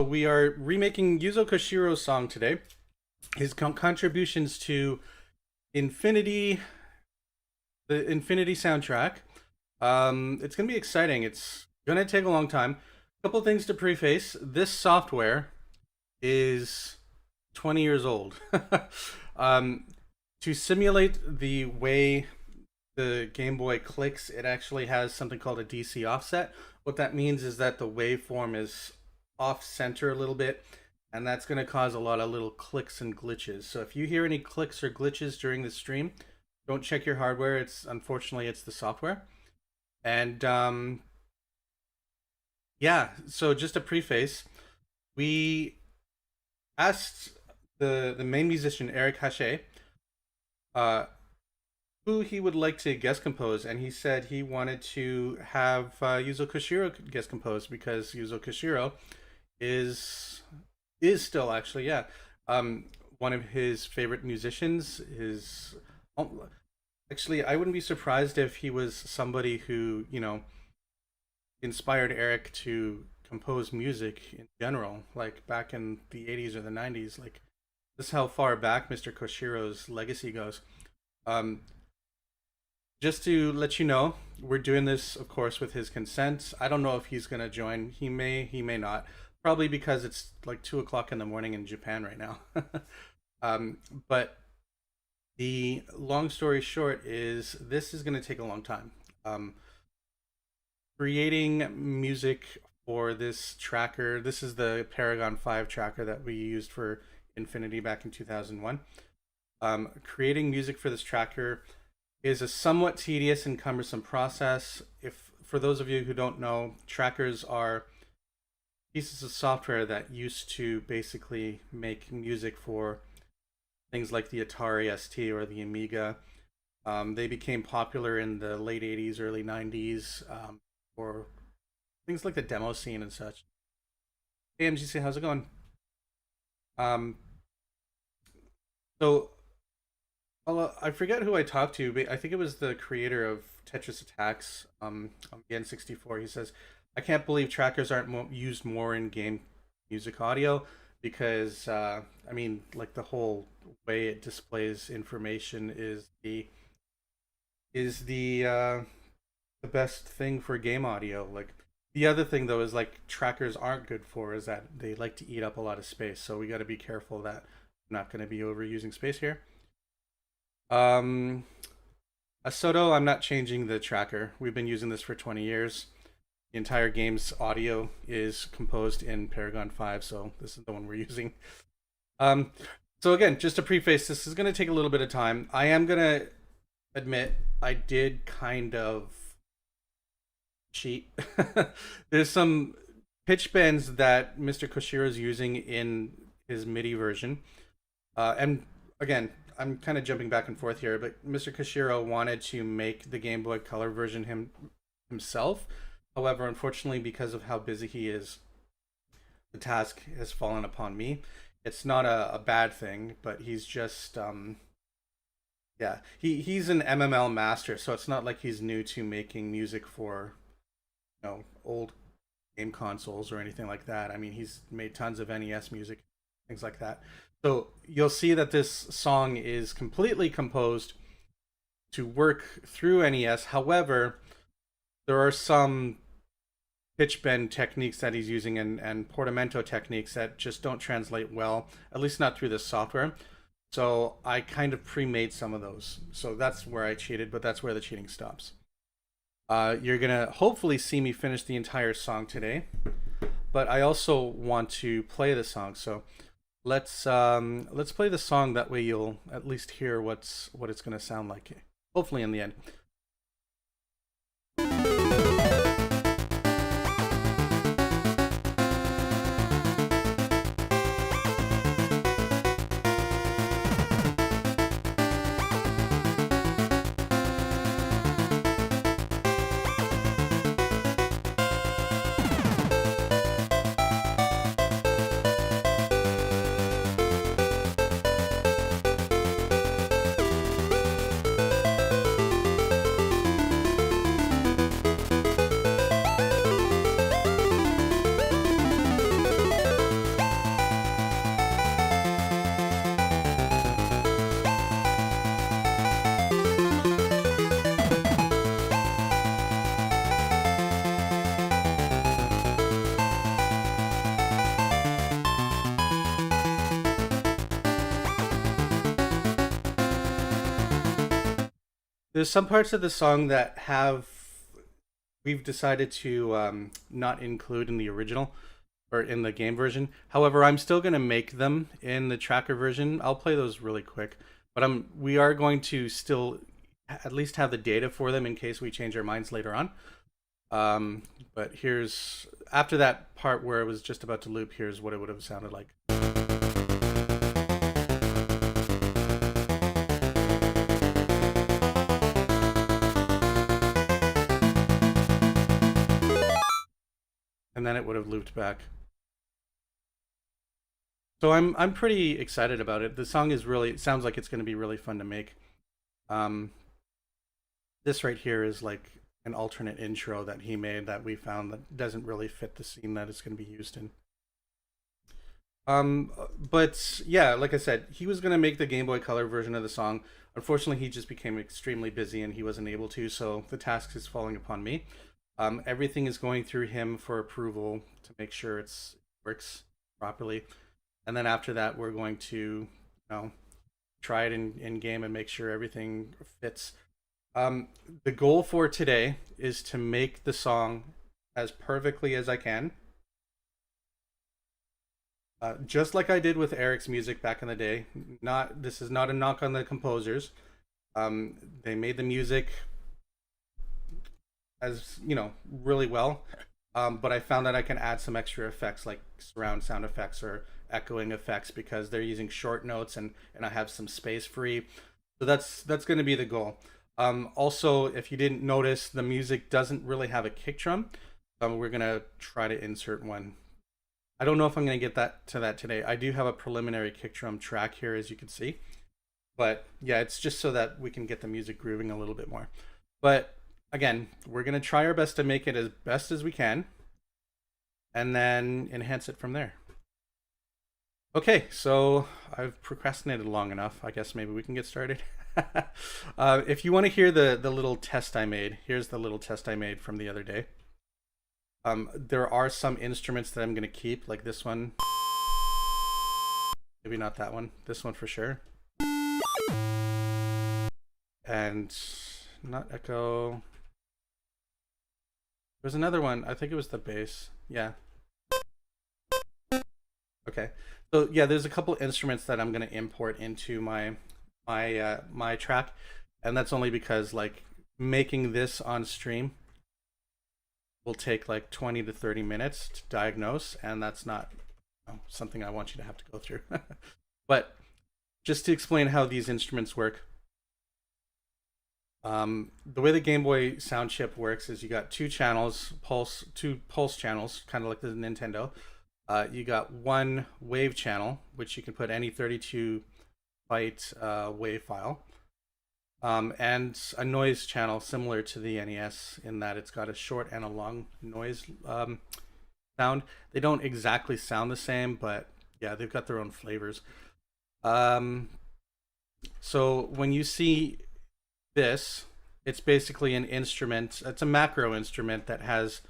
We are remaking Yuzo Koshiro's song today. His contributions to Infinity, the Infinity soundtrack. It's gonna be exciting. It's gonna take a long time. A couple things to preface: this software is 20 years old. um, to simulate the way the Game Boy clicks, it actually has something called a DC offset. What that means is that the waveform is off center a little bit, and that's going to cause a lot of little clicks and glitches. So if you hear any clicks or glitches during the stream, don't check your hardware. It's unfortunately it's the software. And yeah, so just a preface, we asked the main musician Eric Hache who he would like to guest compose, and he said he wanted to have Yuzo Koshiro guest compose because Yuzo Koshiro is still actually one of his favorite musicians. His actually, I wouldn't be surprised if he was somebody who inspired Eric to compose music in general, like back in the 80s or the 90s. Like, this is how far back Mr. Koshiro's legacy goes. Just to let you know, we're doing this, of course, with his consent. I don't know if he's going to join. He may not. Probably because it's like 2 o'clock in the morning in Japan right now. But the long story short is this is going to take a long time. Creating music for this tracker, this is the Paragon 5 tracker that we used for Infinity back in 2001. Creating music for this tracker is a somewhat tedious and cumbersome process. For those of you who don't know, trackers are pieces of software that used to basically make music for things like the Atari ST or the Amiga. They became popular in the late 80s, early 90s for things like the demo scene and such. Hey MGC, how's it going? So I forget who I talked to, but I think it was the creator of Tetris Attacks on the N64. He says, I can't believe trackers aren't used more in game music audio because, I mean, like the whole way it displays information is the best thing for game audio. Like, the other thing though is like trackers aren't good for is that they like to eat up a lot of space. So we got to be careful that I'm not going to be overusing space here. Asoto, I'm not changing the tracker. We've been using this for 20 years. The entire game's audio is composed in Paragon 5, so this is the one we're using. So again, just to preface, this is going to take a little bit of time. I am going to admit I did kind of cheat. There's some pitch bends that Mr. Koshiro is using in his MIDI version. And again, I'm kind of jumping back and forth here, but Mr. Koshiro wanted to make the Game Boy Color version himself. However, unfortunately, because of how busy he is, the task has fallen upon me. It's not a bad thing, but he's just yeah, he's an MML master, so it's not like he's new to making music for old game consoles or anything like that. I mean, he's made tons of NES music, things like that. So you'll see that this song is completely composed to work through NES. However, there are some pitch bend techniques that he's using and portamento techniques that just don't translate well, at least not through this software. So I kind of pre-made some of those. So that's where I cheated, but that's where the cheating stops. You're gonna hopefully see me finish the entire song today, but I also want to play the song. So let's play the song. That way you'll at least hear what it's gonna sound like. Hopefully in the end. There's some parts of the song that we've decided to not include in the original or in the game version. However, I'm still going to make them in the tracker version. I'll play those really quick, but we are going to still at least have the data for them in case we change our minds later on. But here's after that part where it was just about to loop. Here's what it would have sounded like. And then it would have looped back. So I'm pretty excited about it. The song is really, it sounds like it's going to be really fun to make. This right here is like an alternate intro that he made that we found that doesn't really fit the scene that it's going to be used in. But yeah, like I said, he was going to make the Game Boy Color version of the song. Unfortunately, he just became extremely busy and he wasn't able to, so the task is falling upon me. Everything is going through him for approval to make sure it works properly. And then after that, we're going to, you know, try it in game and make sure everything fits. The goal for today is to make the song as perfectly as I can. Just like I did with Eric's music back in the day. This is not a knock on the composers. They made the music as really well, but I found that I can add some extra effects like surround sound effects or echoing effects because they're using short notes and I have some space free. So that's going to be the goal. Also, if you didn't notice, the music doesn't really have a kick drum. We're gonna try to insert one. I don't know if I'm gonna get to that today. I do have a preliminary kick drum track here, as you can see, but yeah, it's just so that we can get the music grooving a little bit more. But again, we're gonna try our best to make it as best as we can, and then enhance it from there. Okay, so I've procrastinated long enough. I guess maybe we can get started. If you want to hear the little test I made, here's the little test I made from the other day. There are some instruments that I'm going to keep, like this one. Maybe not that one. This one for sure. And not echo. There's another one. I think it was the bass. Yeah. Okay. So yeah, there's a couple instruments that I'm going to import into my track, and that's only because like making this on stream will take like 20 to 30 minutes to diagnose, and that's not something I want you to have to go through. But just to explain how these instruments work, the way the Game Boy sound chip works is you got two pulse channels, kind of like the Nintendo. You got one wave channel, which you can put any 32 byte wave file, and a noise channel similar to the NES in that it's got a short and a long noise sound. They don't exactly sound the same, but yeah, they've got their own flavors. So when you see this, it's basically an instrument. It's a macro instrument that has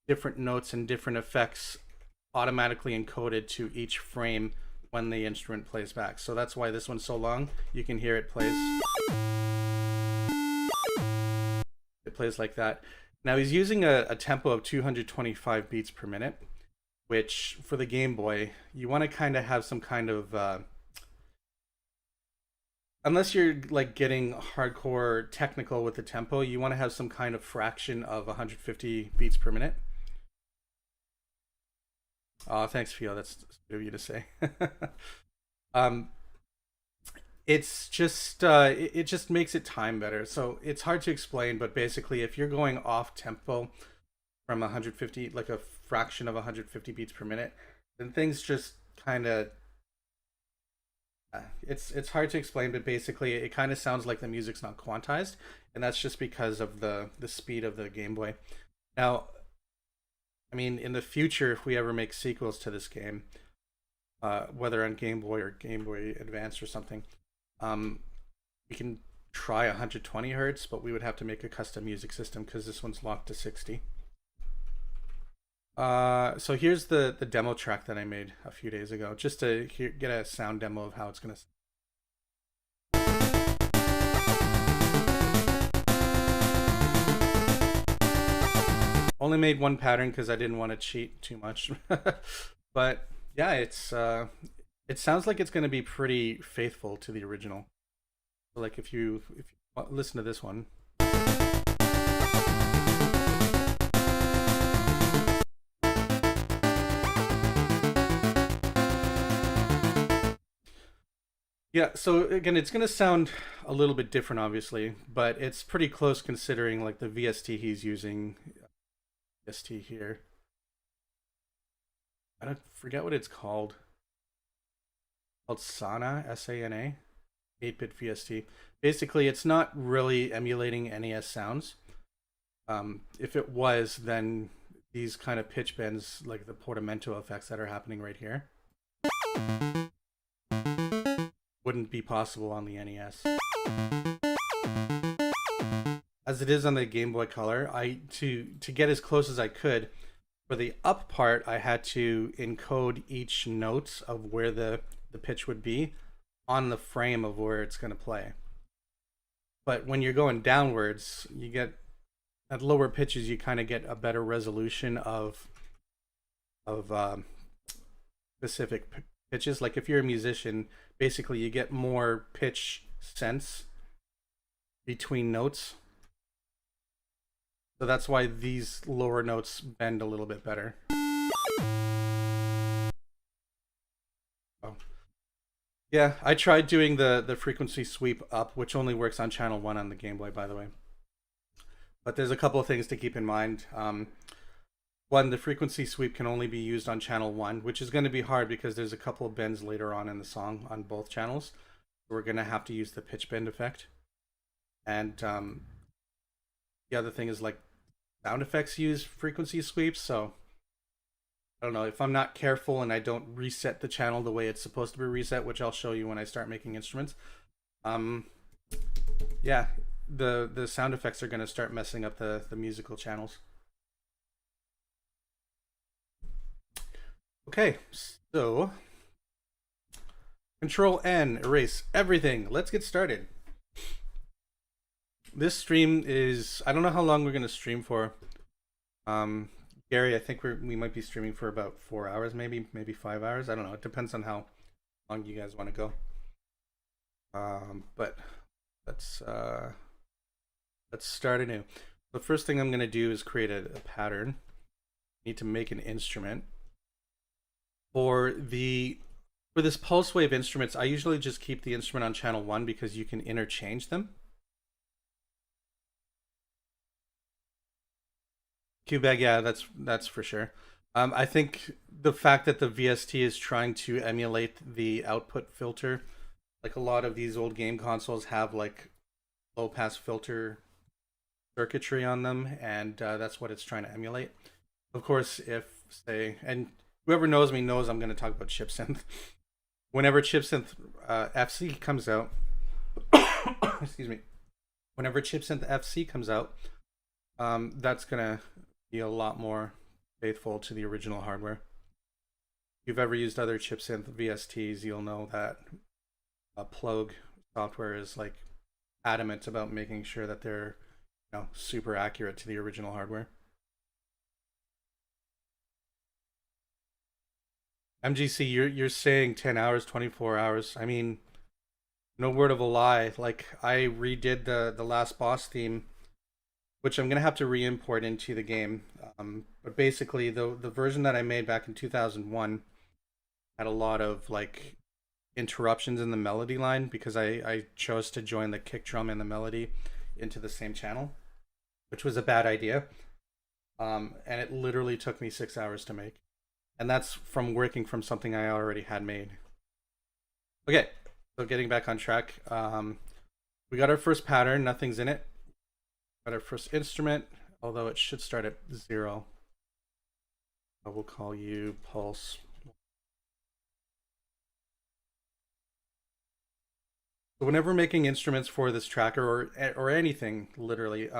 different notes and different effects automatically encoded to each frame when the instrument plays back. So that's why this one's so long. You can hear it plays. It plays like that. Now he's using a tempo of 225 beats per minute, which for the Game Boy, you want to kind of have some kind of unless you're like getting hardcore technical with the tempo, you want to have some kind of fraction of 150 beats per minute. Oh, thanks, Fio. That's good of you to say. It's just it just makes it time better. So it's hard to explain, but basically, if you're going off tempo from 150, like a fraction of 150 beats per minute, then things just kind of it's hard to explain, but basically, it kind of sounds like the music's not quantized, and that's just because of the speed of the Game Boy. Now, I mean, in the future, if we ever make sequels to this game, whether on Game Boy or Game Boy Advance or something, we can try 120 hertz, but we would have to make a custom music system because this one's locked to 60. So here's the demo track that I made a few days ago, just to get a sound demo of how it's going to sound. Only made one pattern because I didn't want to cheat too much. But yeah, it sounds like it's going to be pretty faithful to the original. Like if you listen to this one. Yeah, so again, it's going to sound a little bit different, obviously, but it's pretty close considering like the VST he's using. VST here. I don't forget what it's called. Called Sana, S-A-N-A, 8-bit VST. Basically, it's not really emulating NES sounds. If it was, then these kind of pitch bends, like the portamento effects that are happening right here, wouldn't be possible on the NES. As it is on the Game Boy Color, to get as close as I could, for the up part, I had to encode each note of where the pitch would be on the frame of where it's going to play. But when you're going downwards, you get at lower pitches, you kind of get a better resolution of specific pitches. Like if you're a musician, basically you get more pitch sense between notes. So that's why these lower notes bend a little bit better. Oh. Yeah, I tried doing the frequency sweep up, which only works on channel 1 on the Game Boy, by the way. But there's a couple of things to keep in mind. One, the frequency sweep can only be used on channel 1, which is going to be hard because there's a couple of bends later on in the song on both channels. We're going to have to use the pitch bend effect. And the other thing is like sound effects use frequency sweeps, so I don't know, if I'm not careful and I don't reset the channel the way it's supposed to be reset, which I'll show you when I start making instruments, yeah, the sound effects are going to start messing up the musical channels. Okay, so Control N, erase everything. Let's get started. This stream is, I don't know how long we're going to stream for. Gary, I think we might be streaming for about 4 hours, maybe 5 hours. I don't know. It depends on how long you guys want to go. But let's start anew. The first thing I'm going to do is create a pattern. I need to make an instrument. For this pulse wave instruments, I usually just keep the instrument on channel 1 because you can interchange them. Q-Bag, yeah, that's for sure. I think the fact that the VST is trying to emulate the output filter, like a lot of these old game consoles have like low pass filter circuitry on them, and that's what it's trying to emulate. Of course, if say, and whoever knows me knows I'm going to talk about chip synth. Whenever chip synth FC comes out, excuse me, whenever chip synth FC comes out, that's gonna be a lot more faithful to the original hardware. If you've ever used other chip synth VSTs, you'll know that Plug software is like adamant about making sure that they're, you know, super accurate to the original hardware. MGC, you're saying 10 hours, 24 hours. I mean, no word of a lie. Like, I redid the last boss theme, which I'm gonna have to re-import into the game. But basically, the version that I made back in 2001 had a lot of like interruptions in the melody line because I chose to join the kick drum and the melody into the same channel, which was a bad idea. And it literally took me 6 hours to make. And that's from working from something I already had made. Okay, so getting back on track. We got our first pattern, nothing's in it. Got our first instrument, although it should start at 0. I will call you Pulse. So whenever making instruments for this tracker or anything, literally,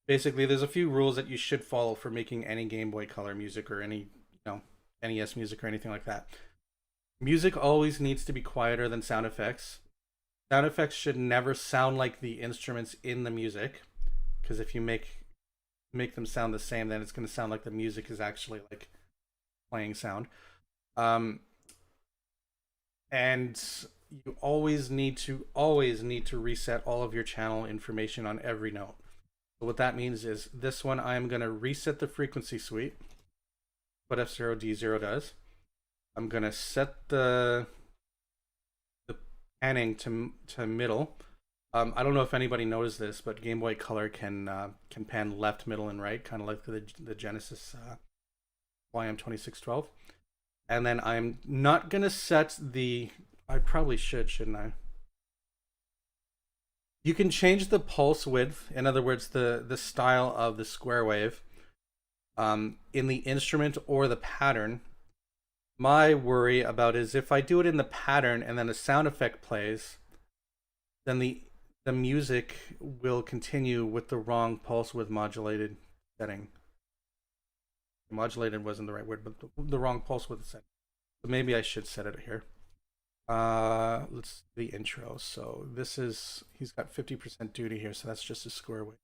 basically there's a few rules that you should follow for making any Game Boy Color music or any, you know, NES music or anything like that. Music always needs to be quieter than sound effects. Sound effects should never sound like the instruments in the music, because if you make make them sound the same, then it's going to sound like the music is actually like playing sound. And you always need to reset all of your channel information on every note. So what that means is this one, I'm going to reset the frequency sweep. What F0D0 does. I'm going to set the panning to middle. I don't know if anybody knows this, but Game Boy Color can pan left, middle, and right, kind of like the Genesis YM2612. And then I'm not gonna set the. I probably should, shouldn't I? You can change the pulse width. In other words, the style of the square wave, in the instrument or the pattern. My worry about is if I do it in the pattern and then a sound effect plays, then the music will continue with the wrong pulse width modulated setting. Modulated wasn't the right word, but the wrong pulse width setting. So maybe I should set it here. Let's do the intro. So this is, he's got 50% duty here, so that's just a square wave.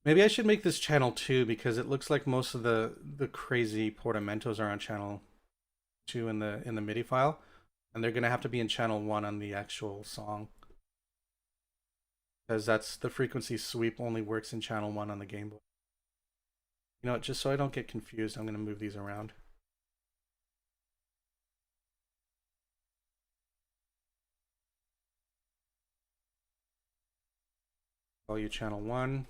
Maybe I should make this channel 2 because it looks like most of the crazy portamentos are on channel 2 in the MIDI file, and they're gonna have to be in channel 1 on the actual song, because that's the frequency sweep only works in channel 1 on the Game Boy. You know what, just so I don't get confused, I'm gonna move these around. Call you channel 1.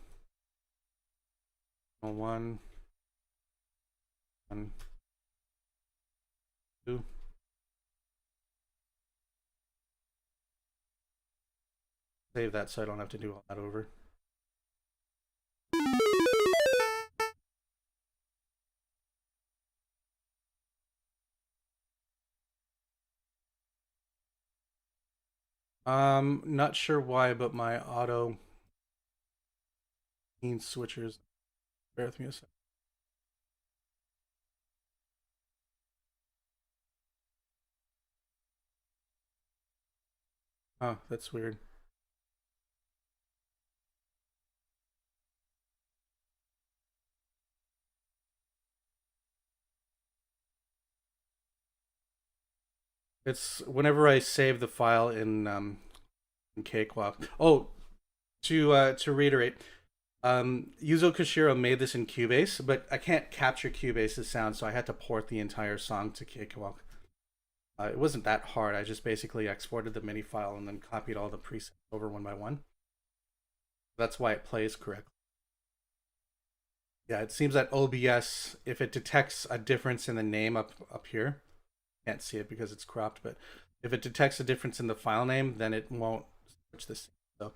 1, 2. Save that so I don't have to do all that over. Not sure why, but my auto switchers. Bear with me a second. Oh, that's weird. It's whenever I save the file in Cakewalk. Oh, to reiterate, Yuzo Koshiro made this in Cubase, but I can't capture Cubase's sound, so I had to port the entire song to Cakewalk. It wasn't that hard. I just basically exported the MIDI file and then copied all the presets over one by one. That's why it plays correctly. Yeah, it seems that OBS, if it detects a difference in the name up here, can't see it because it's cropped, but if it detects a difference in the file name, then it won't switch the scene. So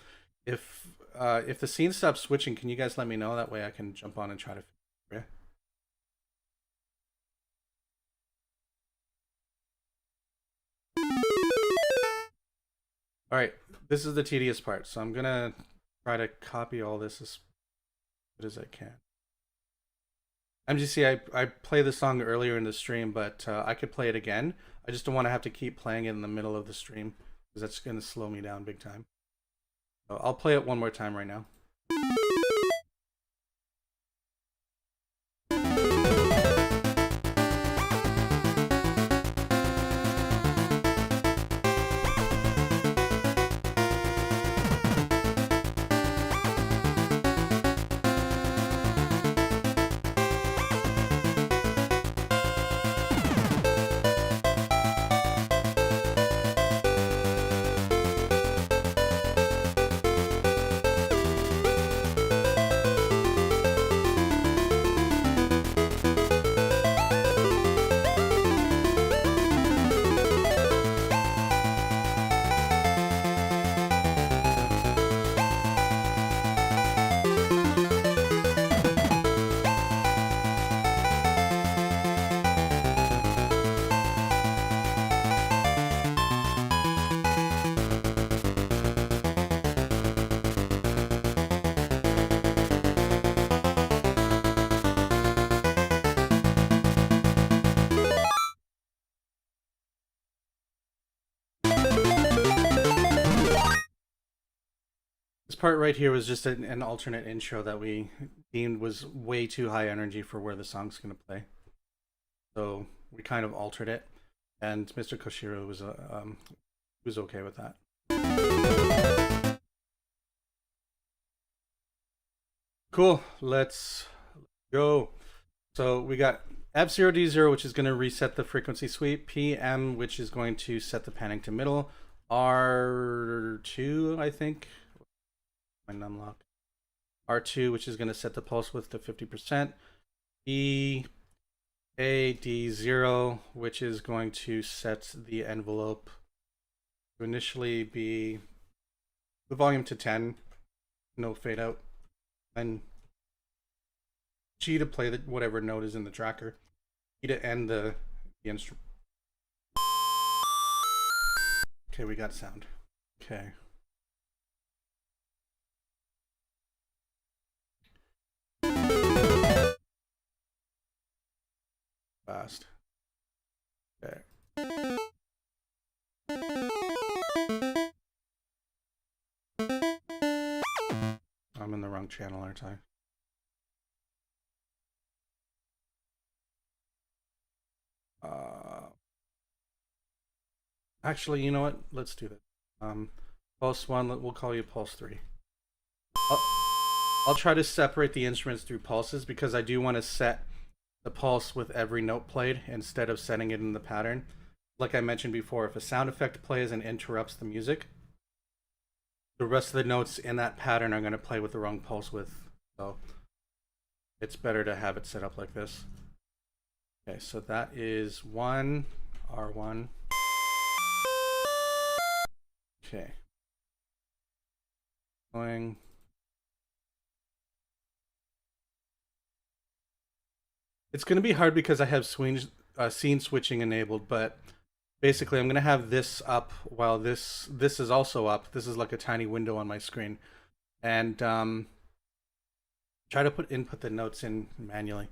if the scene stops switching, can you guys let me know? That way I can jump on and try to figure it. All right, this is the tedious part. So I'm gonna try to copy all this as good as I can. MGC, I played the song earlier in the stream, but I could play it again. I just don't want to have to keep playing it in the middle of the stream because that's going to slow me down big time. So I'll play it one more time right now. This part right here was just an alternate intro that we deemed was way too high energy for where the song's going to play. So we kind of altered it, and Mr. Koshiro was okay with that. Cool, let's go. So we got F0D0, which is going to reset the frequency sweep, PM, which is going to set the panning to middle, R2, I think, my unlock, R2, which is going to set the pulse width to 50%, EAD0, which is going to set the envelope to initially be the volume to 10, no fade out, and G to play whatever note is in the tracker, E to end the instrument. Okay, we got sound. Okay. Fast. Okay. I'm in the wrong channel, aren't I? Actually, you know what? Let's do this. Pulse 1, we'll call you Pulse 3. I'll try to separate the instruments through pulses because I do want to set the pulse with every note played instead of setting it in the pattern. Like I mentioned before, if a sound effect plays and interrupts the music, the rest of the notes in that pattern are going to play with the wrong pulse width. So it's better to have it set up like this. Okay, so that is 1, R1. Okay. Going. It's going to be hard because I have scene switching enabled, but basically I'm going to have this up while this is also up. This is like a tiny window on my screen. And try to input the notes in manually.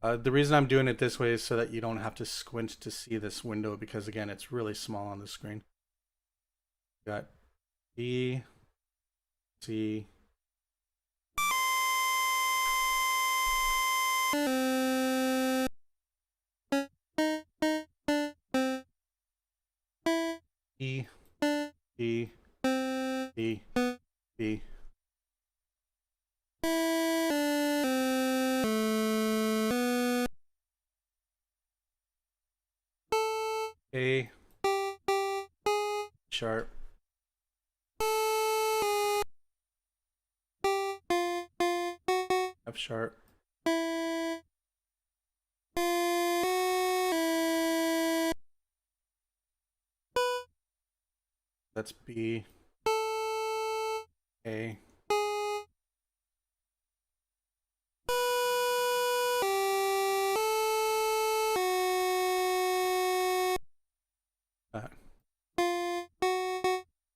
The reason I'm doing it this way is so that you don't have to squint to see this window because, again, it's really small on the screen. Got B, C, E, D, D, D. A, sharp, F sharp, that's B, A, that,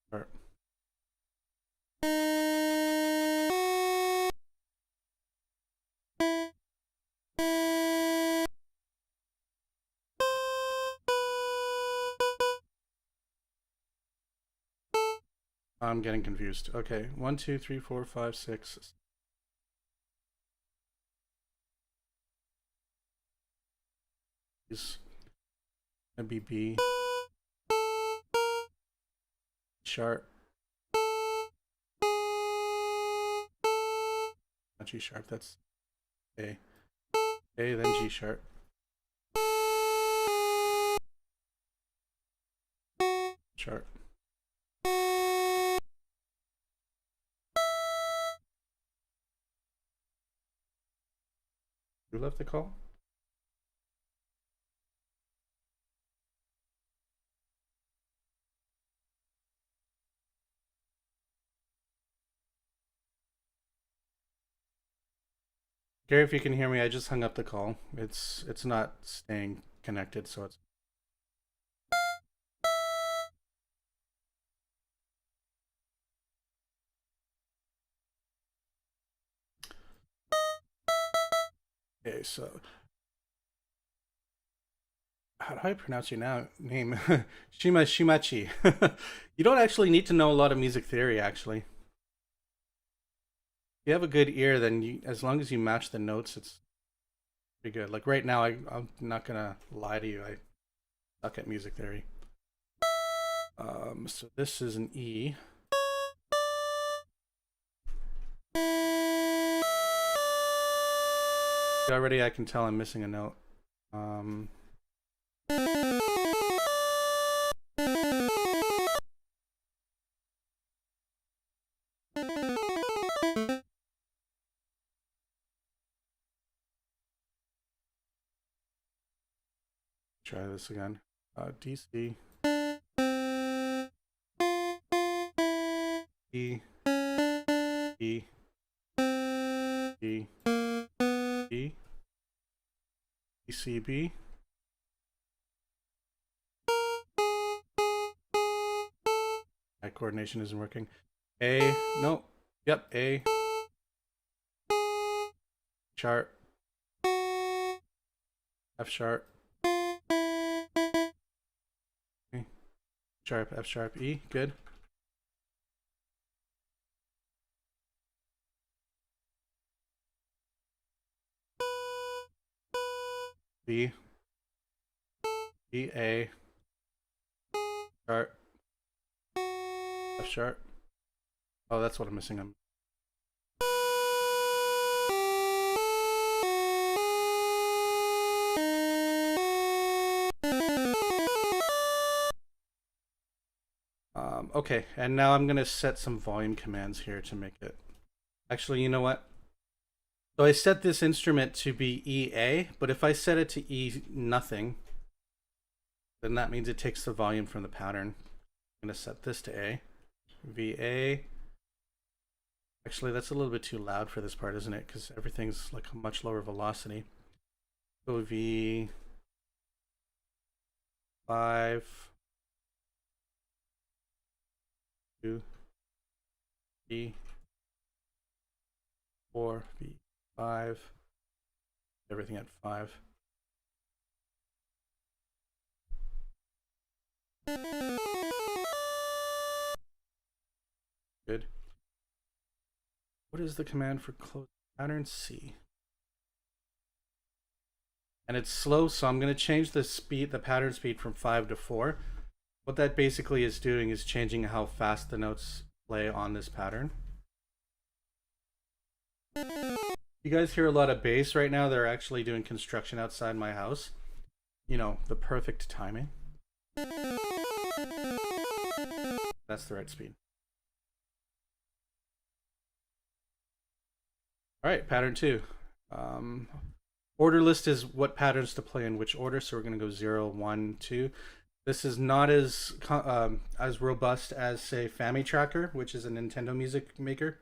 sharp. I'm getting confused. Okay, 1, 2, 3, 4, 5, 6. Is gonna be B, sharp, not G sharp. That's A, then G sharp, sharp. Who left the call? Gary, if you can hear me, I just hung up the call. It's not staying connected, so it's. Okay, so how do I pronounce your name? Shimachi. You don't actually need to know a lot of music theory, actually. you have a good ear, then you, as long as you match the notes, it's pretty good. Like right now, I'm not gonna lie to you. I suck at music theory. So this is an E. Already I can tell I'm missing a note. Try this again. DC. E. E. E. E. ECB. My coordination isn't working. A. No. Yep. A. Sharp. F sharp. A. Sharp. F sharp. E. Good. B. E. A. Sharp. F sharp. Oh, that's what I'm missing. Okay, and now I'm gonna set some volume commands here to make it. Actually, you know what? So I set this instrument to be EA, but if I set it to E nothing, then that means it takes the volume from the pattern. I'm gonna set this to A. VA. Actually, that's a little bit too loud for this part, isn't it? Because everything's like a much lower velocity. So V 5 2 V 4 V 5. Everything at 5. Good. What is the command for close pattern? C. And it's slow, so I'm going to change the speed, the pattern speed from 5 to 4. What that basically is doing is changing how fast the notes play on this pattern. You guys hear a lot of bass right now. They're actually doing construction outside my house. You know, the perfect timing. That's the right speed. All right, pattern 2. Order list is what patterns to play in which order. So we're going to go 0, 1, 2. This is not as robust as, say, FamiTracker, which is a Nintendo music maker,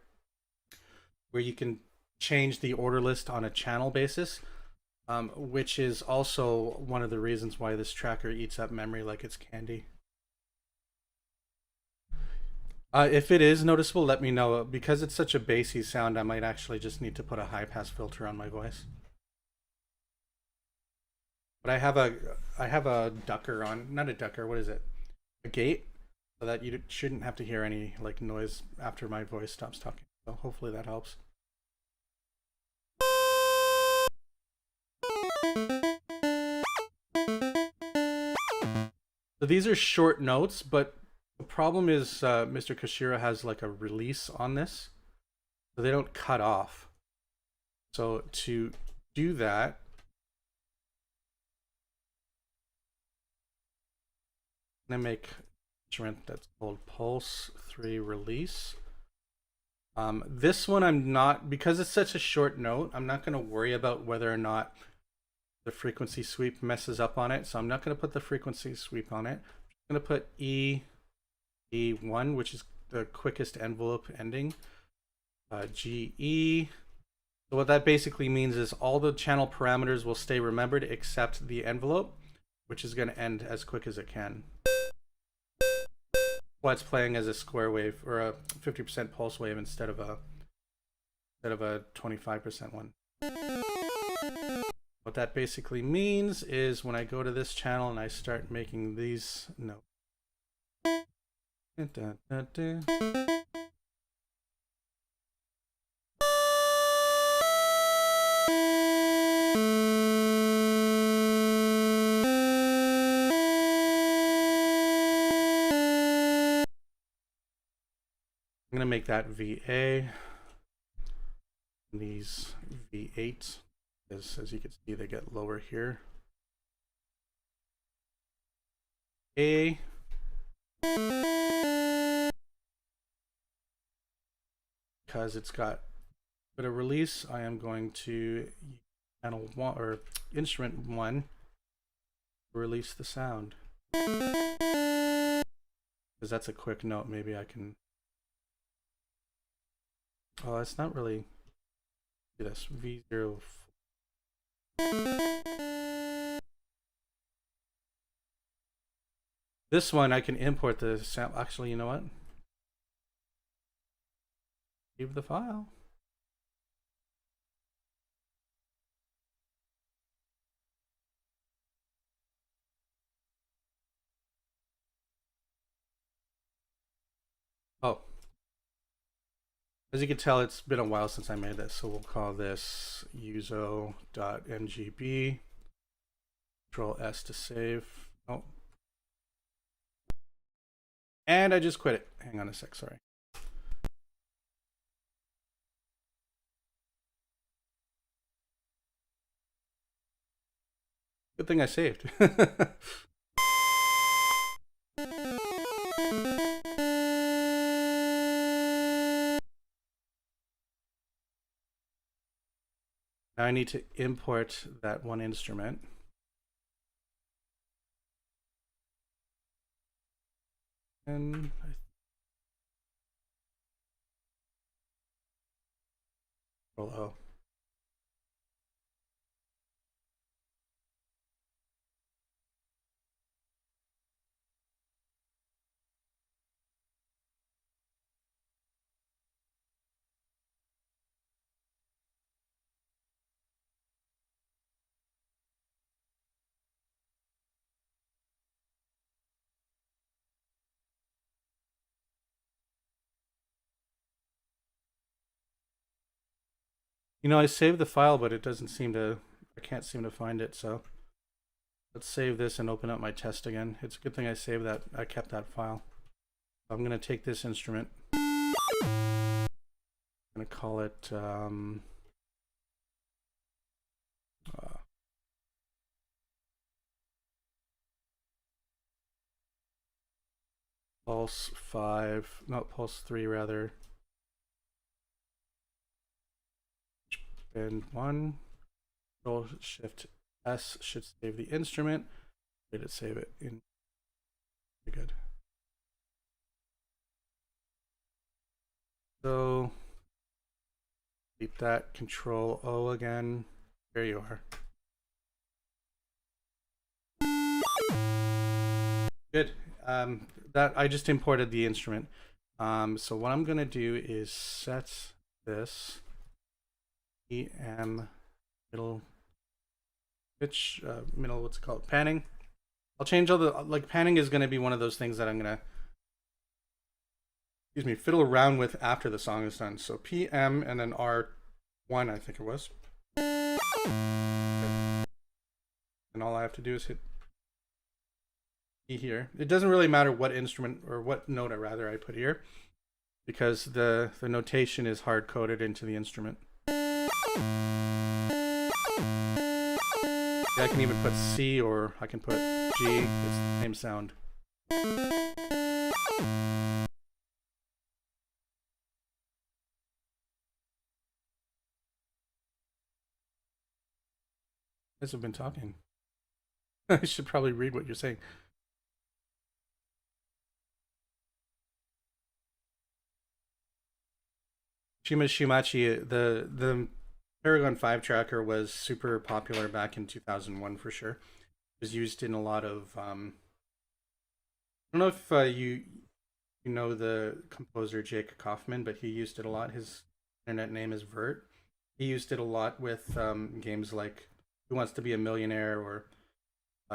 where you can change the order list on a channel basis, which is also one of the reasons why this tracker eats up memory like it's candy. If it is noticeable, let me know. Because it's such a bassy sound, I might actually just need to put a high pass filter on my voice. But I have a ducker on, not a ducker, what is it? A gate, so that you shouldn't have to hear any like noise after my voice stops talking. So hopefully that helps. So these are short notes, but the problem is Mr. Koshiro has like a release on this, so they don't cut off. So to do that, I'm gonna make an instrument that's called Pulse 3 Release. This one I'm not, because it's such a short note, I'm not gonna worry about whether or not the frequency sweep messes up on it. So I'm not gonna put the frequency sweep on it. I'm gonna put E1, which is the quickest envelope ending. GE. So what that basically means is all the channel parameters will stay remembered except the envelope, which is going to end as quick as it can. Well, it's playing as a square wave or a 50% pulse wave instead of a 25% one. What that basically means is when I go to this channel and I start making these notes. I'm gonna make that VA. And these V8, as you can see, they get lower here. A. Because it's got a bit of release, I am going to channel 1 or instrument 1 to release the sound. Because that's a quick note, maybe I can. Oh, it's not really. Do this V0. This one I can import the sound. Actually, you know what? Save the file. Oh. As you can tell, it's been a while since I made this, so we'll call this uzo.mgb. Control S to save. Oh. And I just quit it. Hang on a sec, sorry. Good thing I saved. Now I need to import that one instrument. And Control O. You know, I saved the file, but it doesn't seem to, I can't seem to find it, so let's save this and open up my test again. It's a good thing I saved that, I kept that file. I'm gonna take this instrument. I'm gonna call it, pulse 5, not pulse 3 rather. And 1. Control Shift S should save the instrument. Did it save it in? Very good. So delete that. Control O again. There you are. Good. That I just imported the instrument. So what I'm gonna do is set this EM middle pitch, middle, what's it called, panning. I'll change all the, like, panning is gonna be one of those things that I'm gonna, excuse me, fiddle around with after the song is done. So PM and then R1, I think it was. And all I have to do is hit E here. It doesn't really matter what instrument or what note rather I put here, because the notation is hard coded into the instrument. Yeah, I can even put C or I can put G. It's the same sound. You guys have been talking. I should probably read what you're saying. Shimachi, the Paragon 5 tracker was super popular back in 2001 for sure. It was used in a lot of I don't know if you know the composer Jake Kaufman, but he used it a lot. His internet name is Vert. He used it a lot with games like Who Wants to Be a Millionaire, or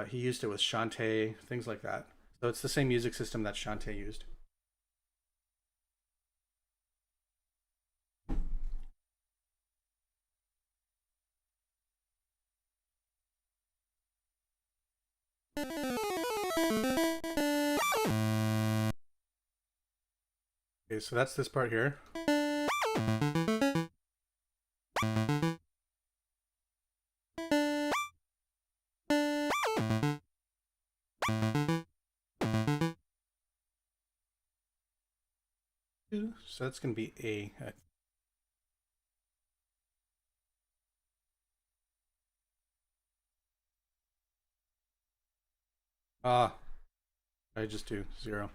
he used it with Shantae, things like that. So it's the same music system that Shantae used. Okay, so that's this part here. So that's going to be A. Ah, I just do 0.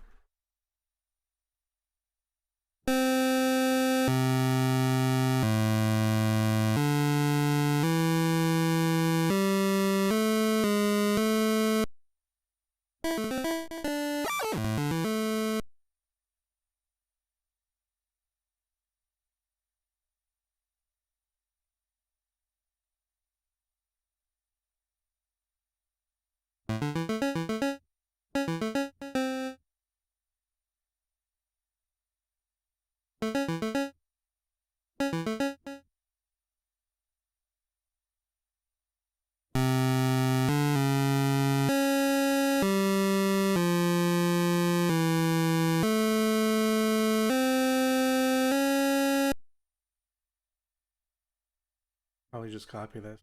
Probably just copy this.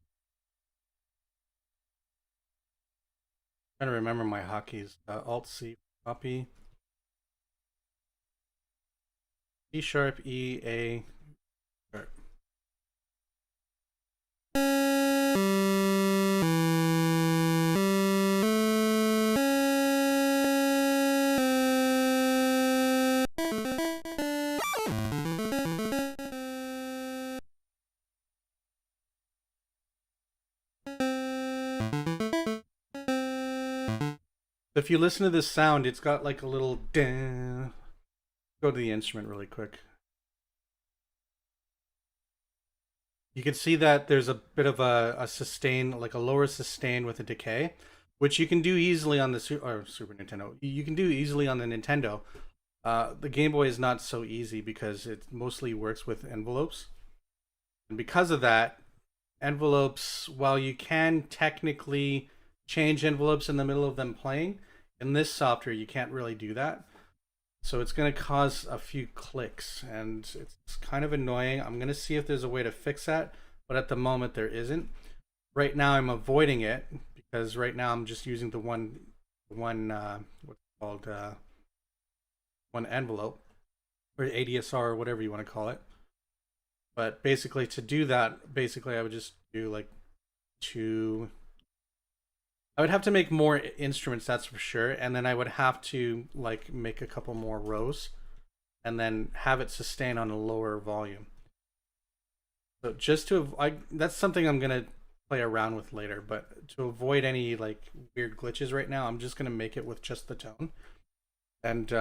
Trying to remember my hotkeys. Alt C, copy. C sharp, E, A, sharp. If you listen to this sound, it's got like a little ding. Go to the instrument really quick. You can see that there's a bit of a sustain, like a lower sustain with a decay, which you can do easily on the Super Nintendo. You can do easily on the Nintendo. The Game Boy is not so easy because it mostly works with envelopes. And because of that, envelopes, while you can technically change envelopes in the middle of them playing, in this software you can't really do that. So it's going to cause a few clicks, and it's kind of annoying. I'm going to see if there's a way to fix that, but at the moment there isn't. Right now I'm avoiding it because right now I'm just using the one what's called one envelope or ADSR or whatever you want to call it. But basically, to do that, basically I would just do like two. I would have to make more instruments, that's for sure, and then I would have to like make a couple more rows and then have it sustain on a lower volume. So just to that's something I'm gonna play around with later, but to avoid any like weird glitches right now, I'm just gonna make it with just the tone. And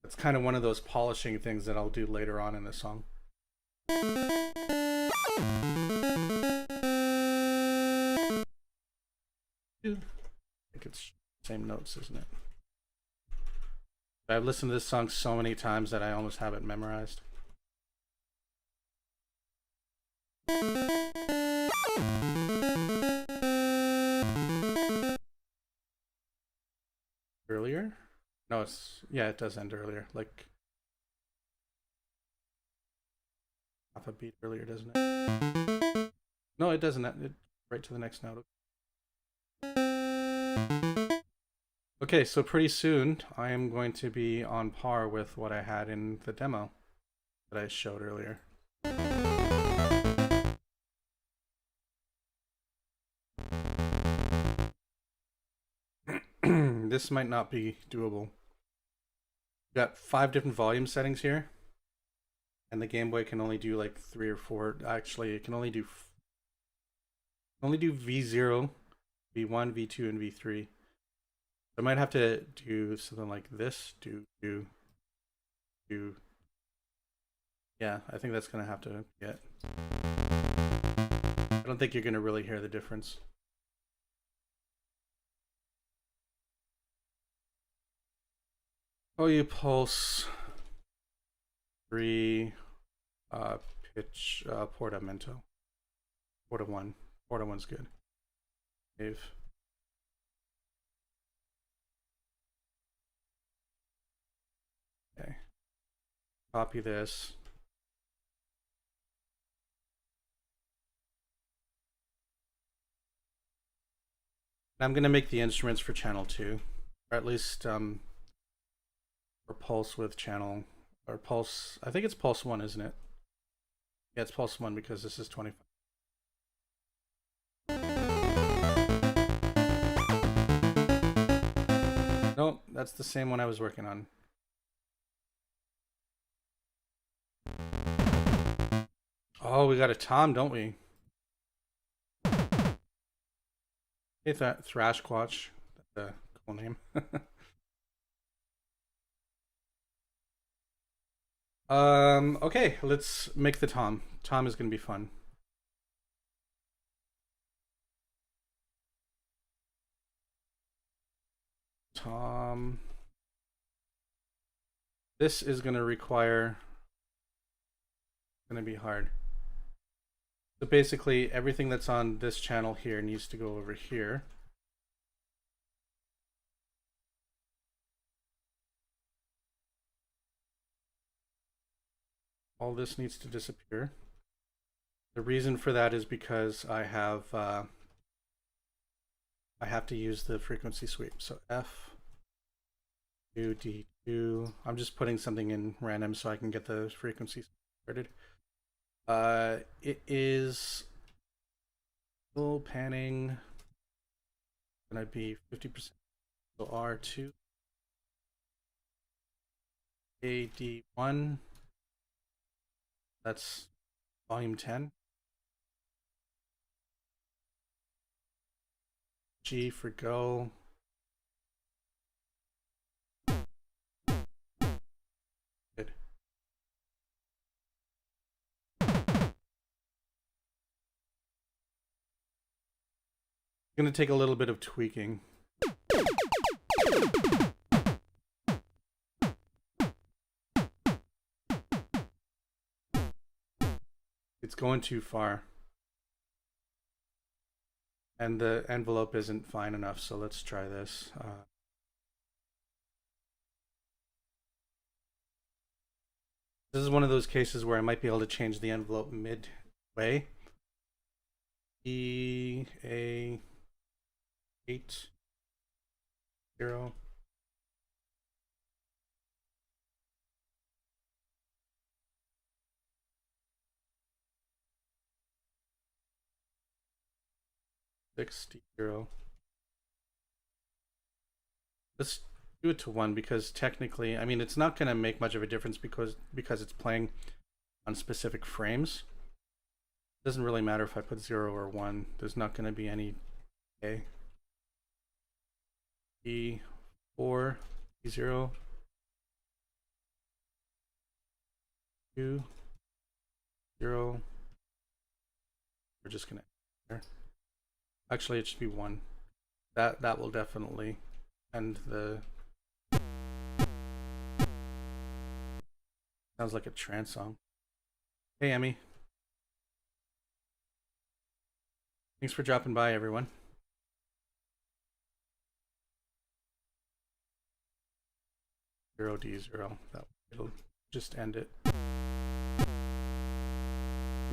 it's kind of one of those polishing things that I'll do later on in the song. I think it's same notes, isn't it? I've listened to this song so many times that I almost have it memorized. Earlier? No, yeah, it does end earlier. Like half a beat earlier, doesn't it? No, it doesn't. It right to the next note. Okay, so pretty soon I am going to be on par with what I had in the demo that I showed earlier. This might not be doable. Got 5 different volume settings here, and the Game Boy can only do like 3 or 4. Actually, it can only do V0, V1, V2, and V3. I might have to do something like this. Do. Yeah, I think that's gonna have to get. I don't think you're gonna really hear the difference. Oh, you pulse 3 pitch portamento. Porta 1. Porta 1's good. Save. Okay. Copy this. I'm going to make the instruments for channel 2, or at least or pulse with channel, or pulse. I think it's pulse 1, isn't it? Yeah, it's pulse 1 because this is 25. Nope, that's the same one I was working on. Oh, we got a tom, don't we? Hey, Thrash Quatch. That's a cool name. Okay, let's make the tom. Tom is gonna be fun. Tom. This is gonna require, gonna be hard. So basically everything that's on this channel here needs to go over here. All this needs to disappear. The reason for that is because I have to use the frequency sweep. So F2 D2. I'm just putting something in random so I can get the frequency started. It is full panning. Gonna be 50%. So R2 AD1. That's volume 10. G for go. Good. Gonna take a little bit of tweaking. It's going too far. And the envelope isn't fine enough, so let's try this. This is one of those cases where I might be able to change the envelope midway. EA 8 0. Let's do it to 1 because technically, I mean, it's not going to make much of a difference because it's playing on specific frames. It doesn't really matter if I put 0 or 1. There's not going to be any decay. E4, E0, 2, 0. We're just going to. Actually, it should be 1. That will definitely end the. Sounds like a trance song. Hey, Emmy. Thanks for dropping by, everyone. 0D0. It'll just end it.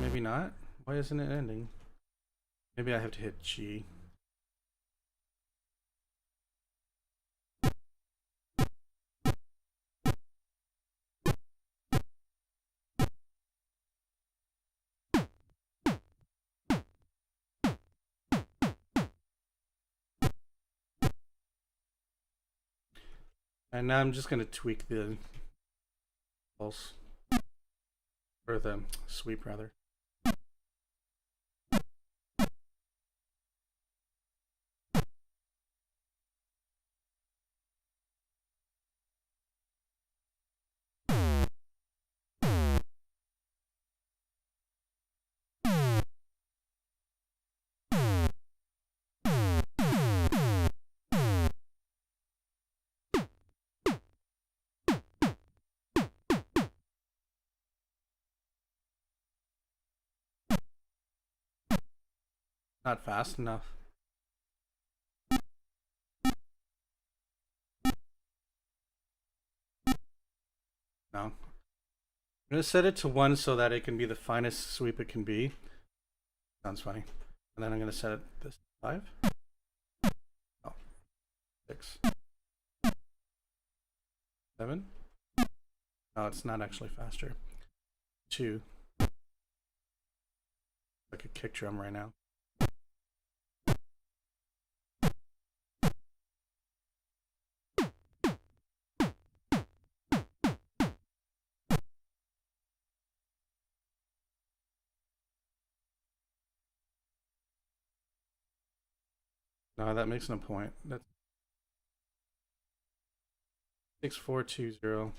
Maybe not. Why isn't it ending? Maybe I have to hit G. And now I'm just going to tweak the pulse. Or the sweep, rather. Not fast enough. No. I'm gonna set it to 1 so that it can be the finest sweep it can be. Sounds funny. And then I'm gonna set it this to 5. Oh, 6. 7. No, it's not actually faster. 2. Like a kick drum right now. No, that makes no point. That's 6420.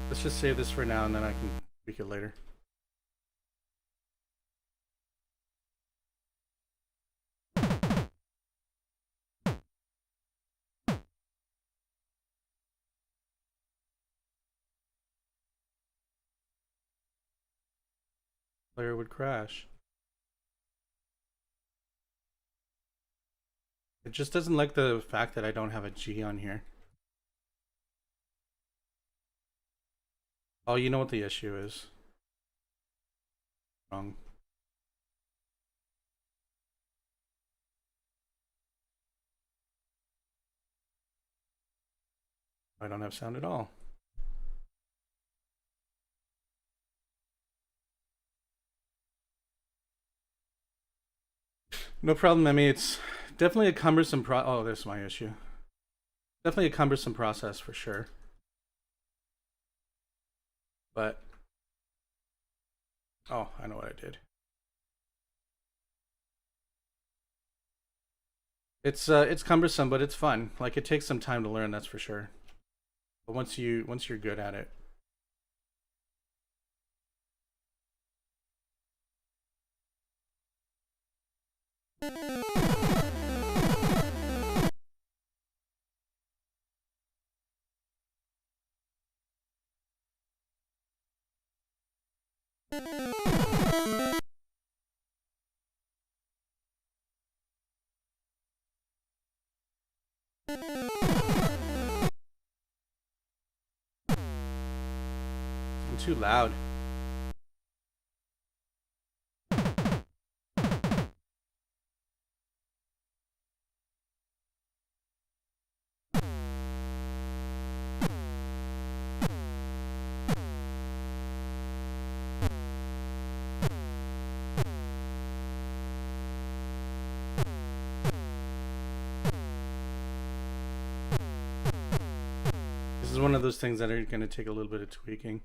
Let's just save this for now and then I can tweak it later. Player would crash. It just doesn't like the fact that I don't have a G on here. Oh, you know what the issue is. Wrong. I don't have sound at all. No problem, Emmy. It's definitely a cumbersome oh, there's my issue. Definitely a cumbersome process for sure. But oh, I know what I did. It's cumbersome, but it's fun. Like it takes some time to learn, that's for sure. But once you're good at it. I'm too loud. This is one of those things that are going to take a little bit of tweaking.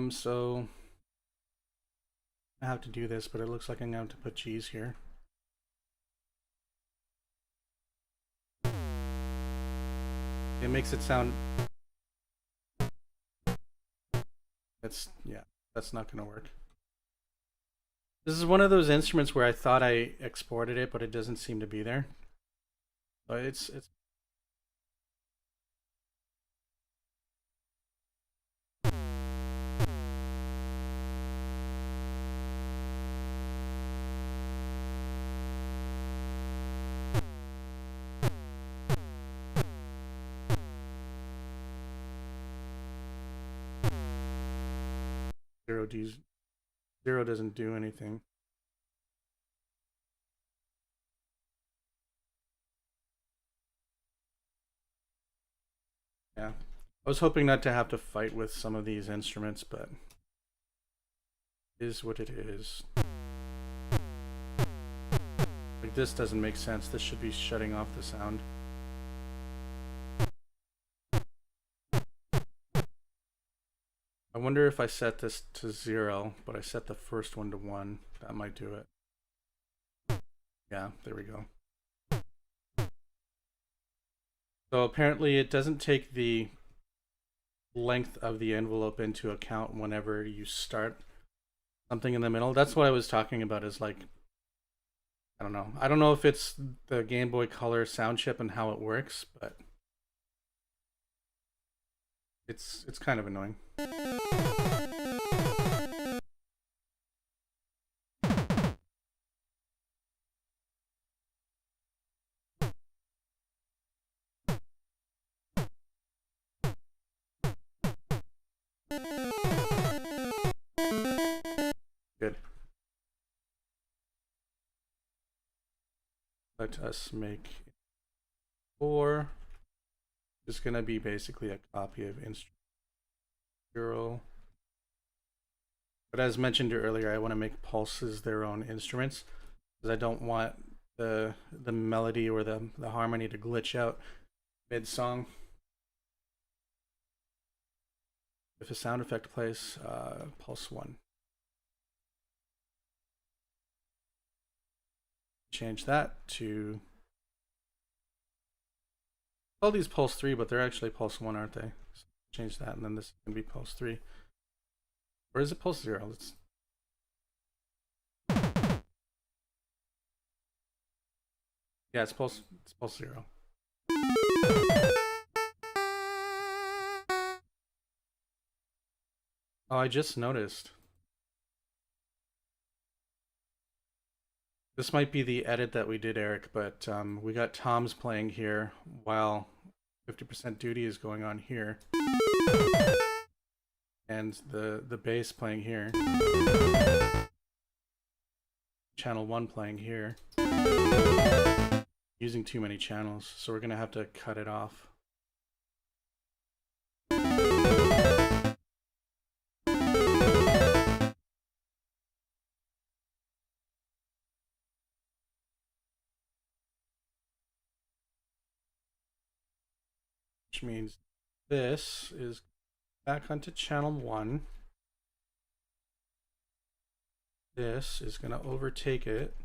So I have to do this, but it looks like I'm going to have to put G's here. It makes it sound. That's not going to work. This is one of those instruments where I thought I exported it, but it doesn't seem to be there. But it's 0 doesn't do anything. Yeah, I was hoping not to have to fight with some of these instruments, but it is what it is. Like this doesn't make sense. This should be shutting off the sound. I wonder if I set this to 0, but I set the first one to 1. That might do it. Yeah, there we go. So apparently it doesn't take the length of the envelope into account whenever you start something in the middle. That's what I was talking about, is like, I don't know. I don't know if it's the Game Boy Color sound chip and how it works, but it's kind of annoying. Good. Let us make 4. It's going to be basically a copy of instrument 0. But as mentioned earlier, I want to make pulses their own instruments because I don't want the melody or the harmony to glitch out mid-song. If a sound effect plays, pulse 1. Change that to... all these pulse 3, but they're actually pulse 1, aren't they? So change that, and then this can be pulse 3. Or is it pulse 0? Let's... yeah, it's pulse 0. Oh, I just noticed. This might be the edit that we did, Eric, but we got toms playing here while 50% duty is going on here. And the bass playing here. Channel 1 playing here. Using too many channels, so we're gonna have to cut it off. Which means this is back onto channel 1. This is going to overtake it.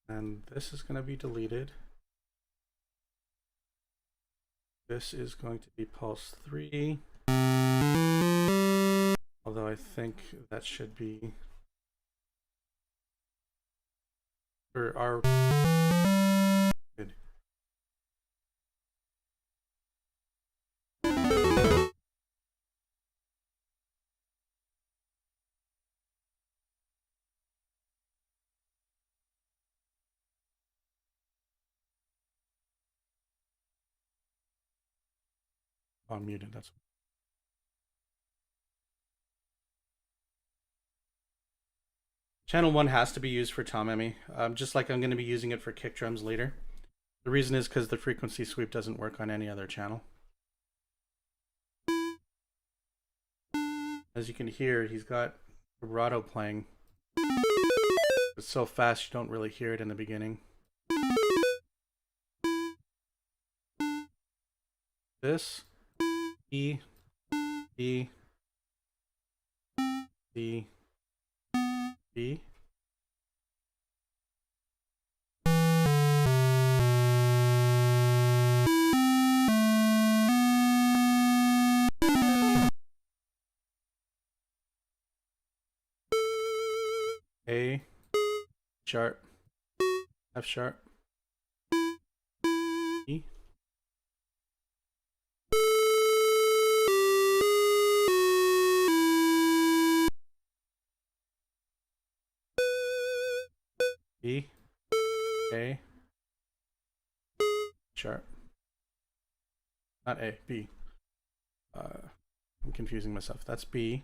And this is going to be deleted. This is going to be pulse 3. Although I think that should be... or our... good. Oh, I'm muted, that's... Channel 1 has to be used for tom Emmy, just like I'm going to be using it for kick drums later. The reason is because the frequency sweep doesn't work on any other channel. As you can hear, he's got vibrato playing. It's so fast you don't really hear it in the beginning. This, E, E, D, B. A sharp, F sharp, E, B, A, sharp, not A, B. I'm confusing myself. That's B,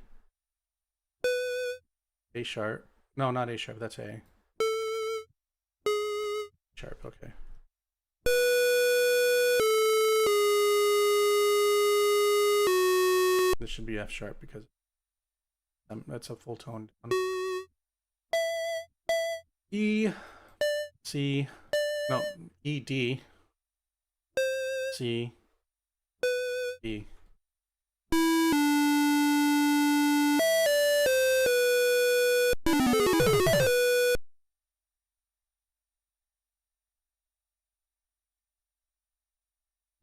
A sharp. No, not A sharp, that's A. Sharp, okay. This should be F sharp because that's a full tone down. E, C, no, E, D, C, B.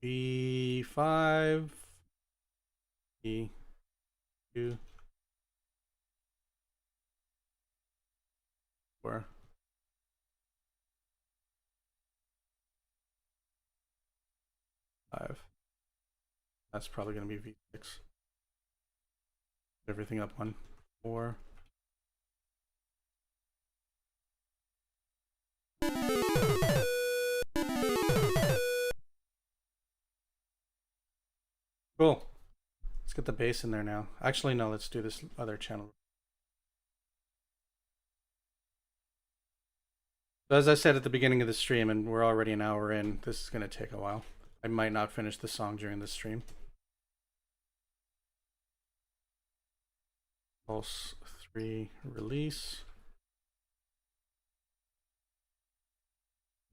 B5, B2, 4. That's probably going to be V6. Everything up 1, 4. Cool. Let's get get the bass in there now. Actually, no, let's do this other channel. So as I said at the beginning of the stream, and we're already an hour in, this is going to take a while. I might not finish the song during this stream. Pulse 3 release.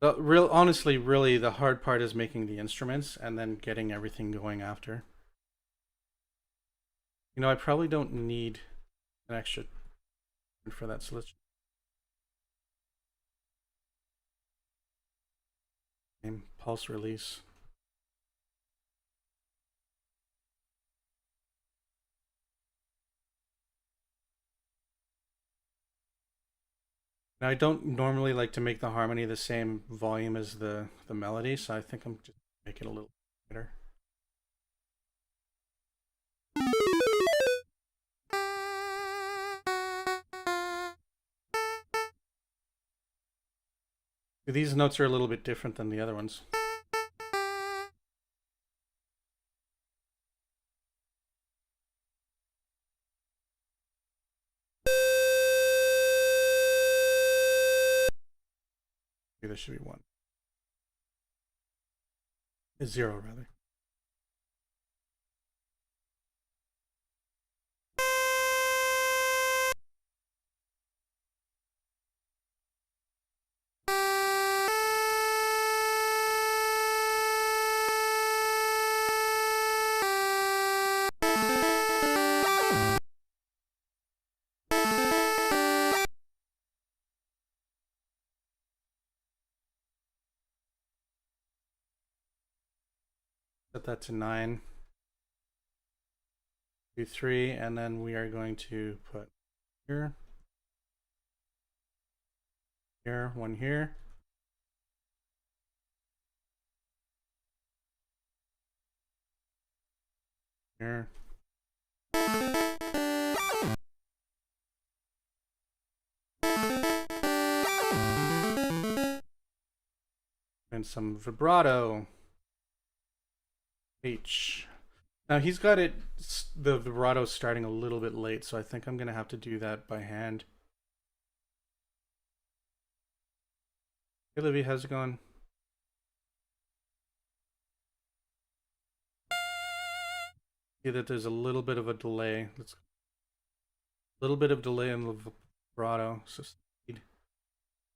Honestly, really, the hard part is making the instruments and then getting everything going after. You know, I probably don't need an extra for that, so let's pulse release. Now, I don't normally like to make the harmony the same volume as the melody, so I think I'm just make it a little better. These notes are a little bit different than the other ones. Maybe there should be 1. 0 rather. Set that to 9, 2, 3, and then we are going to put here, 1 here, here, and some vibrato. H. Now he's got it, the vibrato starting a little bit late, so I think I'm going to have to do that by hand. Hey Livy, how's it going? See that there's a little bit of a delay. A little bit of delay in the vibrato. So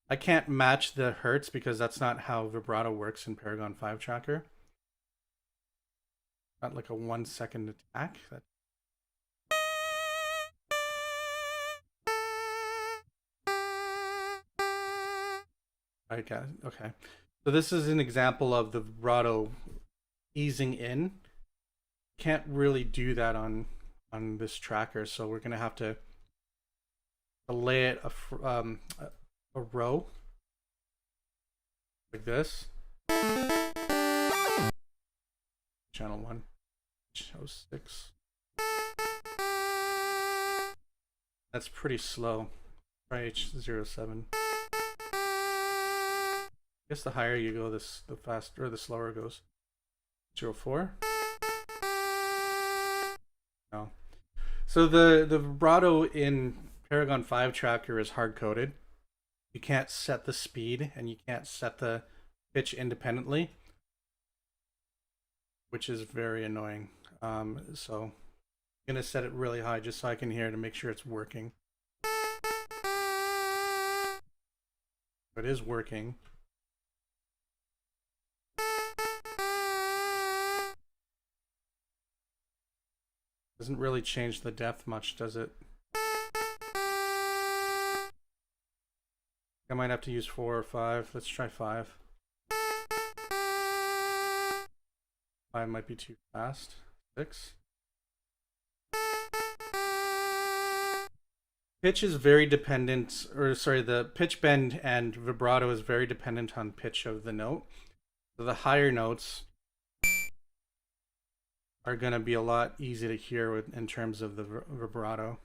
I can't match the hertz because that's not how vibrato works in Paragon 5 tracker. Not like a 1 second attack. Okay. So this is an example of the vibrato easing in. Can't really do that on this tracker, so we're gonna have to delay it a row like this. Channel 1. Show 6. That's pretty slow. Try H07. I guess the higher you go, the faster or the slower it goes. 04. No. So the vibrato in Paragon 5 tracker is hard coded. You can't set the speed and you can't set the pitch independently, which is very annoying. So I'm gonna set it really high just so I can hear to make sure it's working. It is working. Doesn't really change the depth much, does it? I might have to use 4 or 5. Let's try 5. 5 might be too fast. 6. Pitch is very dependent, or sorry, the pitch bend and vibrato is very dependent on pitch of the note. So the higher notes are going to be a lot easier to hear in terms of the vibrato.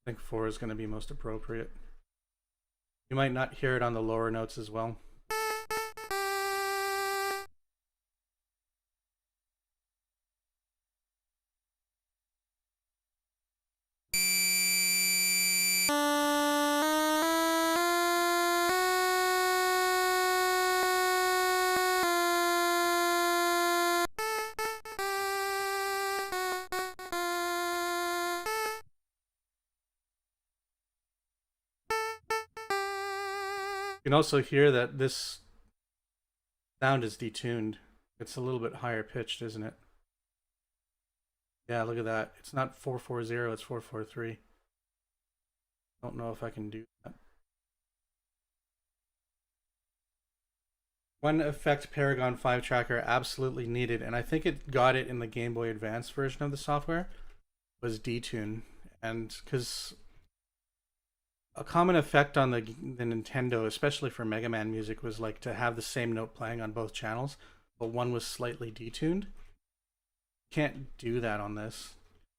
I think 4 is going to be most appropriate. You might not hear it on the lower notes as well. You can also hear that this sound is detuned. It's a little bit higher pitched, isn't it? Yeah, look at that. It's not 440, it's 443. Don't know if I can do that. One effect Paragon 5 tracker absolutely needed, and I think it got it in the Game Boy Advance version of the software, was detune. And because a common effect on the Nintendo, especially for Mega Man music, was like to have the same note playing on both channels, but one was slightly detuned. You can't do that on this.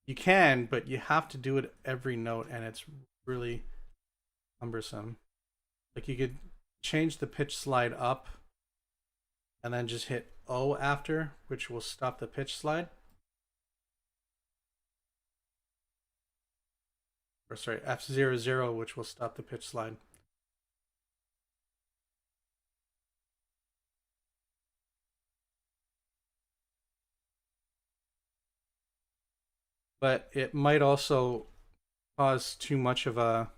You can, but you have to do it every note, and it's really cumbersome. Like, you could change the pitch slide up and then just hit O after, which will stop the pitch slide. Or sorry, F00, which will stop the pitch slide. But it might also cause too much of a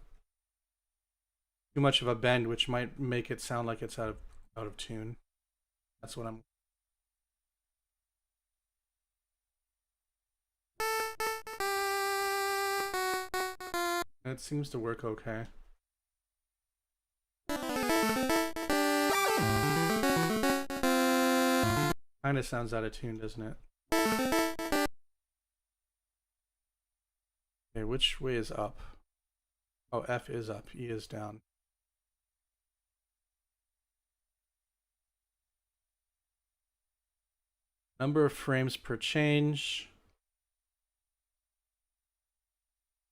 bend, which might make it sound like it's out of tune. That's what I'm. It seems to work okay. Kind of sounds out of tune, doesn't it? Okay, which way is up? Oh, F is up, E is down. Number of frames per change.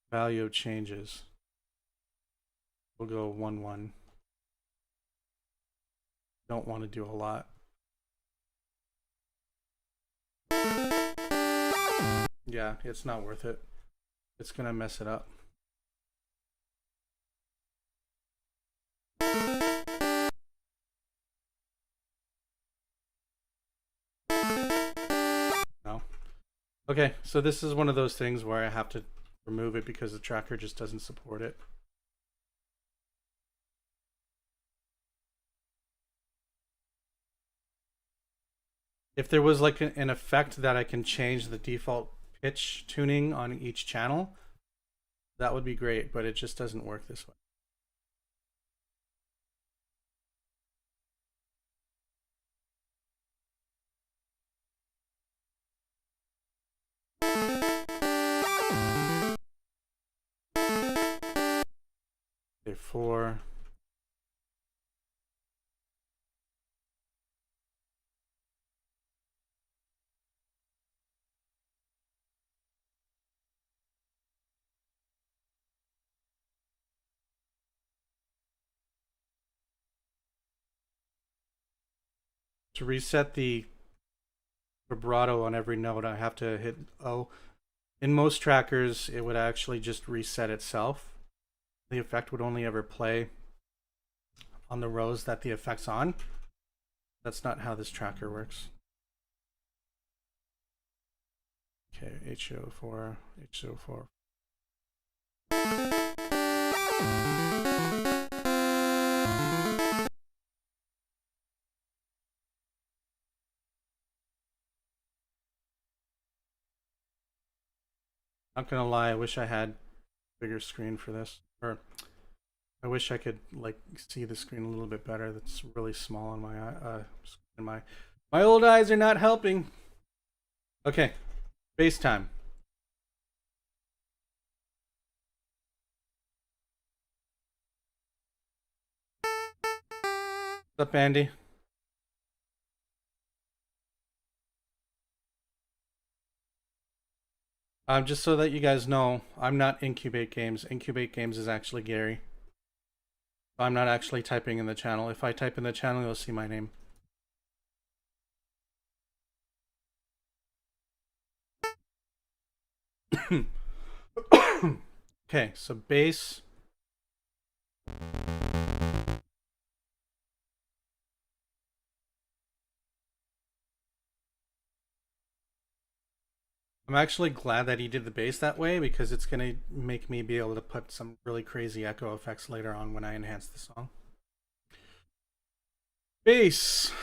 Value of changes. We'll go 1, 1. Don't want to do a lot. Yeah, it's not worth it. It's gonna mess it up. No. Okay, so this is one of those things where I have to remove it because the tracker just doesn't support it. If there was like an effect that I can change the default pitch tuning on each channel, that would be great, but it just doesn't work this way. Okay, 4. To reset the vibrato on every note, I have to hit O. In most trackers, it would actually just reset itself. The effect would only ever play on the rows that the effect's on. That's not how this tracker works. Okay, H04, H04. Not gonna lie, I wish I had a bigger screen for this. Or I wish I could like see the screen a little bit better. That's really small on my my old eyes are not helping. Okay, bass time. What's up, Andy? Just so that you guys know, I'm not Incubate Games. Incubate Games is actually Gary. I'm not actually typing in the channel. If I type in the channel, you'll see my name. Okay, so bass. I'm actually glad that he did the bass that way because it's going to make me be able to put some really crazy echo effects later on when I enhance the song. Bass.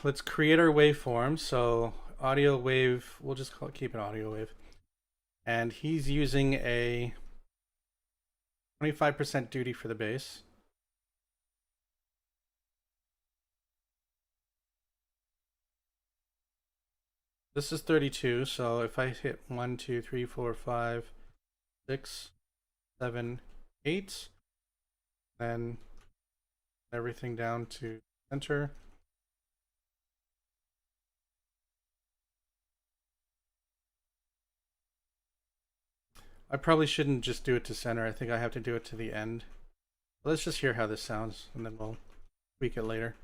Let's create our waveform. So audio wave, we'll just keep it audio wave. And he's using a 25% duty for the bass. This is 32, so if I hit 1, 2, 3, 4, 5, 6, 7, 8, then everything down to center. I probably shouldn't just do it to center. I think I have to do it to the end. Let's just hear how this sounds, and then we'll tweak it later.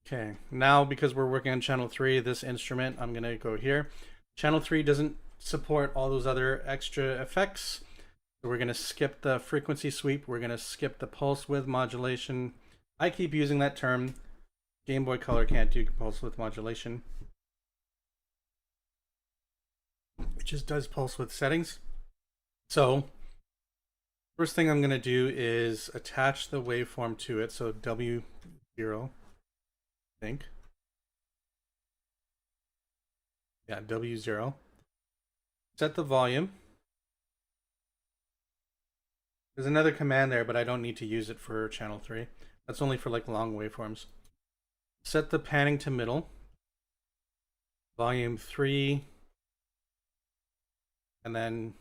Okay, now because we're working on channel 3, this instrument, I'm going to go here. Channel 3 doesn't support all those other extra effects. So we're going to skip the frequency sweep. We're going to skip the pulse width modulation. I keep using that term. Game Boy Color can't do pulse width modulation. It just does pulse width settings. So first thing I'm going to do is attach the waveform to it. So W0, I think. Yeah, W0. Set the volume. There's another command there, but I don't need to use it for channel 3. That's only for like long waveforms. Set the panning to middle. Volume 3. And then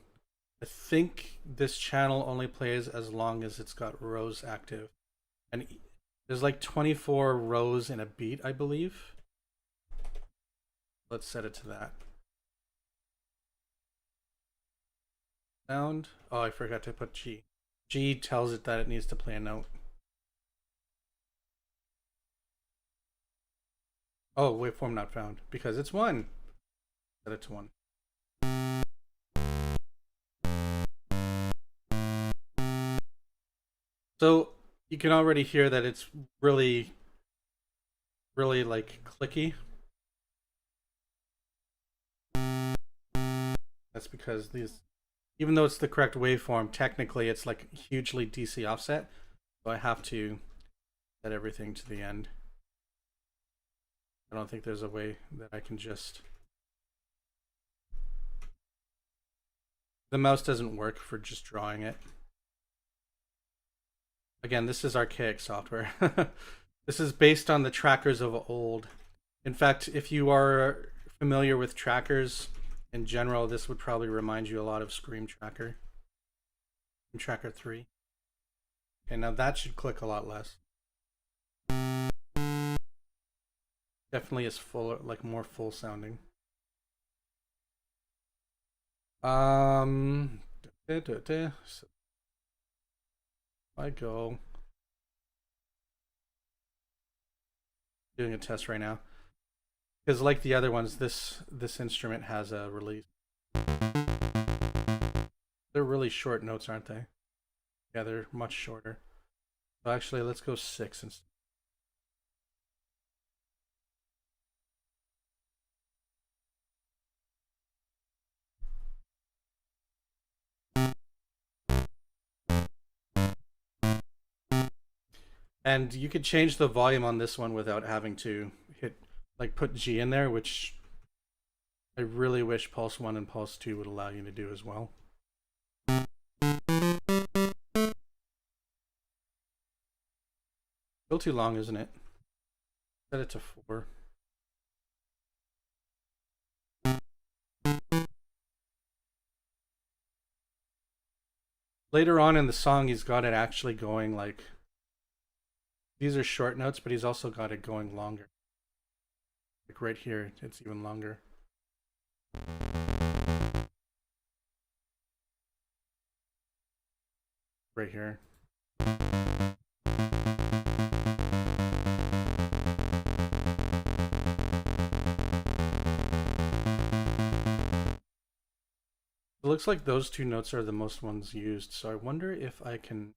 I think this channel only plays as long as it's got rows active. And there's like 24 rows in a beat, I believe. Let's set it to that. Sound. Oh, I forgot to put G. G tells it that it needs to play a note. Oh, waveform not found because it's 1. Set it to 1. So you can already hear that it's really like clicky. That's because these, even though it's the correct waveform, technically it's like hugely DC offset. So I have to set everything to the end. I don't think there's a way that I can just... The mouse doesn't work for just drawing it. Again, this is archaic software. This is based on the trackers of old. In fact, if you are familiar with trackers in general, this would probably remind you a lot of Scream Tracker. Scream Tracker 3. Okay, now that should click a lot less. Definitely is full, like more full sounding. So I go doing a test right now because, like the other ones, this instrument has a release. They're really short notes, aren't they? Yeah, they're much shorter. So actually, let's go 6 instead. And you could change the volume on this one without having to hit, like, put G in there, which I really wish Pulse 1 and Pulse 2 would allow you to do as well. Still too long, isn't it? Set it to 4. Later on in the song, he's got it actually going like, these are short notes, but he's also got it going longer. Like right here, it's even longer. Right here. It looks like those two notes are the most ones used, so I wonder if I can...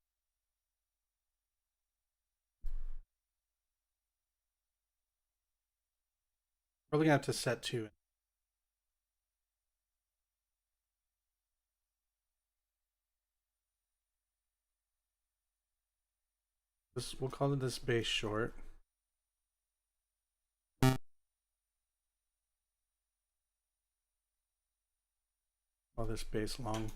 Probably gonna have to set two. We'll call it this bass short. Call this bass long.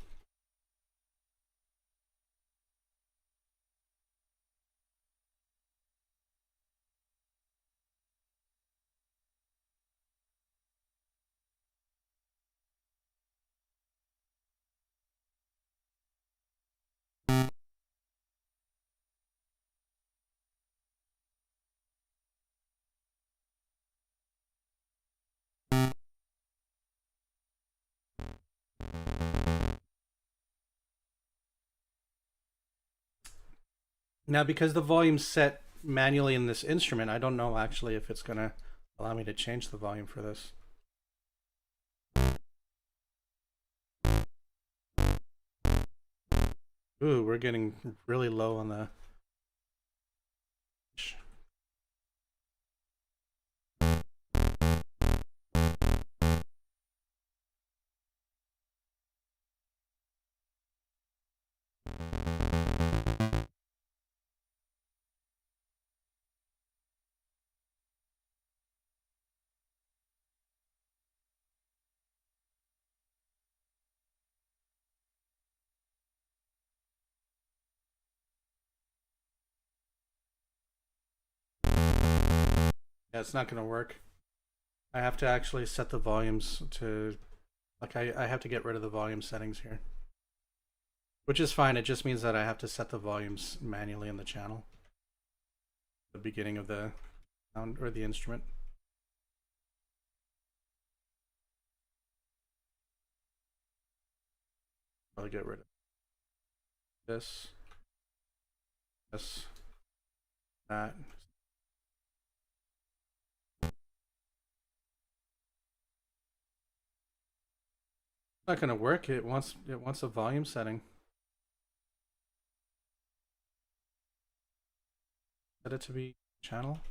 Now, because the volume's set manually in this instrument, I don't know actually if it's gonna allow me to change the volume for this. Ooh, we're getting really low on the... Yeah, it's not gonna work. I have to actually set the volumes to... Like, I have to get rid of the volume settings here. Which is fine, it just means that I have to set the volumes manually in the channel. The beginning of the sound, or the instrument. I'll get rid of this. This. That. It's not gonna work, it wants a volume setting. Set it to be channel.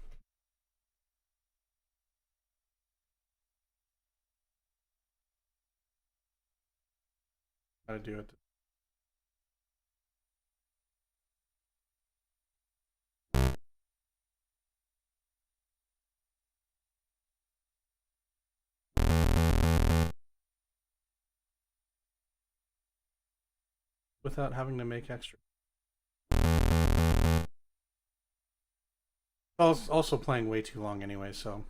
How to do it. Without having to make extra. I was also playing way too long anyway, so...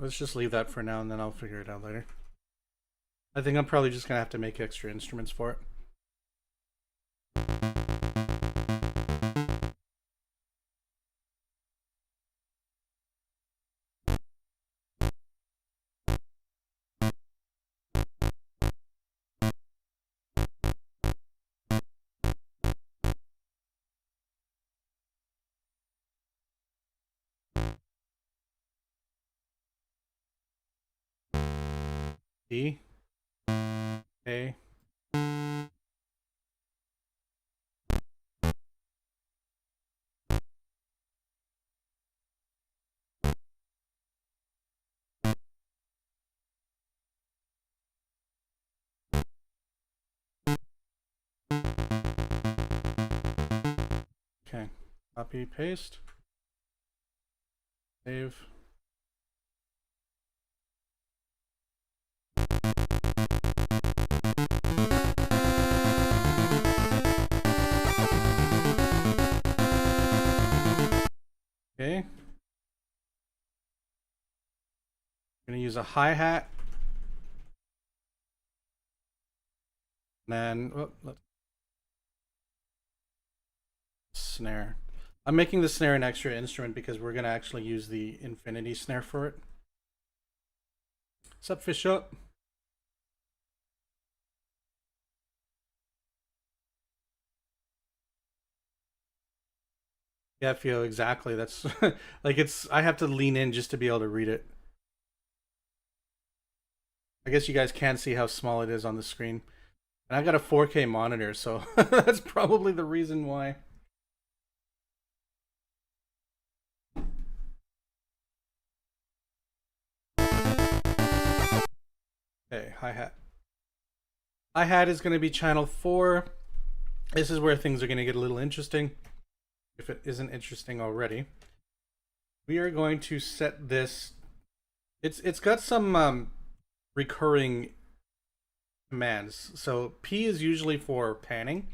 Let's just leave that for now and then I'll figure it out later. I think I'm probably just gonna have to make extra instruments for it. D. A. Copy, paste, save. Okay. I'm gonna use a hi-hat. And then snare. I'm making the snare an extra instrument because we're gonna actually use the infinity snare for it. What's up, fish up? Yeah, Fio, exactly. That's like I have to lean in just to be able to read it. I guess you guys can't see how small it is on the screen. And I got a 4K monitor, so that's probably the reason why. Okay, hi-hat. Hi-hat is going to be channel 4. This is where things are going to get a little interesting, if it isn't interesting already. We are going to set this. It's got some recurring commands. So P is usually for panning.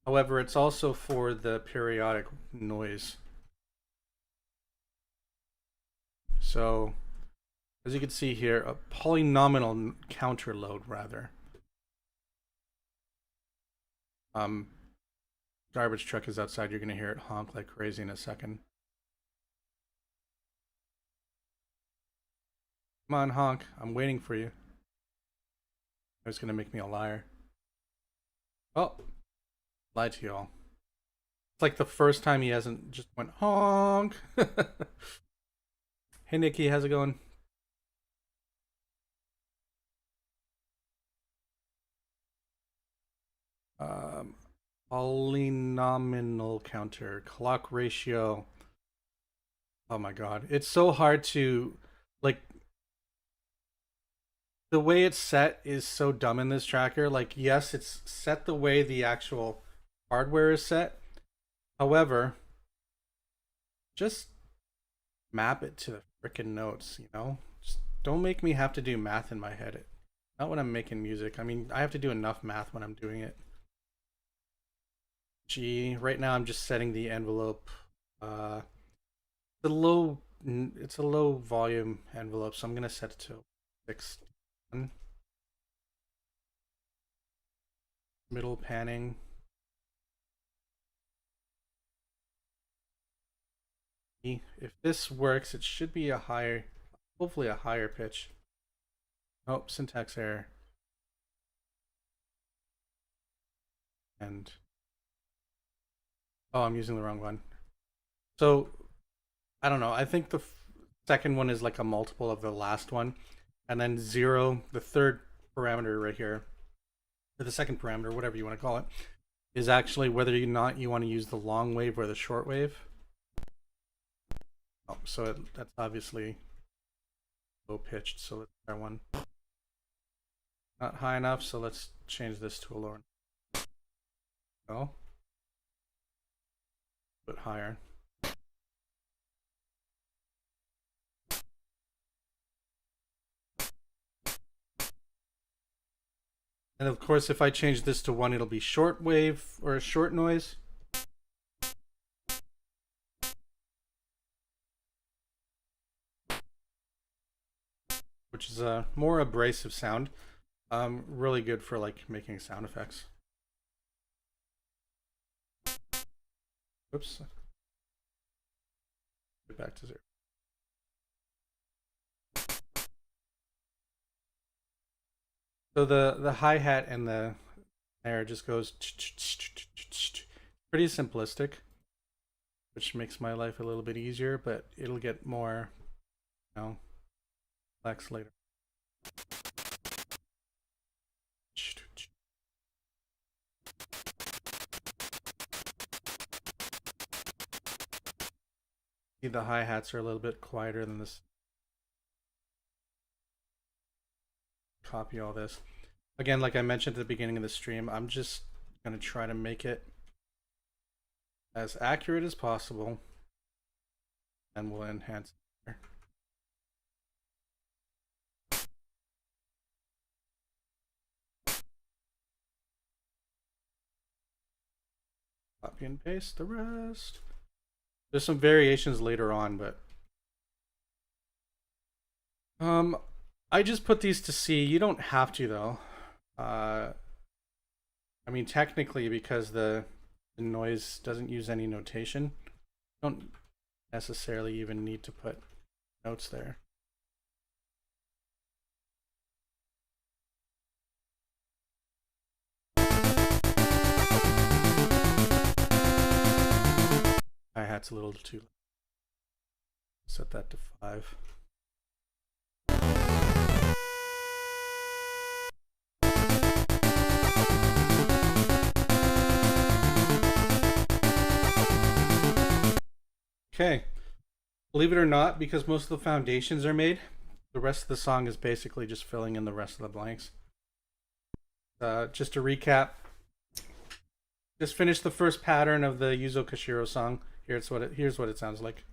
However, it's also for the periodic noise. So, as you can see here, a polynomial counter load, rather. Garbage truck is outside. You're going to hear it honk like crazy in a second. Come on, honk. I'm waiting for you. It's going to make me a liar. Oh, lied to y'all. It's like the first time he hasn't just went honk. Hey, Nikki, how's it going? Polynomial counter, clock ratio. Oh my god, it's so hard to, like, the way it's set is so dumb in this tracker. Like, yes, it's set the way the actual hardware is set. However, just map it to the freaking notes, you know? Just don't make me have to do math in my head. Not when I'm making music. I mean, I have to do enough math when I'm doing it. G, right now I'm just setting the envelope. It's a low volume envelope, so I'm gonna set it to 6. Middle panning. If this works, it should be a higher, hopefully a higher pitch. Oh, syntax error. And oh, I'm using the wrong one. So I don't know. I think the second one is like a multiple of the last one, and then 0, the third parameter right here, or the second parameter, whatever you want to call it, is actually whether or not you want to use the long wave or the short wave. Oh, so that's obviously low pitched, so let's try one. Not high enough, so let's change this to a lower. Oh, a bit higher. And of course, if I change this to 1, it'll be short wave or a short noise. Which is a more abrasive sound. Really good for like making sound effects. Oops. Get back to 0. So the hi-hat and the snare just goes pretty simplistic, which makes my life a little bit easier, but it'll get more, you know, complex later. See, the hi-hats are a little bit quieter than this. Copy all this. Again, like I mentioned at the beginning of the stream, I'm just gonna try to make it as accurate as possible, and we'll enhance it. Copy and paste the rest. There's some variations later on, but I just put these to C. You don't have to though. I mean, technically, because the noise doesn't use any notation, you don't necessarily even need to put notes there. Hi-hat's a little too low. Set that to 5. Okay, believe it or not, because most of the foundations are made, the rest of the song is basically just filling in the rest of the blanks. Just to recap, just finished the first pattern of the Yuzo Koshiro song. Here's what it sounds like.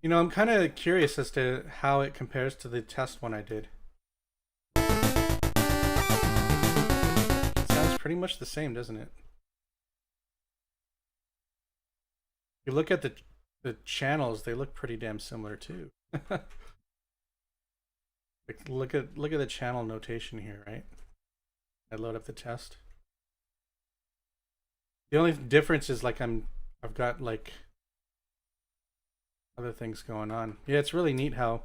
You know, I'm kind of curious as to how it compares to the test one I did. It sounds pretty much the same, doesn't it? If you look at the channels, they look pretty damn similar too. Like, look at the channel notation here, right? I load up the test. The only difference is like I've got like other things going on. Yeah, it's really neat how,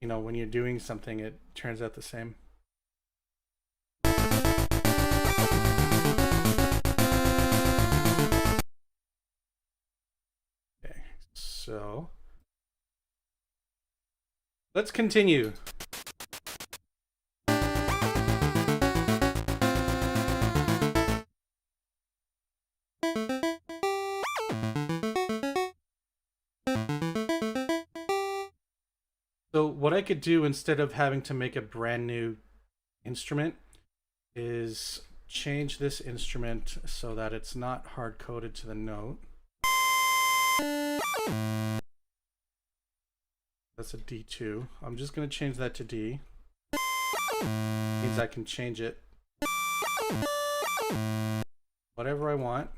you know, when you're doing something, it turns out the same. Okay, so let's continue. So what I could do instead of having to make a brand new instrument is change this instrument so that it's not hard-coded to the note. That's a D2. I'm just going to change that to D. Means I can change it whatever I want.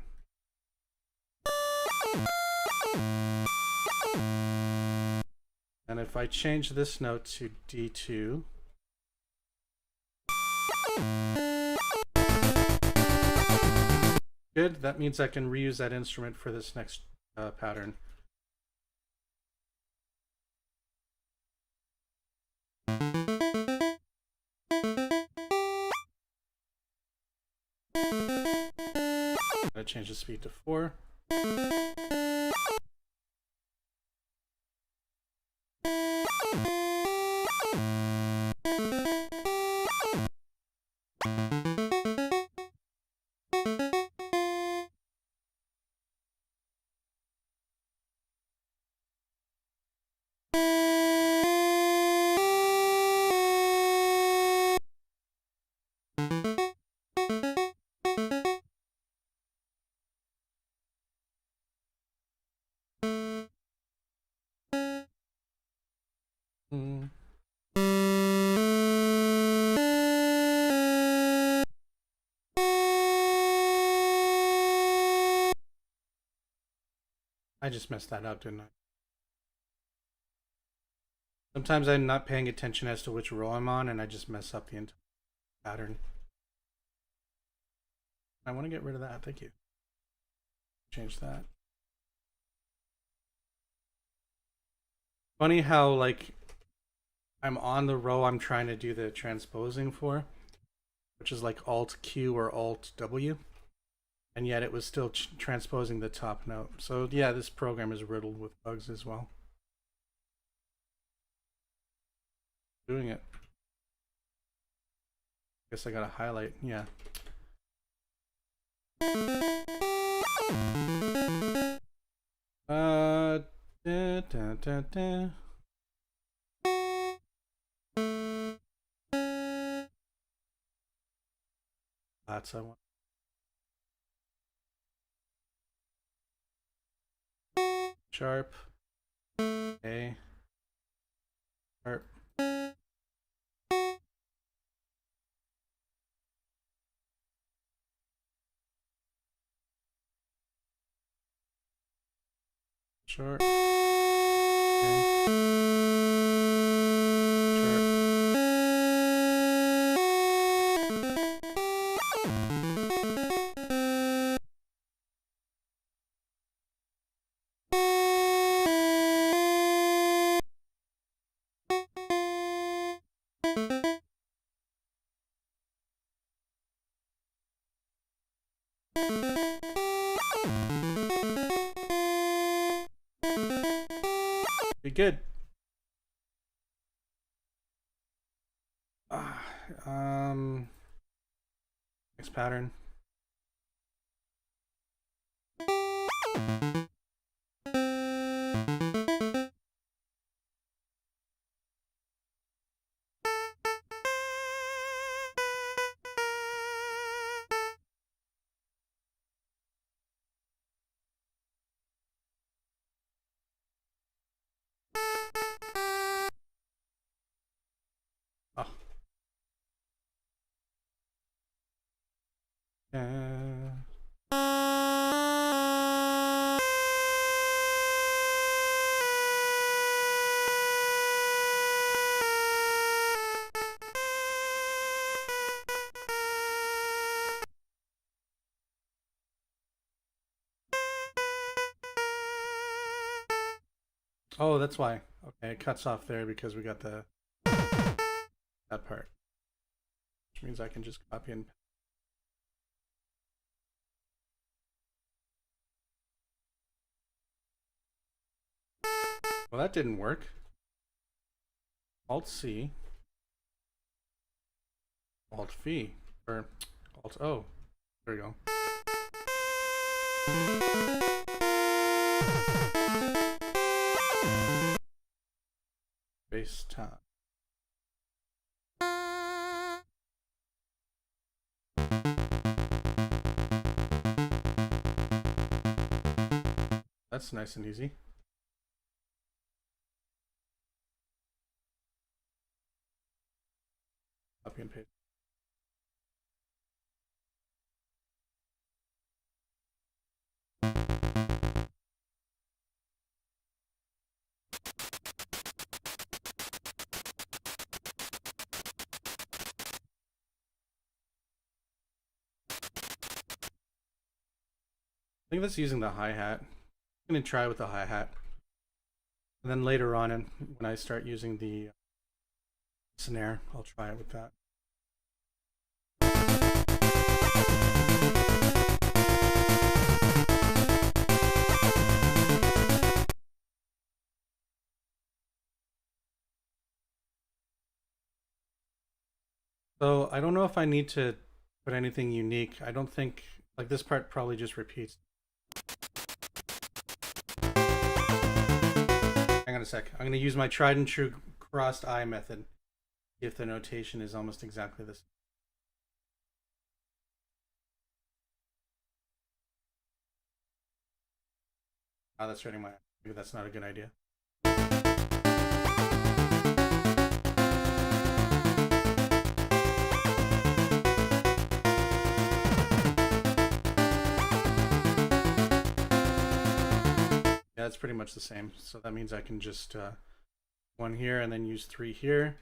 And if I change this note to D2, good, that means I can reuse that instrument for this next pattern. I change the speed to 4. I just messed that up, didn't I? Sometimes I'm not paying attention as to which row I'm on, and I just mess up the entire pattern. I want to get rid of that. Thank you. Change that. Funny how, like, I'm on the row I'm trying to do the transposing for, which is like Alt Q or Alt W, and yet it was still transposing the top note. So yeah, this program is riddled with bugs as well. Doing it. Guess I gotta highlight, yeah. Da, da, da. flats I want. Sharp. A. Sharp. Sharp. Be good. Next pattern. Oh. Oh, that's why. Okay, it cuts off there because we got that part. Which means I can just copy and well, that didn't work. Alt C. Alt V. Or Alt O. There we go. Base time. That's nice and easy. Copy and paste. I think that's using the hi-hat. I'm going to try with the hi-hat. And then later on, and when I start using the snare, I'll try it with that. So I don't know if I need to put anything unique. I don't think, like this part probably just repeats. Hang on a sec. I'm going to use my tried and true crossed eye method. See if the notation is almost exactly the same. Oh, that's hurting my eye. Maybe that's not a good idea. Yeah, it's pretty much the same. So that means I can just one here and then use 3 here.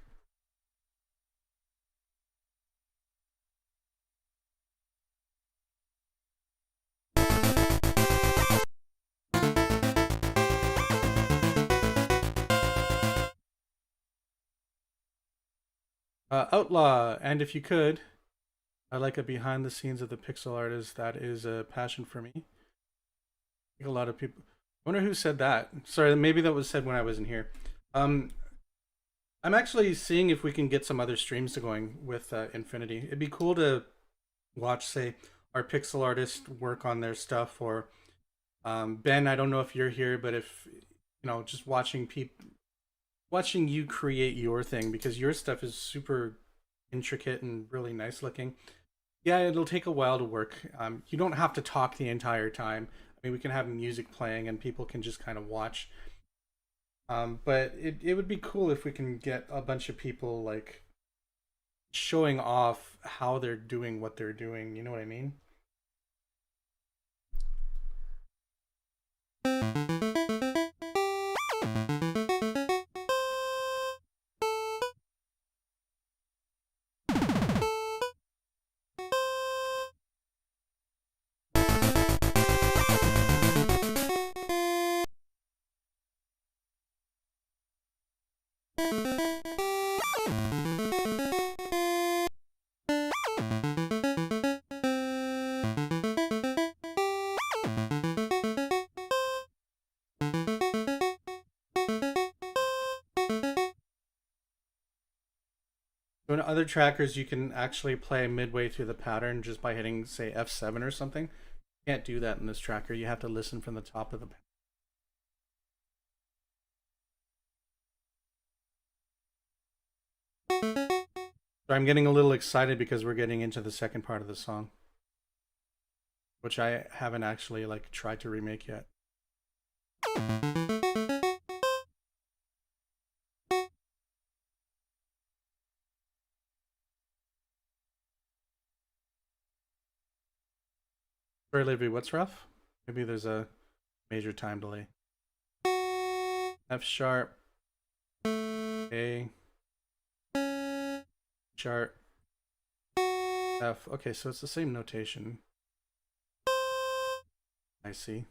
Outlaw, and if you could, I like a behind the scenes of the pixel artist. That is a passion for me. I think a lot of people. I wonder who said that. Sorry, maybe that was said when I wasn't here. I'm actually seeing if we can get some other streams going with Infinity. It'd be cool to watch, say, our pixel artist work on their stuff, or Ben. I don't know if you're here, but if you know, just watching you create your thing, because your stuff is super intricate and really nice looking. Yeah, it'll take a while to work. You don't have to talk the entire time. I mean, we can have music playing and people can just kind of watch. But it would be cool if we can get a bunch of people like showing off how they're doing what they're doing. You know what I mean? So in other trackers, you can actually play midway through the pattern just by hitting, say, F7 or something. You can't do that in this tracker. You have to listen from the top of the. So I'm getting a little excited because we're getting into the second part of the song, which I haven't actually like tried to remake yet. Sorry, Livy, what's rough? Maybe there's a major time delay. F sharp, A, sharp, F. Okay, so it's the same notation. I see.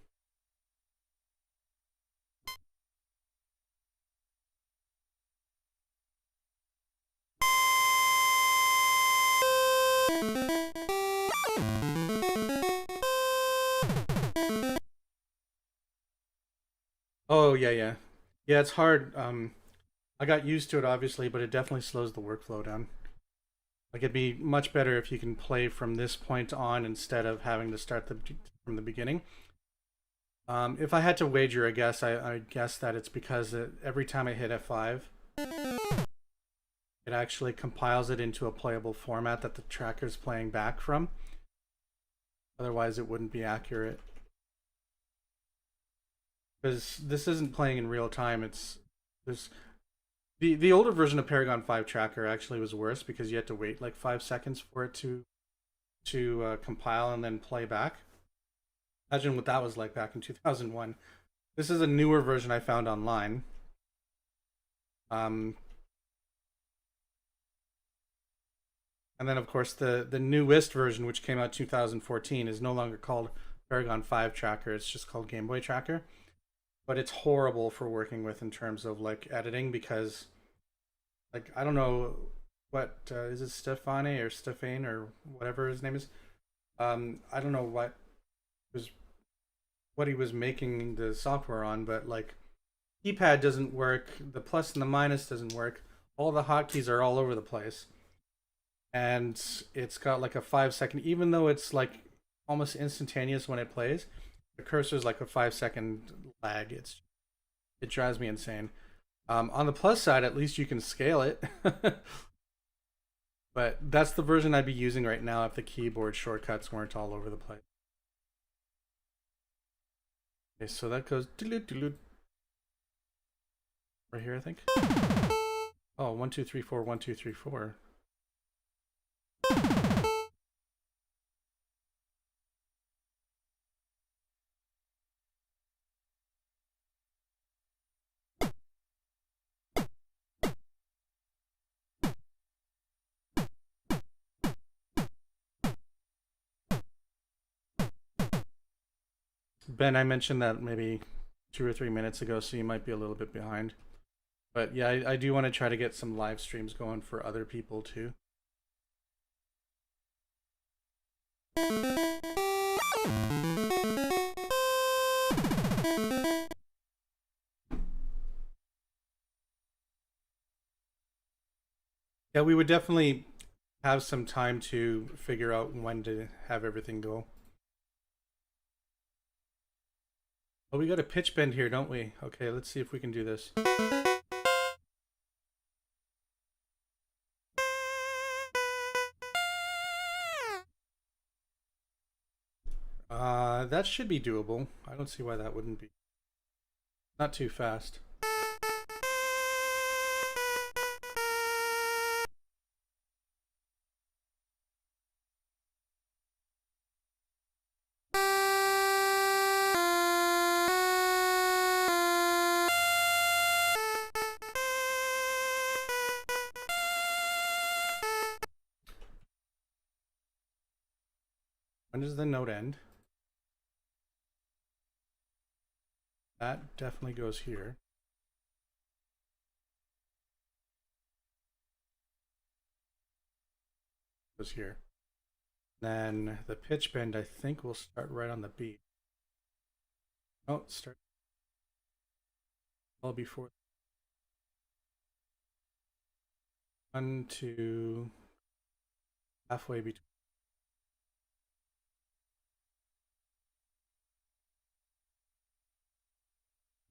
Oh yeah, yeah, yeah. It's hard. I got used to it obviously, but it definitely slows the workflow down. Like it'd be much better if you can play from this point on instead of having to start from the beginning. If I had to wager a guess, I guess that it's because every time I hit F5, it actually compiles it into a playable format that the tracker's playing back from. Otherwise, it wouldn't be accurate. Because this isn't playing in real time. It's there's the older version of Paragon 5 tracker actually was worse because you had to wait like 5 seconds for it to compile and then play back. Imagine what that was like back in 2001. This is a newer version I found online. Um, and then of course the newest version, which came out 2014, is no longer called Paragon 5 tracker. It's just called Game Boy tracker. But it's horrible for working with in terms of like editing because like I don't know what is it Stefane or Stefane or whatever his name is. I don't know was what he was making the software on, but like keypad doesn't work, the plus and the minus doesn't work. All the hotkeys are all over the place, and it's got like a 5 second, even though it's like almost instantaneous when it plays. The cursor's like a 5 second lag. It drives me insane. On the plus side, at least you can scale it. But that's the version I'd be using right now if the keyboard shortcuts weren't all over the place. Okay, so that goes right here, I think. Oh, 1, 2, 3, 4, 1, 2, 3, 4. Ben, I mentioned that maybe 2 or 3 minutes ago, so you might be a little bit behind. But yeah, I do want to try to get some live streams going for other people too. Yeah, we would definitely have some time to figure out when to have everything go. Oh, we got a pitch bend here, don't we? Okay, let's see if we can do this. That should be doable. I don't see why that wouldn't be. Not too fast. When does the note end? That definitely goes here. Goes here. Then the pitch bend, I think, will start right on the beat. Oh, start all before. 1, 2, halfway between.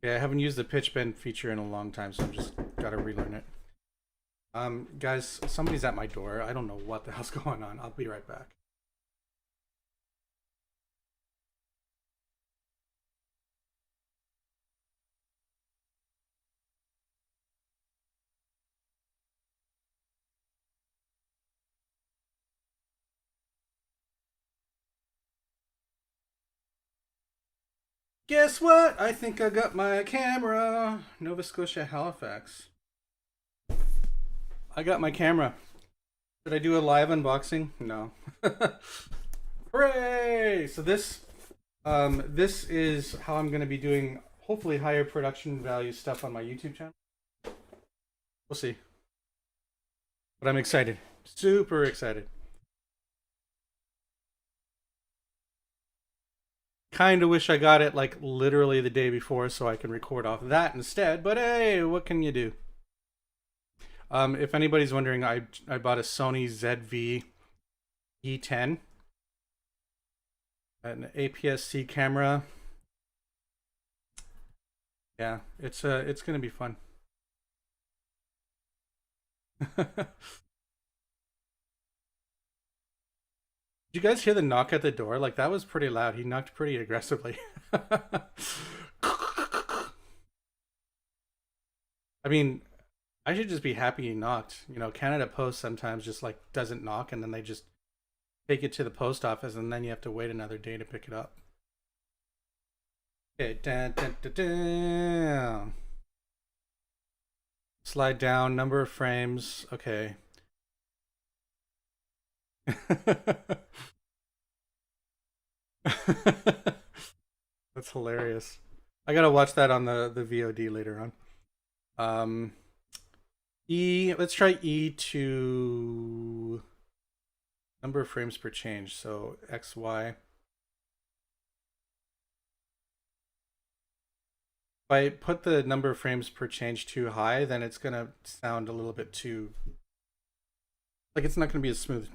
Yeah, I haven't used the pitch bend feature in a long time, so I'm just gotta relearn it. Guys, somebody's at my door. I don't know what the hell's going on. I'll be right back. Guess what? I think I got my camera. Nova Scotia, Halifax. I got my camera. Did I do a live unboxing? No. Hooray! So this is how I'm going to be doing hopefully higher production value stuff on my YouTube channel. We'll see. But I'm excited. Super excited. Kind of wish I got it like literally the day before so I can record off that instead, but hey, what can you do? If anybody's wondering, I bought a Sony ZV E10, an APS-C camera. Yeah, it's gonna be fun. Did you guys hear the knock at the door? Like, that was pretty loud. He knocked pretty aggressively. I mean, I should just be happy he knocked. You know, Canada Post sometimes just like doesn't knock and then they just take it to the post office and then you have to wait another day to pick it up. Okay, down. Slide down, number of frames. Okay. That's hilarious. I gotta watch that on the VOD later on. Let's try E to number of frames per change. So XY. If I put the number of frames per change too high, then it's gonna sound a little bit too, like, it's not gonna be a smooth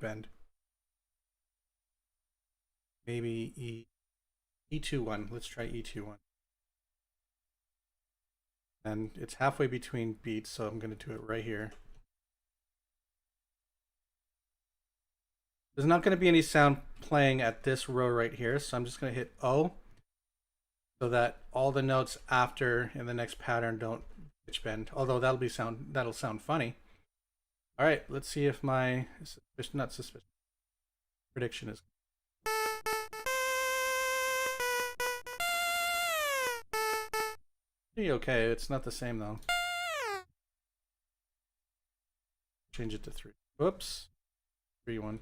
bend. Maybe E21. Let's try E21. And it's halfway between beats, so I'm going to do it right here. There's not going to be any sound playing at this row right here, so I'm just going to hit O so that all the notes after in the next pattern don't pitch bend. Although that'll sound funny. All right, let's see if my prediction is. Okay, it's not the same though. Change it to 3. Whoops. 3-1.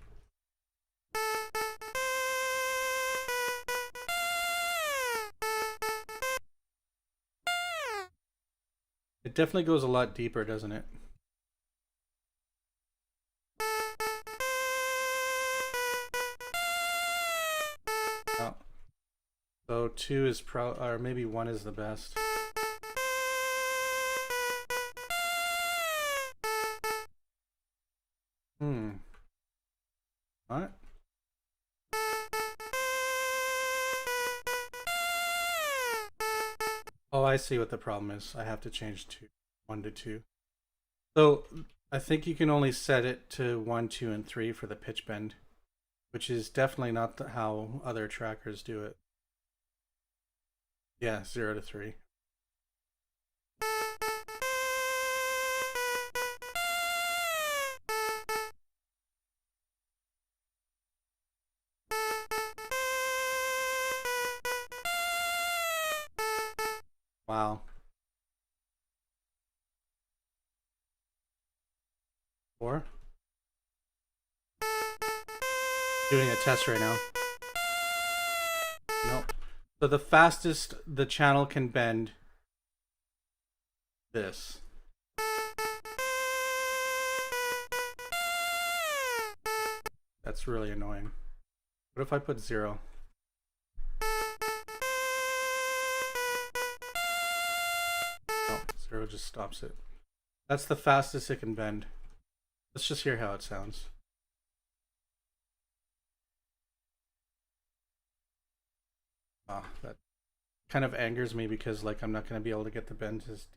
It definitely goes a lot deeper, doesn't it? Oh. So 2 is or maybe 1 is the best. What? Oh, I see what the problem is. I have to change 1 to 2. So I think you can only set it to 1, 2, and 3 for the pitch bend. which is definitely not how other trackers do it. Yeah, 0 to 3. Wow. 4. Doing a test right now. Nope. So the fastest the channel can bend this. That's really annoying. What if I put 0? No, 0 just stops it. That's the fastest it can bend. Let's just hear how it sounds. Ah, that kind of angers me because like I'm not going to be able to get the bend as deep.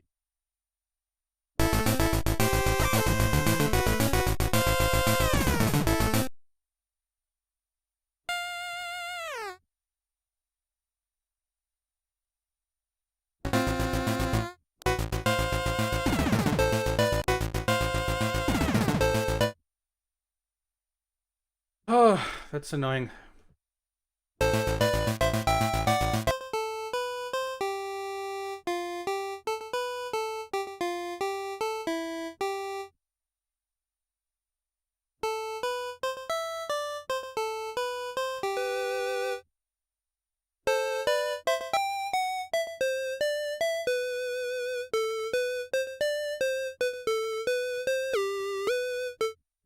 Oh, that's annoying.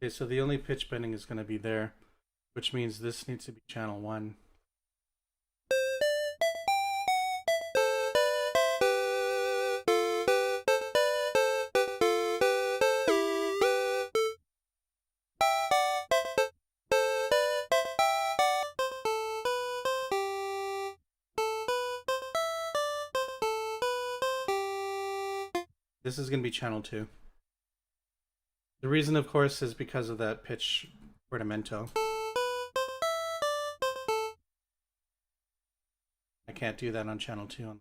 Okay, so the only pitch bending is going to be there, which means this needs to be channel 1. This is going to be channel 2. The reason, of course, is because of that pitch portamento. I can't do that on channel 2.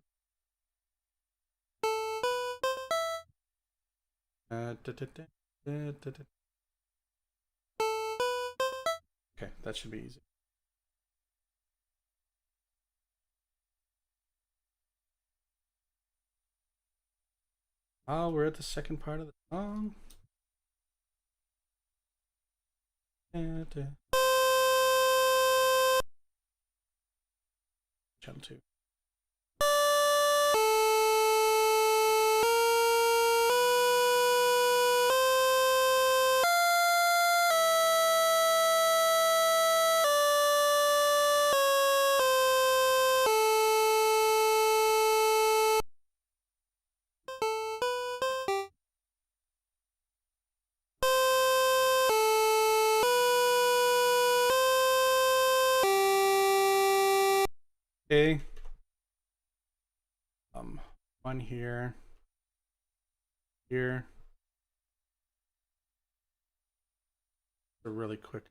Okay, that should be easy. Oh, we're at the second part of the song. Channel 2. Okay. 1 here. Here. A really quick.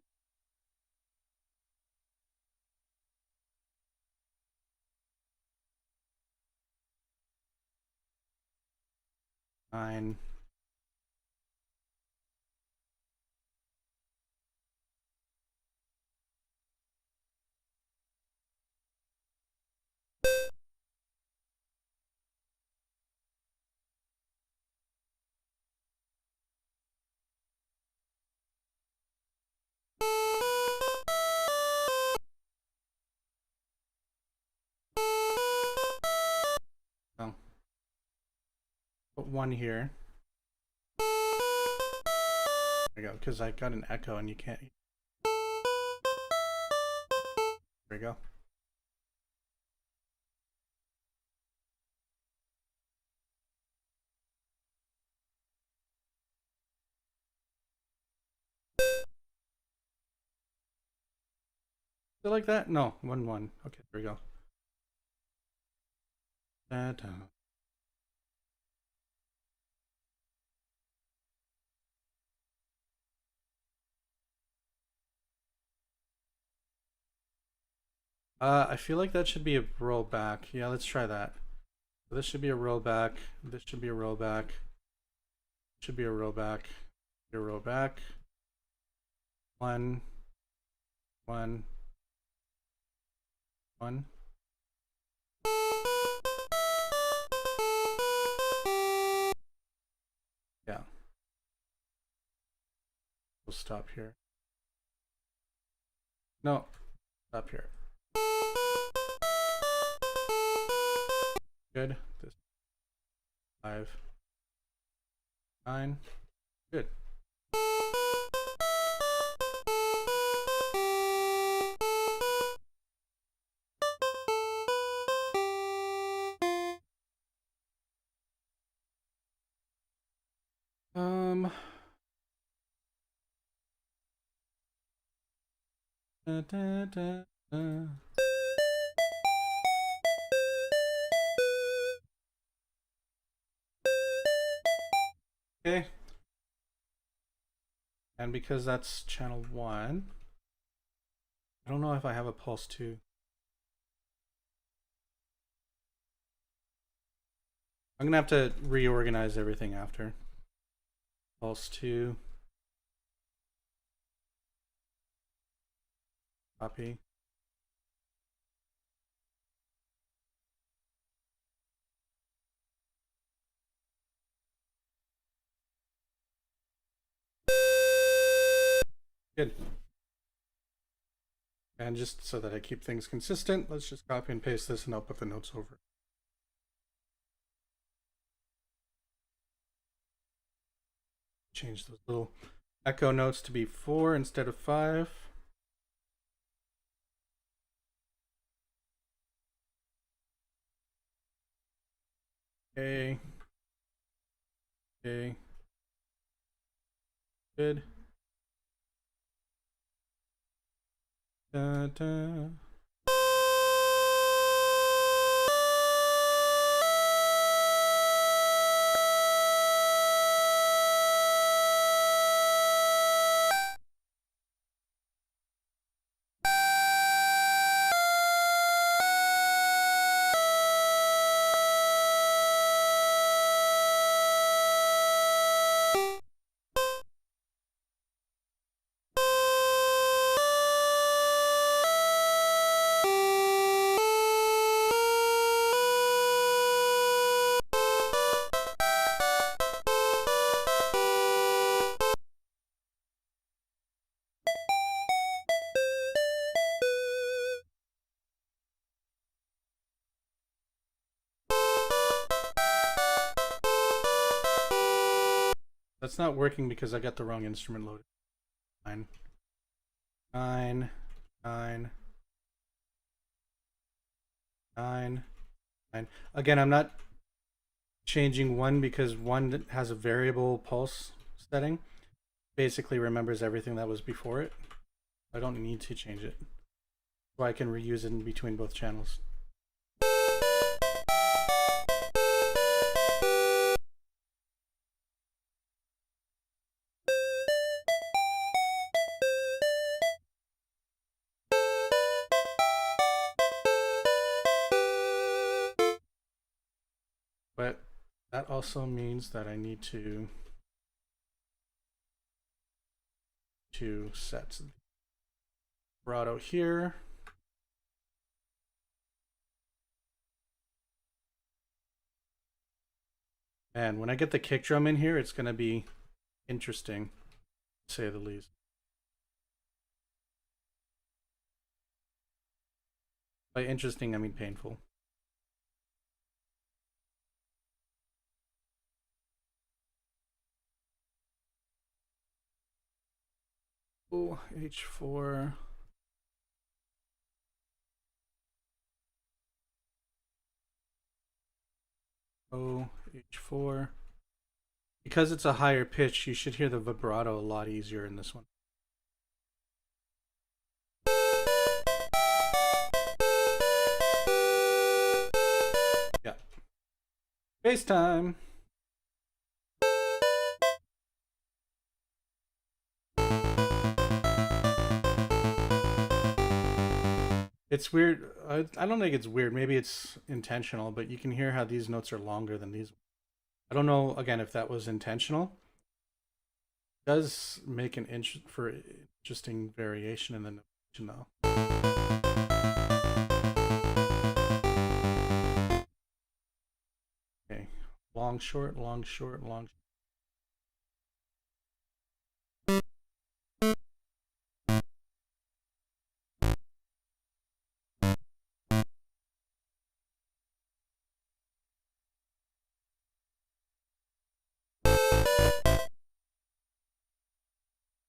Nine. Oh. Put 1 here. There we go, because I got an echo and you can't. There we go. Is it like that? No, 1 1. Okay, there we go. Da-da. I feel like that should be a rollback. Yeah, let's try that. So this should be a rollback. This should be a rollback. Should be a rollback. A rollback. 1, 1, 1. Yeah. We'll stop here. No, stop here. Good. This 5, 9. Good. Da, da, da, da. Okay. And because that's channel 1, I don't know if I have a pulse 2. I'm gonna have to reorganize everything after. Pulse 2. Copy. Good. And just so that I keep things consistent, let's just copy and paste this and I'll put the notes over. Change those little echo notes to be 4 instead of 5. Okay. Okay. Good. Da, da. That's not working because I got the wrong instrument loaded. 9, 9, 9, 9, 9. Again, I'm not changing 1 because 1 has a variable pulse setting. Basically remembers everything that was before it. I don't need to change it. So I can reuse it in between both channels. But that also means that I need to set vibrato here. And when I get the kick drum in here, it's going to be interesting, to say the least. By interesting, I mean painful. Oh, H4. O, H4. Because it's a higher pitch, you should hear the vibrato a lot easier in this one. Yeah. Bass time. It's weird. I don't think it's weird. Maybe it's intentional, but you can hear how these notes are longer than these. I don't know, again, if that was intentional. It does make an interesting variation in the notation, though. Okay, long, short, long, short, long.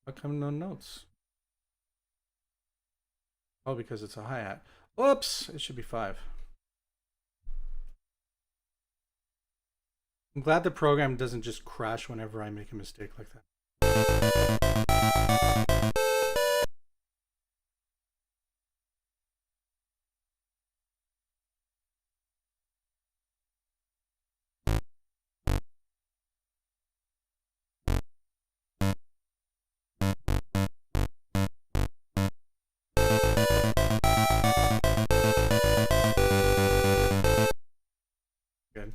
How come no notes? Oh, because it's a hi-hat. Oops! It should be 5. I'm glad the program doesn't just crash whenever I make a mistake like that. Good.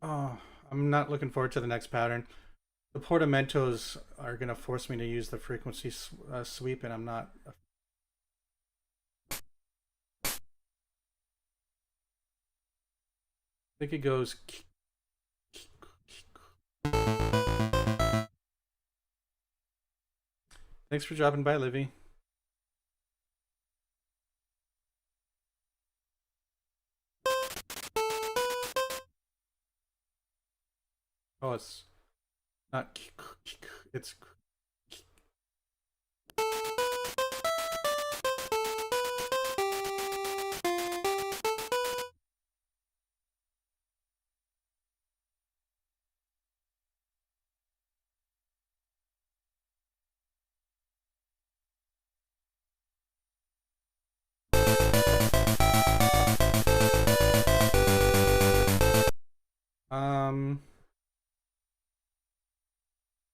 Oh, I'm not looking forward to the next pattern. The portamentos are going to force me to use the frequency sweep, and I'm not. I think it goes. Thanks for dropping by, Livy. Oh, it's not. It's.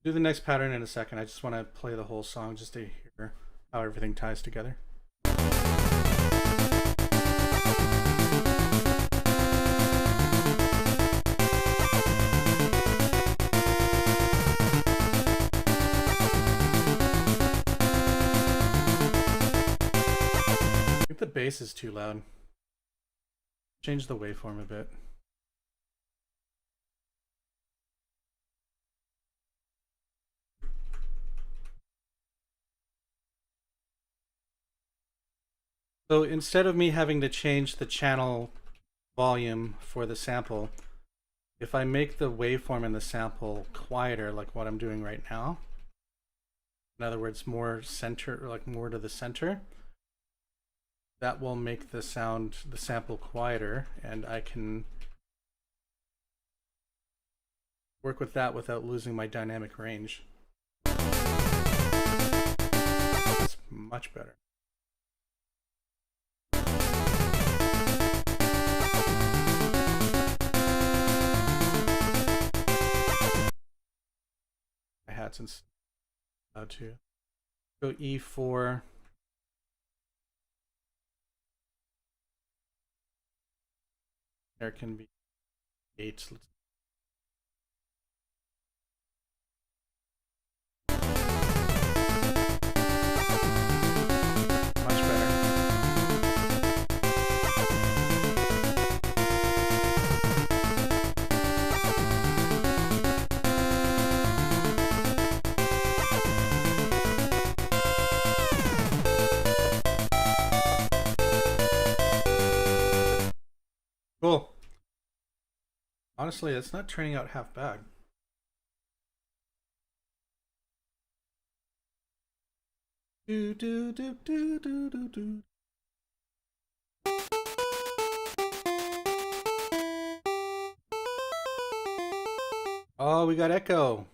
Do the next pattern in a second. I just want to play the whole song just to hear how everything ties together. I think the bass is too loud. Change the waveform a bit. So instead of me having to change the channel volume for the sample, if I make the waveform in the sample quieter, like what I'm doing right now, in other words, more center, like more to the center, that will make the sound, the sample quieter, and I can work with that without losing my dynamic range. It's much better. Hats and how to go E4. There can be 8. Much better. Cool. Honestly, it's not turning out half bad. Do do do do do do do. Oh, we got echo.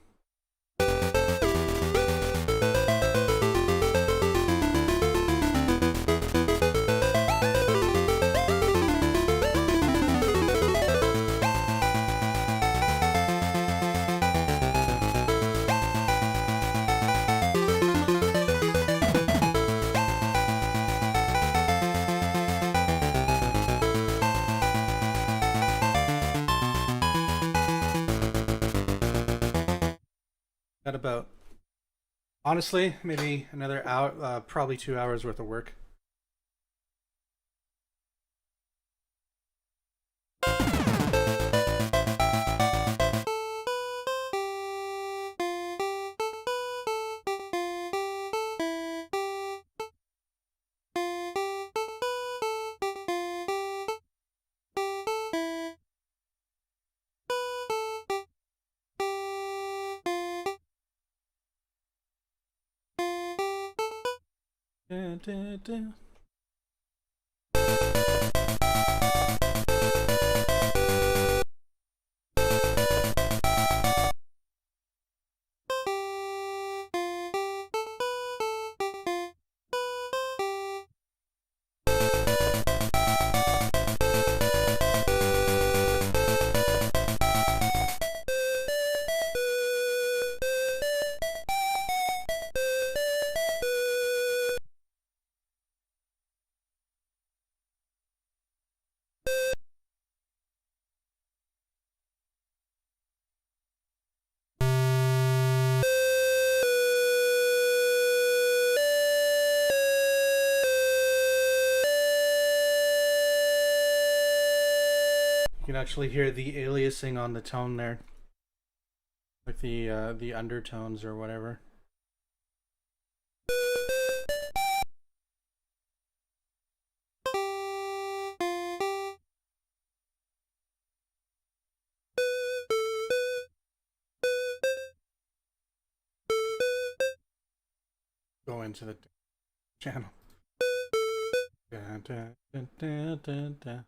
That about, honestly, maybe another hour, probably 2 hours worth of work. Da, da, da. You can actually hear the aliasing on the tone there, like the undertones or whatever. Go into the channel. Da, da, da, da, da, da.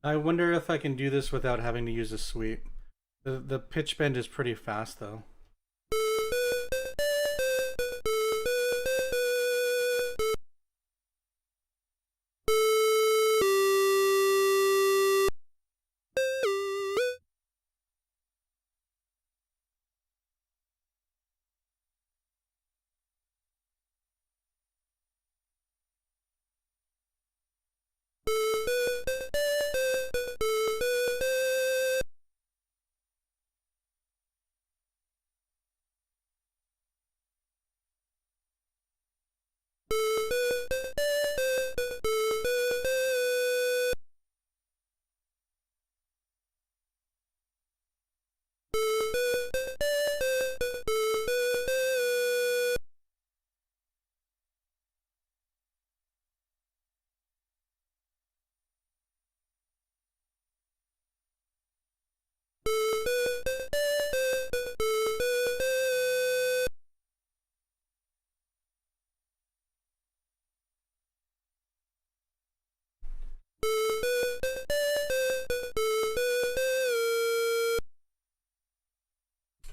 I wonder if I can do this without having to use a sweep. The pitch bend is pretty fast though.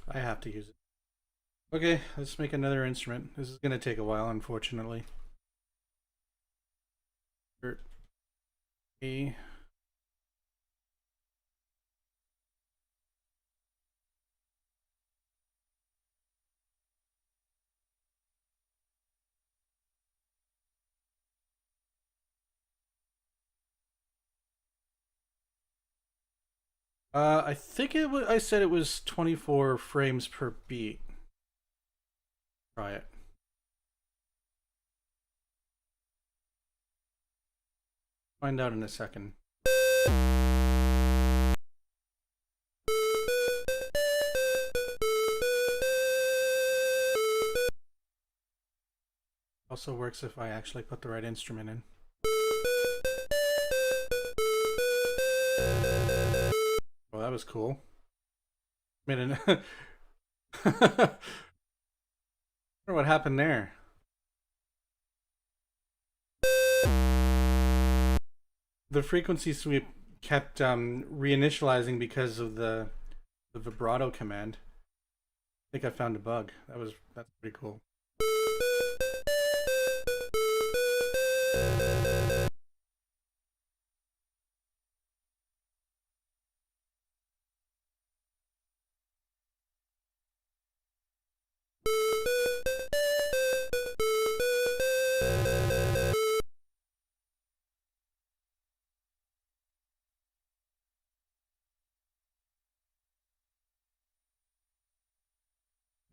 I have to use it. Okay, let's make another instrument. This is gonna take a while, unfortunately. A. I think it was. I said it was 24 frames per beat. Try it. Find out in a second. Also works if I actually put the right instrument in. Well, that was cool. Made an I wonder what happened there. The frequency sweep kept reinitializing because of the vibrato command. I think I found a bug. That's pretty cool.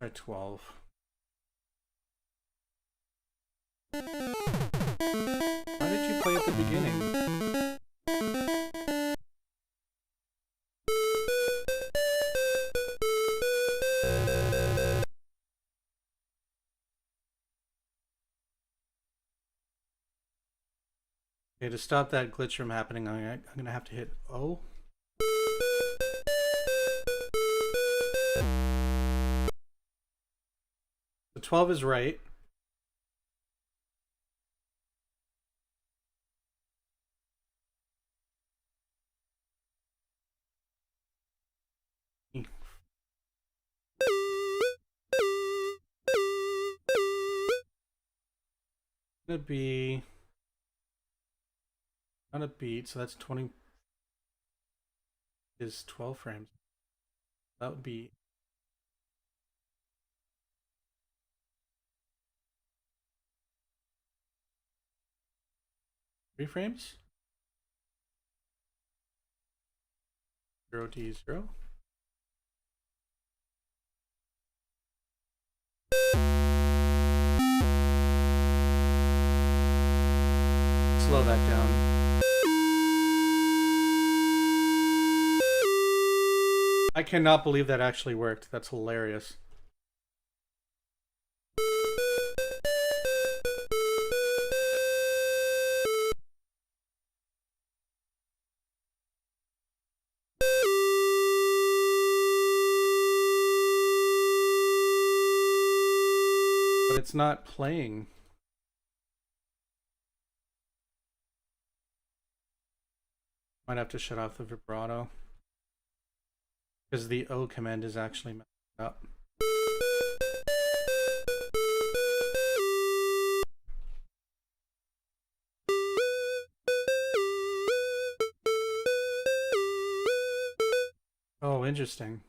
Try 12. Why did you play at the beginning? Okay, to stop that glitch from happening, I'm gonna have to hit O. The 12 is right. Gonna be not a beat, so that's 20 is 12 frames. That would be 3 frames. 0D0. Slow that down. I cannot believe that actually worked. That's hilarious. But it's not playing. Might have to shut off the vibrato. Because the O command is actually messed up. Oh, interesting.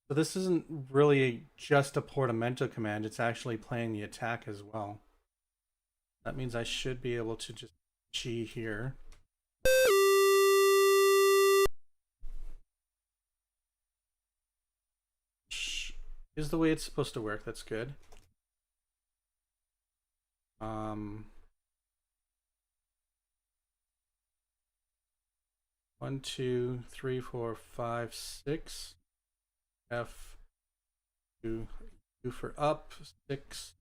So this isn't really just a portamento command, it's actually playing the attack as well. That means I should be able to just G here. Is the way it's supposed to work. That's good. 1, 2, 3, 4, 5, 6. F, U for up, 6.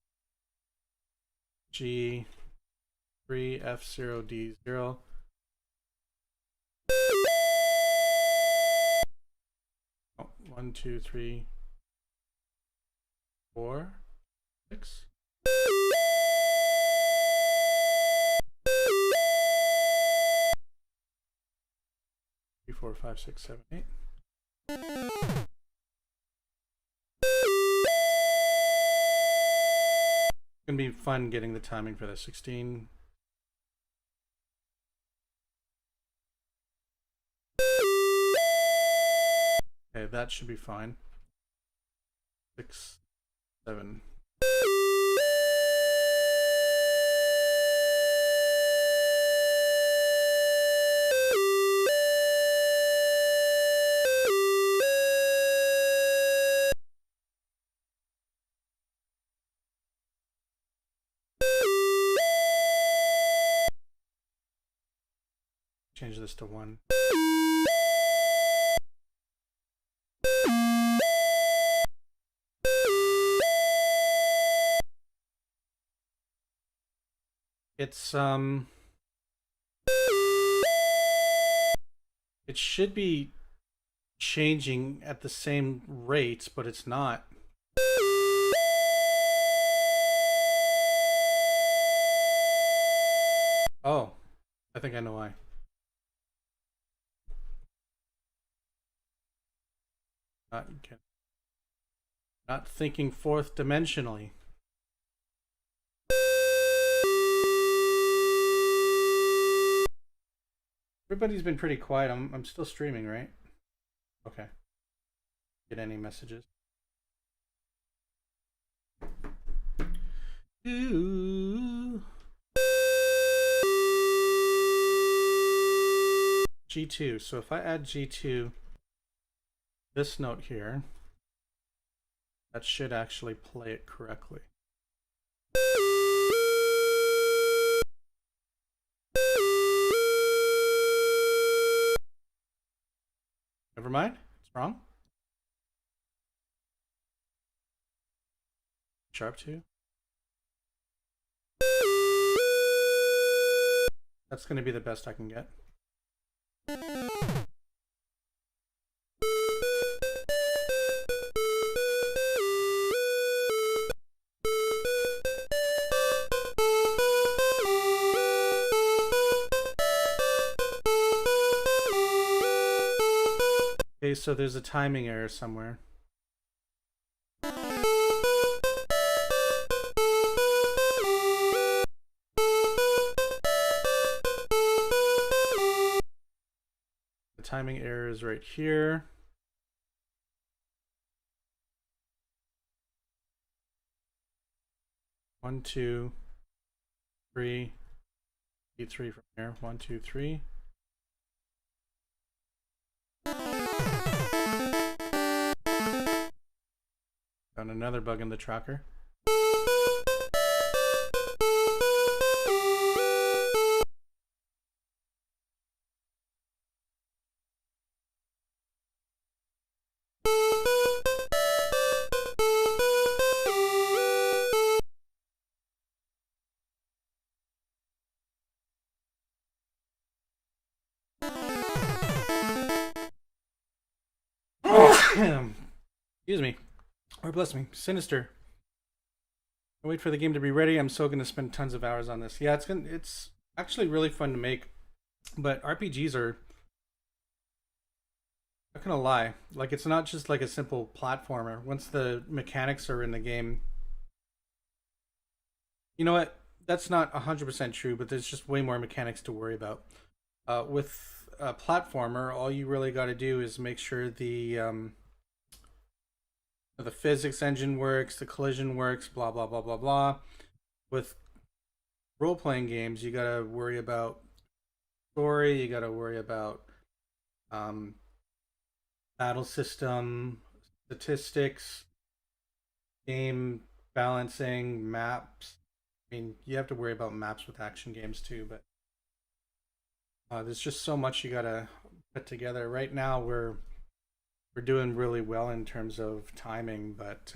G, 3, F0, D0. Oh, 1, 2, 3, 4, 6. 3, 4, 5, 6, 7, 8. It's gonna be fun getting the timing for this. 16. Okay, that should be fine. 6, 7. Change this to 1. It's it should be changing at the same rate, but it's not. Oh, I think I know why. Not thinking fourth dimensionally. Everybody's been pretty quiet. I'm still streaming, right? Okay. Get any messages? Ooh. G2. So if I add G2, this note here, that should actually play it correctly. Never mind. It's wrong. Sharp 2. That's going to be the best I can get. Okay, so there's a timing error somewhere. The timing error is right here. One, two, three. E3 from here. 1, 2, 3. Found another bug in the tracker. Excuse me. Or bless me. Sinister. I wait for the game to be ready. I'm so going to spend tons of hours on this. Yeah, it's actually really fun to make. But RPGs are, not gonna lie, like it's not just like a simple platformer. Once the mechanics are in the game, you know what? That's not 100% true, but there's just way more mechanics to worry about. With a platformer, all you really got to do is make sure the physics engine works, the collision works, blah blah blah blah blah. With role-playing games, you got to worry about story. You got to worry about battle system, statistics, game balancing, maps. I mean, you have to worry about maps with action games too, but there's just so much you gotta put together. Right now, we're doing really well in terms of timing, but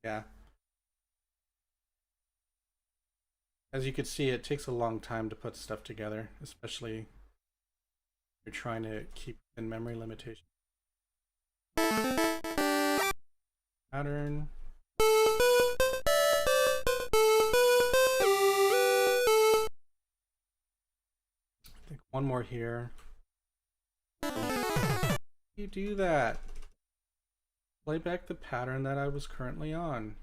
yeah, as you can see, it takes a long time to put stuff together, especially if you're trying to keep in memory limitations. Pattern. I think one more here. You do that. Play back the pattern that I was currently on.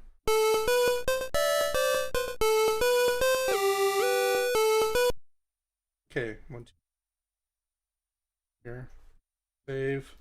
Okay, 1, 2. Here. Save.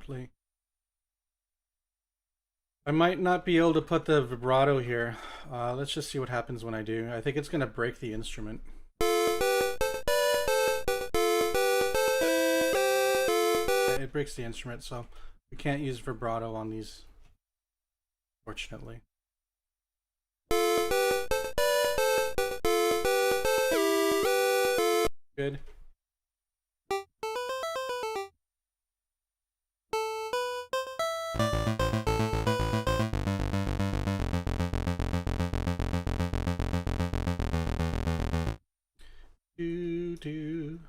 sharply. I might not be able to put the vibrato here. Let's just see what happens when I do. I think it's going to break the instrument. It breaks the instrument, so we can't use vibrato on these, fortunately. Good. Do.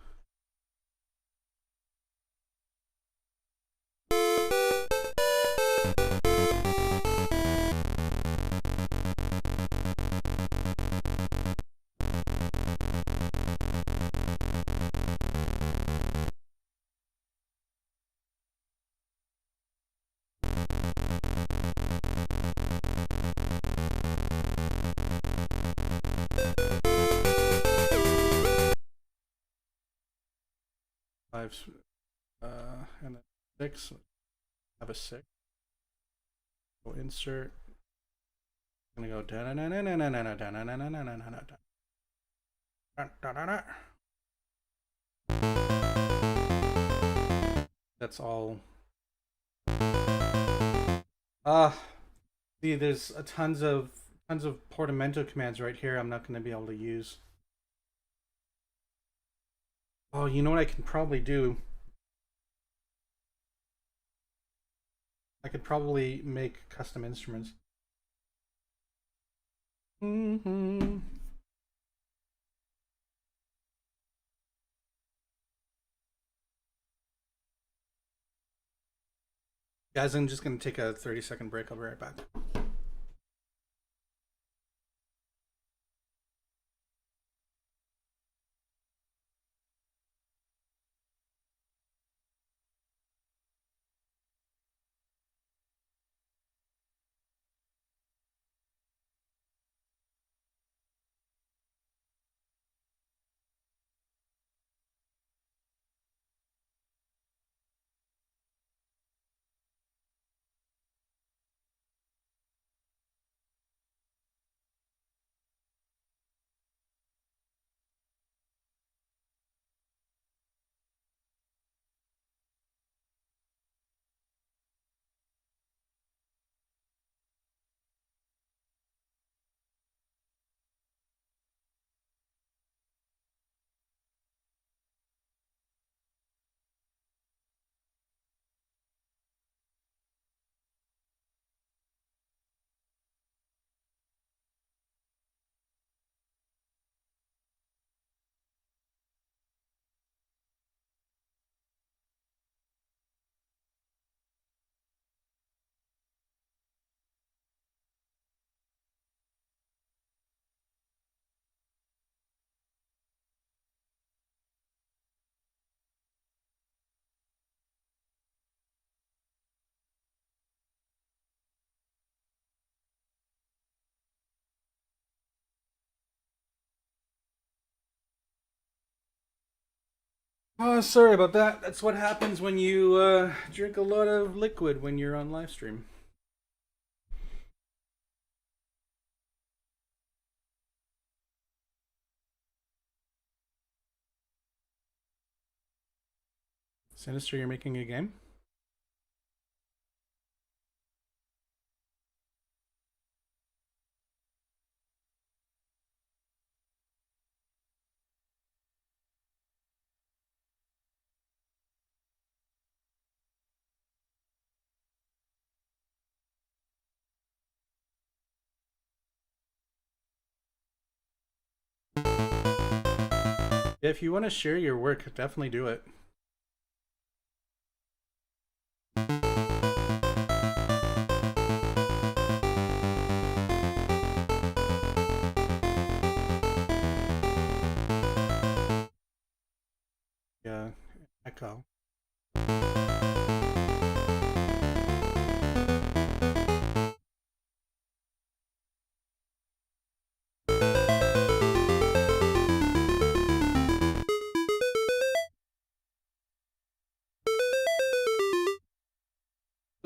And then 6. Have a 6. We'll insert. I'm gonna go That's all. See, there's tons of portamento commands right here I'm not gonna be able to use. Oh, you know what I can probably do? I could probably make custom instruments. Guys, I'm just going to take a 30-second break. I'll be right back. Oh, sorry about that. That's what happens when you drink a lot of liquid when you're on live stream. Sinister, you're making a game? Yeah, if you want to share your work, definitely do it. Yeah, echo.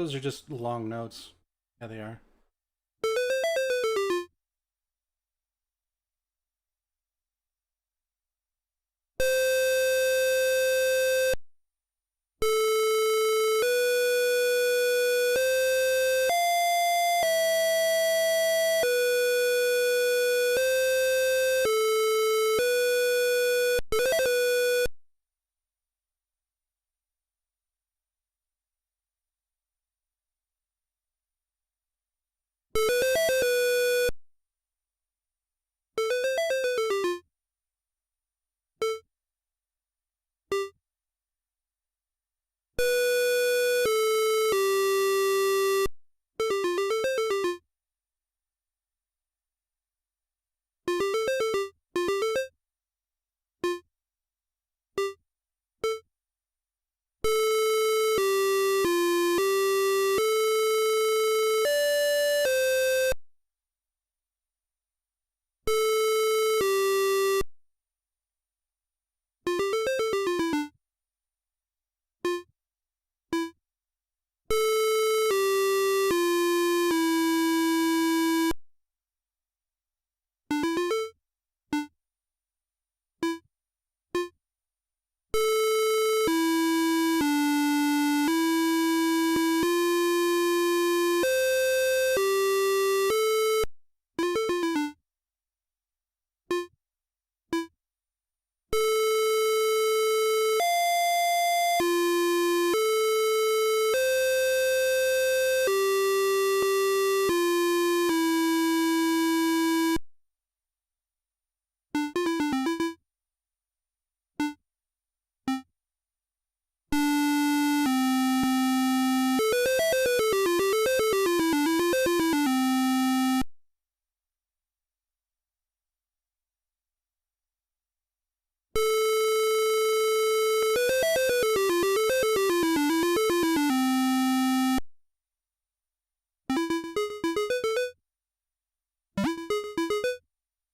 Those are just long notes. Yeah, they are.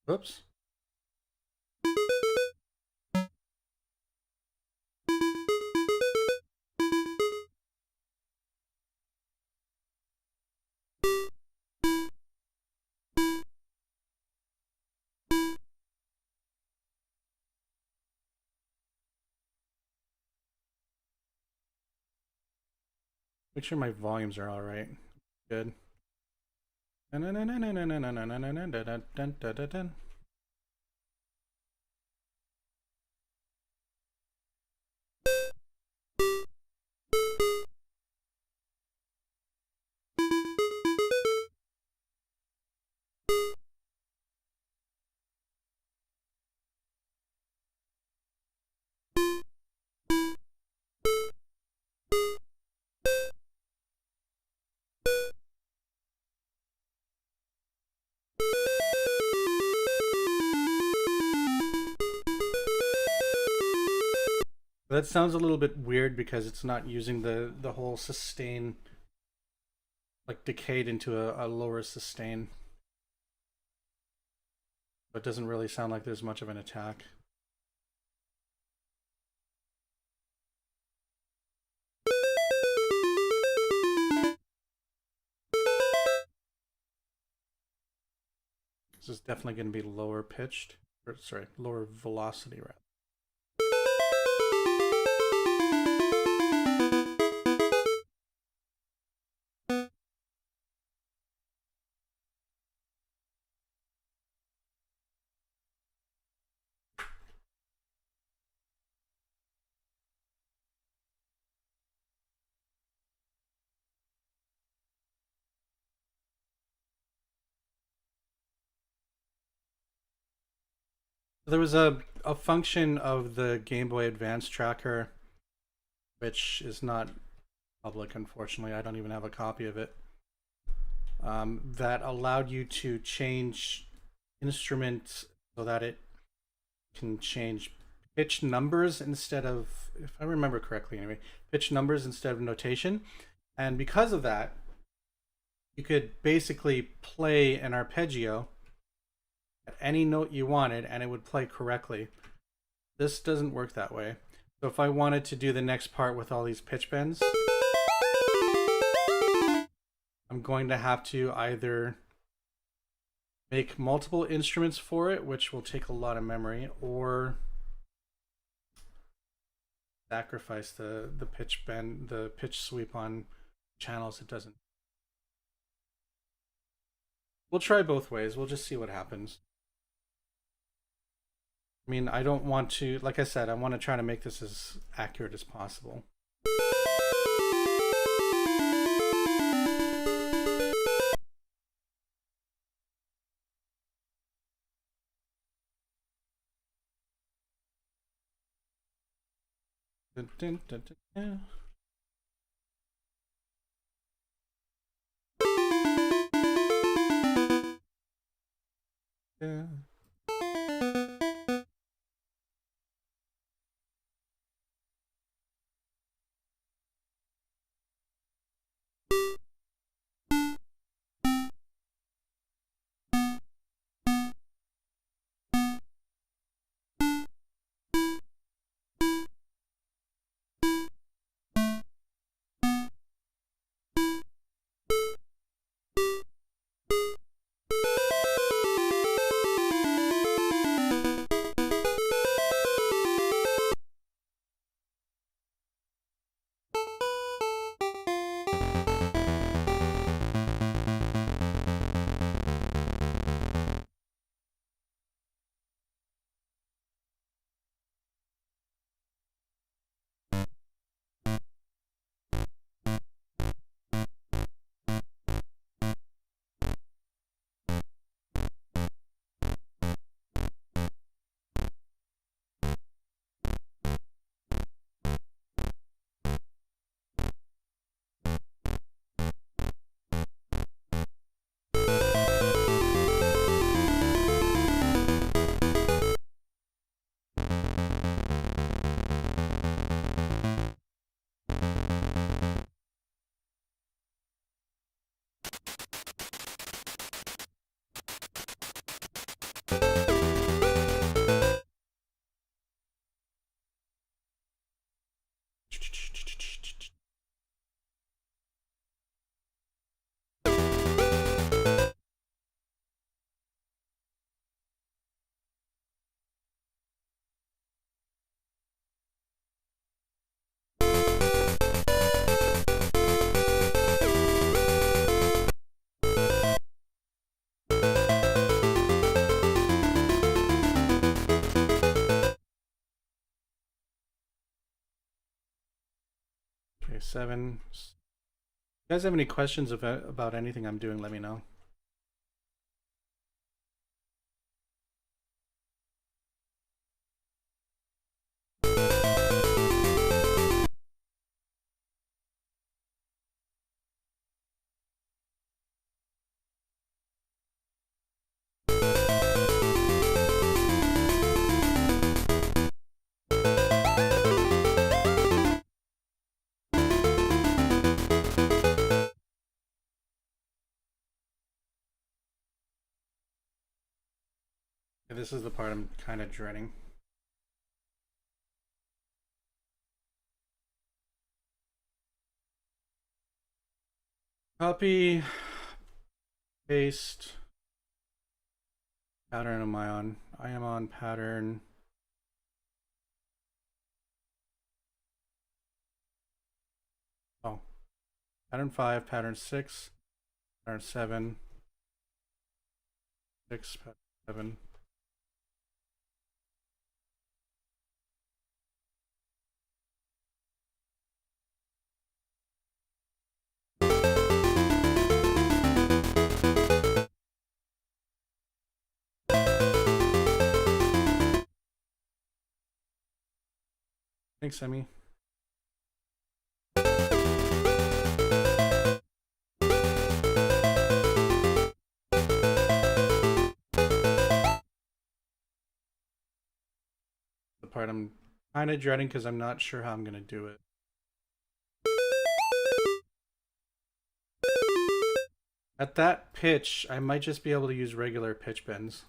Oops. Make sure my volumes are all right. Good. That sounds a little bit weird because it's not using the whole sustain, like decayed into a lower sustain. But it doesn't really sound like there's much of an attack. This is definitely going to be lower pitched, or sorry, lower velocity rather. There was a function of the Game Boy Advance tracker, which is not public, unfortunately. I don't even have a copy of it. That allowed you to change instruments so that it can change pitch numbers instead of, if I remember correctly anyway, pitch numbers instead of notation. And because of that, you could basically play an arpeggio at any note you wanted and it would play correctly. This doesn't work that way. So if I wanted to do the next part with all these pitch bends, going to have to either make multiple instruments for it, which will take a lot of memory, or sacrifice the pitch sweep on channels it doesn't. We'll try both ways. We'll just see what happens. I mean, I don't want to, like I said, I want to try to make this as accurate as possible. Dun, dun, dun, dun, yeah. Okay, 7. If you guys have any questions about anything I'm doing, let me know. This is the part I'm kind of dreading. Copy, paste. Pattern am I on? I am on pattern. Oh, pattern 5, pattern 6, pattern 7, 6, pattern 7. Thanks, Emmy. The part I'm kind of dreading because I'm not sure how I'm going to do it. At that pitch, I might just be able to use regular pitch bends.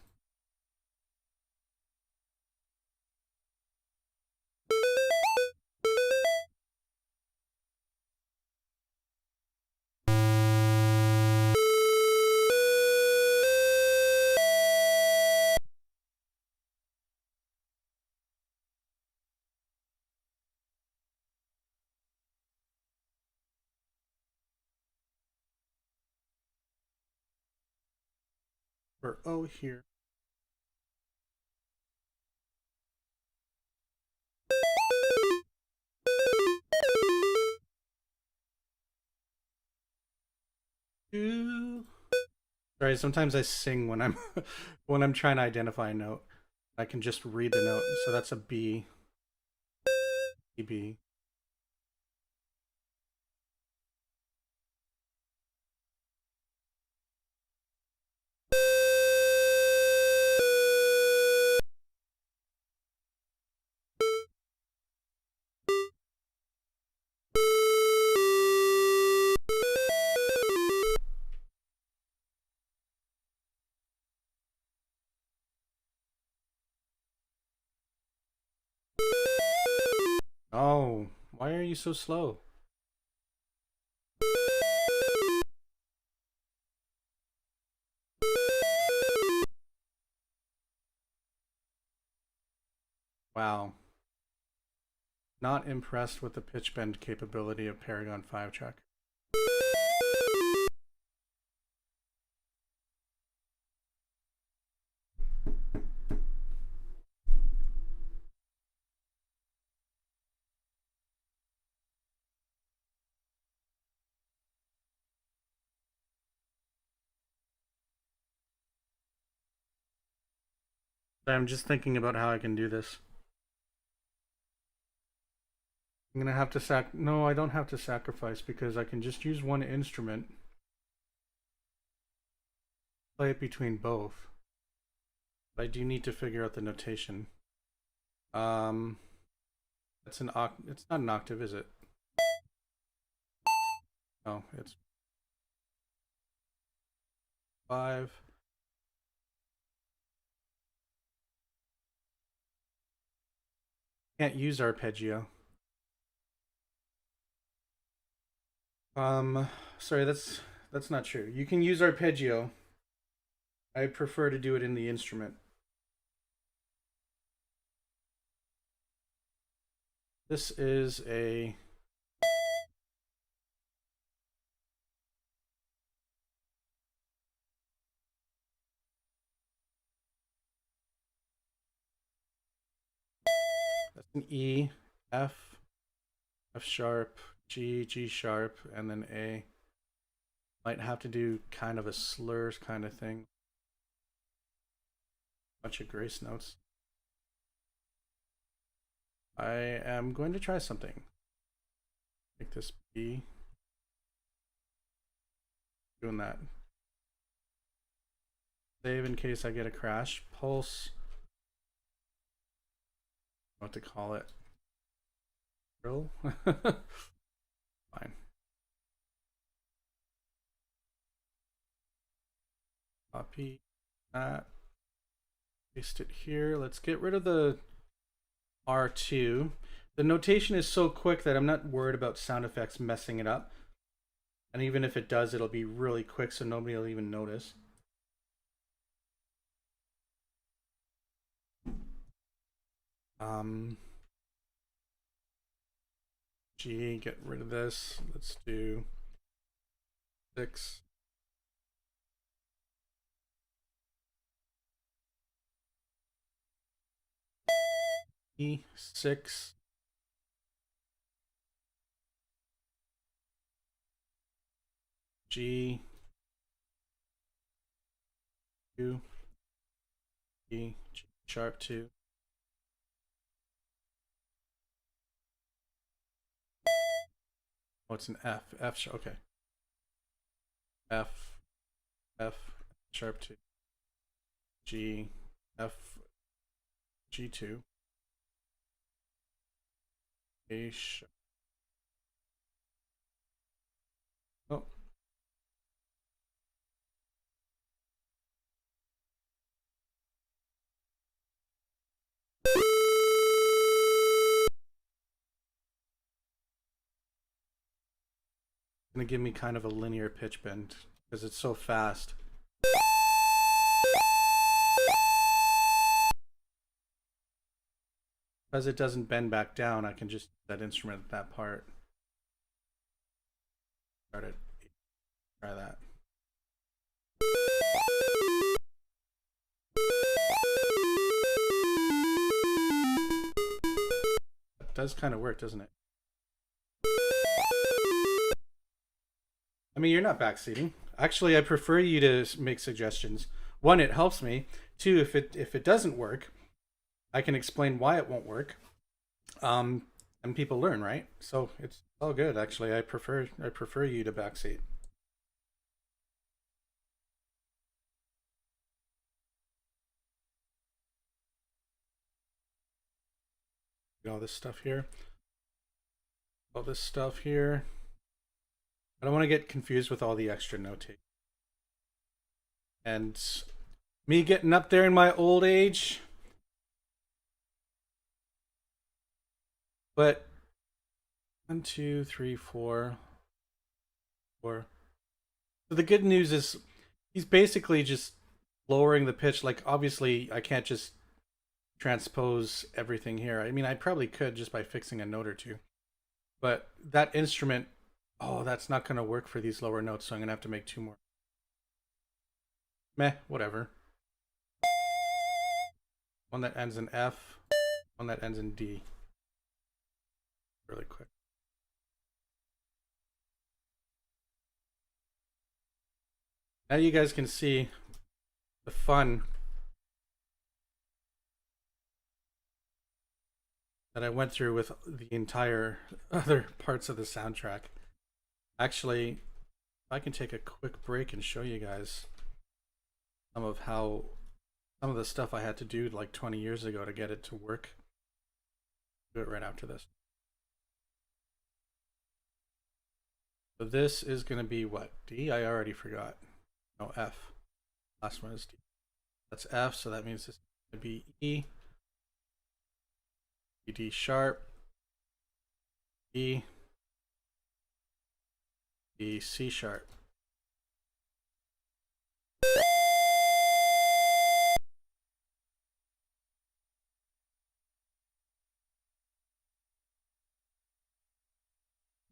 for O here. Sorry, sometimes I sing when I'm when I'm trying to identify a note. I can just read the note. So that's a B. B. Oh, why are you so slow? Wow. Not impressed with the pitch bend capability of Paragon 5 track. I'm just thinking about how I can do this. I'm gonna have to no, I don't have to sacrifice because I can just use one instrument. Play it between both. But I do need to figure out the notation. It's it's not an octave, is it? No, it's 5. Can't use arpeggio. Sorry, that's not true. You can use arpeggio. I prefer to do it in the instrument. This is a that's an E, F, F sharp, G, G sharp, and then A. Might have to do kind of a slurs kind of thing. Bunch of grace notes. I am going to try something. Make this B. Doing that. Save in case I get a crash. Pulse. What to call it? Drill? Fine. Copy that. Paste it here. Let's get rid of the R2. The notation is so quick that I'm not worried about sound effects messing it up. And even if it does, it'll be really quick so nobody will even notice. G, get rid of this. Let's do 6. E6. G. 2. E. G sharp 2. Oh, it's an F. F sharp. Okay. F. F sharp 2. G. F. G2. A sharp. Oh. Gonna give me kind of a linear pitch bend because it's so fast. Because it doesn't bend back down, I can just that instrument that part. Start it. Try that. does kind of work, doesn't it? I mean, you're not backseating. Actually, I prefer you to make suggestions. One, it helps me. Two, if it doesn't work, I can explain why it won't work. And people learn, right? So it's all good. Actually, I prefer you to backseat. All this stuff here. All this stuff here. I don't want to get confused with all the extra notation. And me getting up there in my old age. But 1, 2, 3, 4. So the good news is he's basically just lowering the pitch. Like, obviously, I can't just transpose everything here. I mean, I probably could just by fixing a note or two. But that instrument, oh, that's not going to work for these lower notes, so I'm going to have to make 2 more. Meh, whatever. One that ends in F, one that ends in D. Really quick. Now you guys can see the fun that I went through with the entire other parts of the soundtrack. Actually, if I can take a quick break and show you guys some of the stuff I had to do like 20 years ago to get it to work. Do it right after this. So this is going to be what? D? I already forgot. No, F. Last one is D. That's F, so that means this is going to be E. D sharp. E. E, C sharp.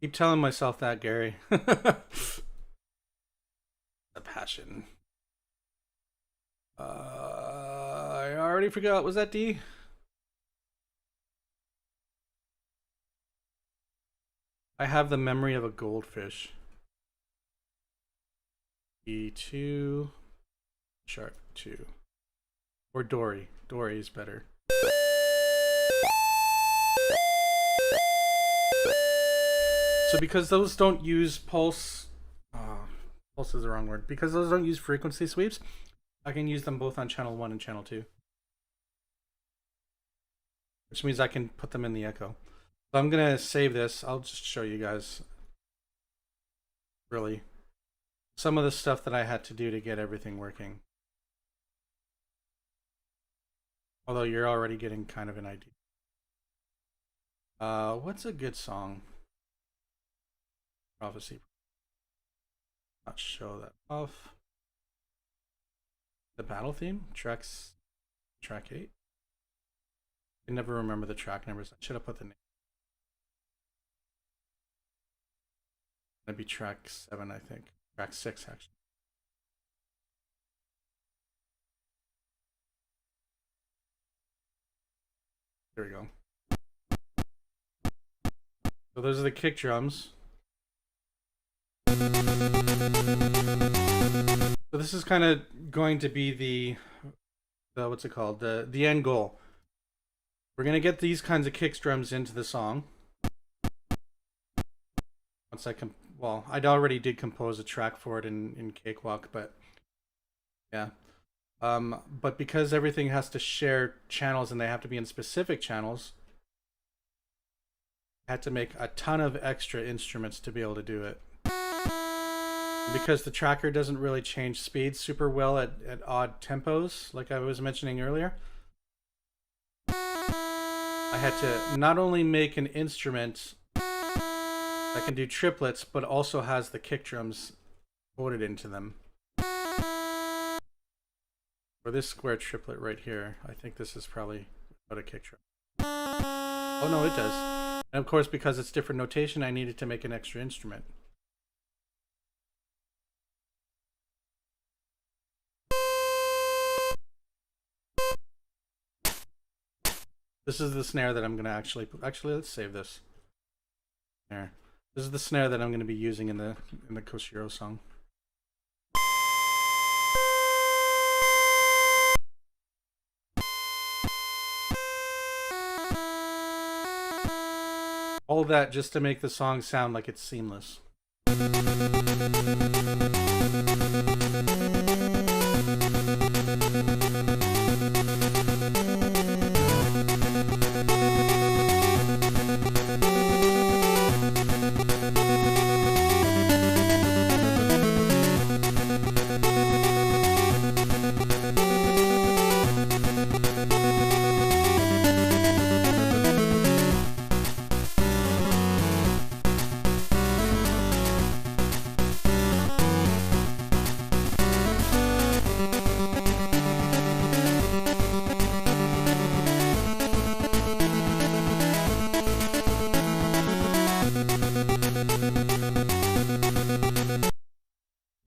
Keep telling myself that, Gary. The passion. I already forgot. Was that D? I have the memory of a goldfish. E2 sharp 2. Or Dory. Dory is better. So because those don't use pulse, pulse is the wrong word. Because those don't use frequency sweeps, I can use them both on channel 1 and channel 2. Which means I can put them in the echo. So I'm going to save this. I'll just show you guys really some of the stuff that I had to do to get everything working. Although you're already getting kind of an idea. What's a good song? Prophecy. Not show that off. The battle theme? Track 8. I never remember the track numbers. I should have put the name. That'd be track 7, I think. Track 6, actually. There we go. So those are the kick drums. So this is kind of going to be the what's it called? The end goal. We're gonna get these kinds of kick drums into the song. Once I I already did compose a track for it in Cakewalk, but yeah. But because everything has to share channels and they have to be in specific channels, I had to make a ton of extra instruments to be able to do it. Because the tracker doesn't really change speeds super well at odd tempos, like I was mentioning earlier, I had to not only make an instrument that can do triplets, but also has the kick drums coded into them. For this square triplet right here, I think this is probably without a kick drum. Oh no, it does. And of course, because it's different notation, I needed to make an extra instrument. This is the snare that I'm gonna actually let's save this. There. This is the snare that I'm gonna be using in the Koshiro song. All that just to make the song sound like it's seamless.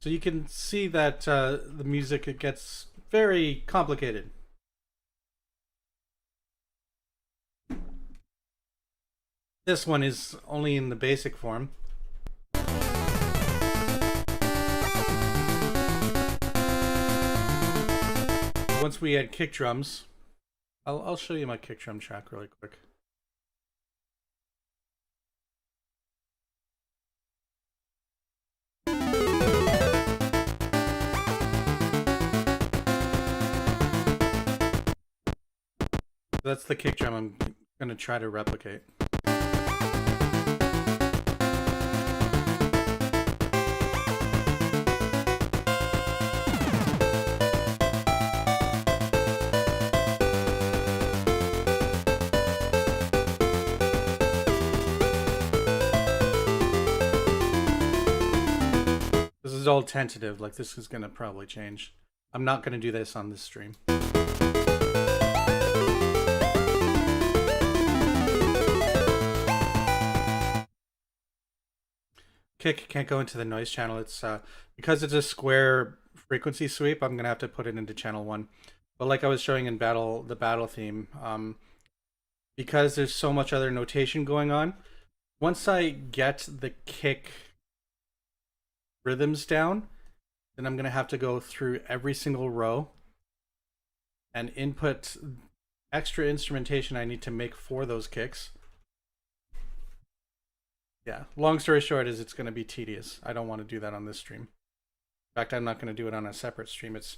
So you can see that the music, it gets very complicated. This one is only in the basic form. Once we add kick drums, I'll show you my kick drum track really quick. That's the kick drum I'm going to try to replicate. This is all tentative, like this is going to probably change. I'm not going to do this on this stream. Kick can't go into the noise channel. It's because it's a square frequency sweep, I'm gonna have to put it into channel 1. But like I was showing in the battle theme, because there's so much other notation going on, once I get the kick rhythms down, then I'm gonna have to go through every single row and input extra instrumentation I need to make for those kicks. Yeah, long story short is it's going to be tedious. I don't want to do that on this stream. In fact, I'm not going to do it on a separate stream. It's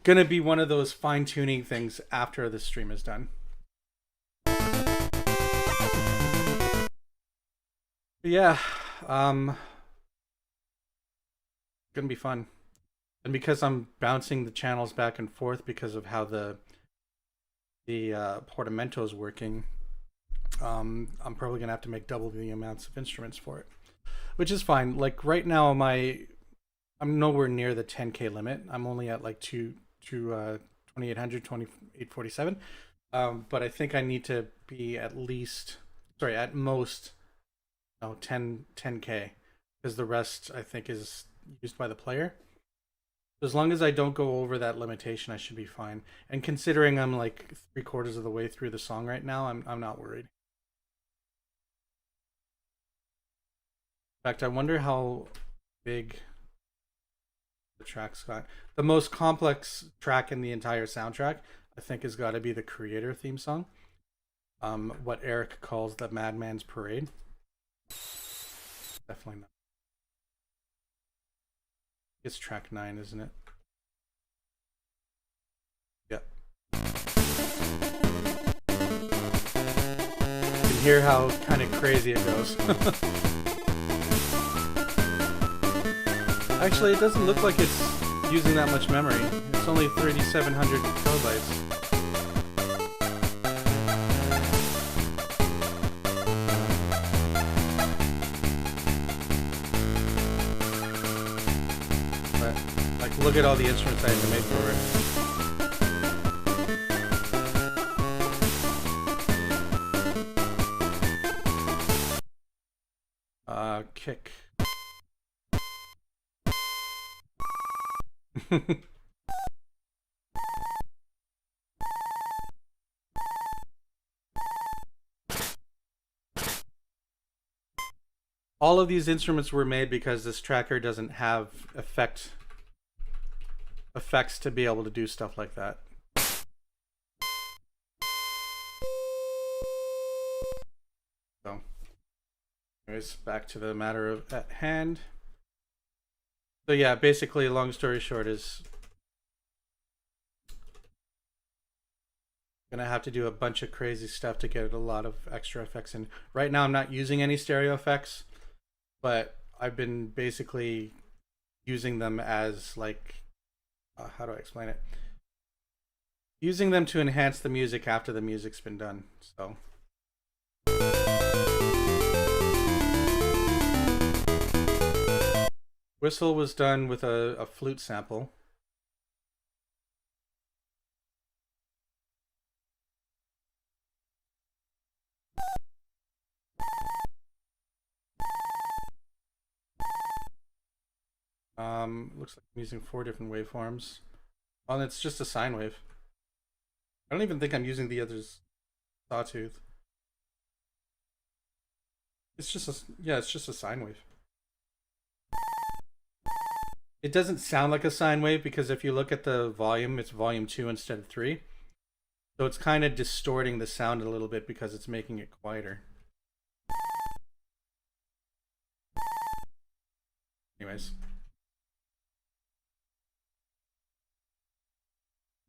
going to be one of those fine-tuning things after the stream is done. But yeah, going to be fun. And because I'm bouncing the channels back and forth because of how the portamento is working, I'm probably gonna have to make double the amounts of instruments for it, which is fine. Like right now, I'm nowhere near the 10K limit. I'm only at like 2800, 2847. But I think I need to be at most 10K, because the rest I think is used by the player. As long as I don't go over that limitation, I should be fine. And considering I'm like 3/4 of the way through the song right now, I'm not worried. In fact, I wonder how big the track's got. The most complex track in the entire soundtrack, I think, has got to be the Creator theme song. What Eric calls the Madman's Parade. Definitely not. It's track 9, isn't it? Yep. You can hear how kind of crazy it goes. Actually, it doesn't look like it's using that much memory. It's only 3,700 kilobytes. But, like, look at all the instruments I had to make for it. Kick. all of these instruments were made because this tracker doesn't have effects to be able to do stuff like that. So, anyways, back to the matter at hand. So yeah, basically, long story short is gonna have to do a bunch of crazy stuff to get a lot of extra effects in. Right now, I'm not using any stereo effects, but I've been basically using them as like, how do I explain it? Using them to enhance the music after the music's been done. So. Whistle was done with a flute sample. Looks like I'm using 4 different waveforms. Oh, and it's just a sine wave. I don't even think I'm using the other's sawtooth. It's just it's just a sine wave. It doesn't sound like a sine wave because if you look at the volume, it's volume 2 instead of 3. So it's kind of distorting the sound a little bit because it's making it quieter. Anyways.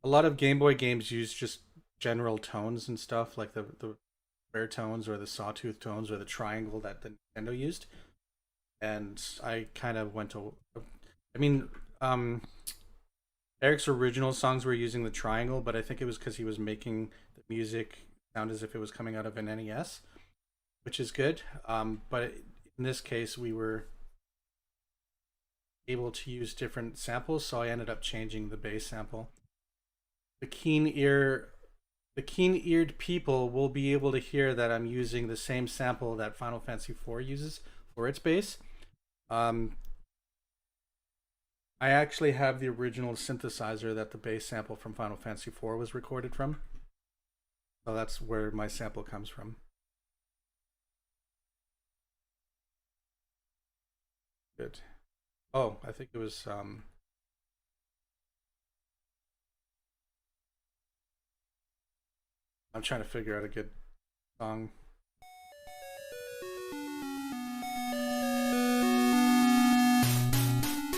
A lot of Game Boy games use just general tones and stuff, like the rare tones or the sawtooth tones or the triangle that the Nintendo used. And I kind of went to, I mean, Eric's original songs were using the triangle, but I think it was because he was making the music sound as if it was coming out of an NES, which is good. But in this case, we were able to use different samples, so I ended up changing the bass sample. The keen-eared people will be able to hear that I'm using the same sample that Final Fantasy IV uses for its bass. I actually have the original synthesizer that the bass sample from Final Fantasy IV was recorded from. So that's where my sample comes from. Good. Oh, I think it was I'm trying to figure out a good song.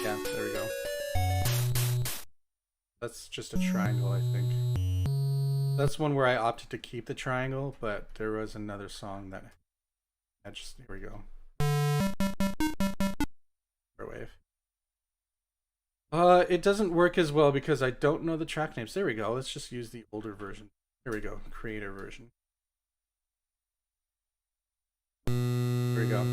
Yeah, there we go. That's just a triangle, I think. That's one where I opted to keep the triangle, but there was another song that I just, here we go. Wave. It doesn't work as well because I don't know the track names. There we go. Let's just use the older version. Here we go. Creator version. Here we go.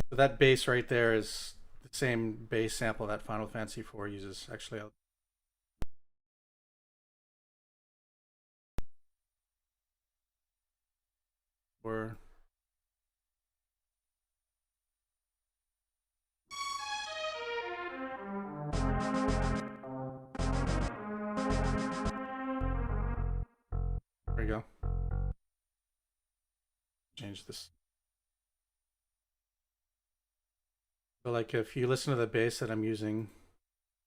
So that bass right there is the same bass sample that Final Fantasy IV uses. Actually, or there we go. Change this. So like if you listen to the bass that I'm using,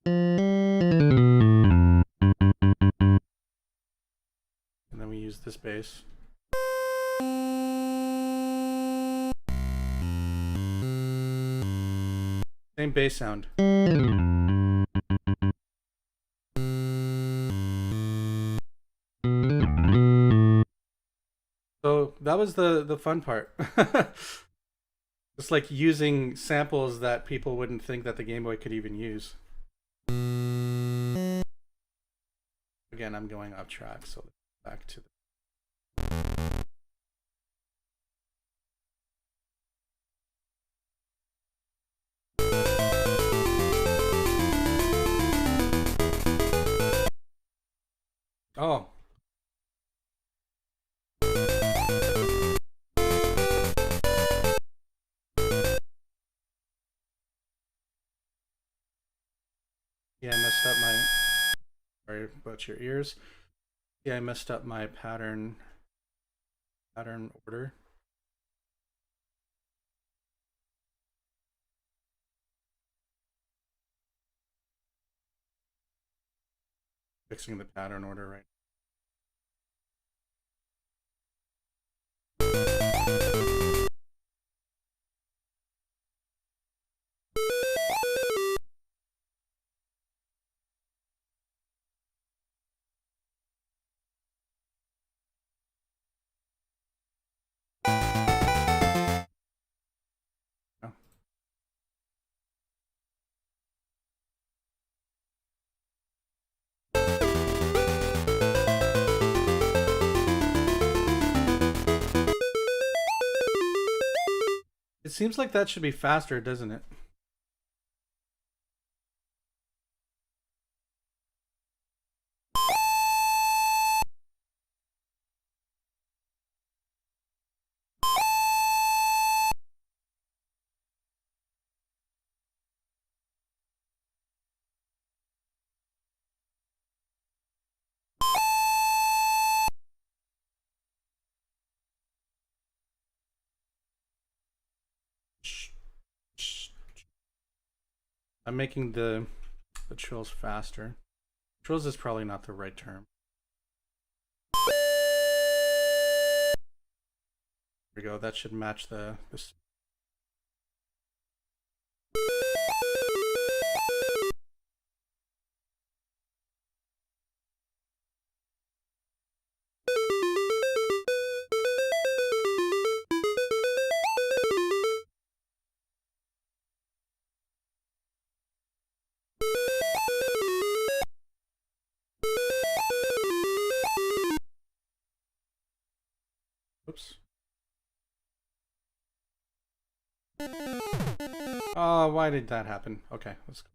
and then we use this bass. Same bass sound. So that was the fun part. It's like using samples that people wouldn't think that the Game Boy could even use. Again, I'm going off track, so back to the oh. Yeah, I messed up my... Sorry about your ears. Yeah, I messed up my pattern. pattern order. Fixing the pattern order right. Oh. It seems like that should be faster, doesn't it? I'm making the trills faster. Trills is probably not the right term. There we go. That should match this. Oops. Oh, why did that happen? Okay, let's go.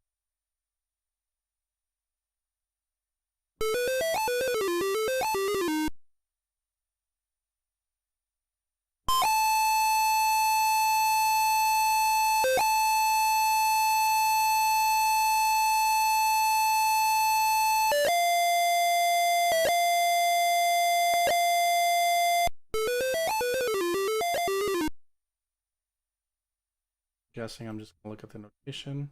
Guessing I'm just gonna look at the notation.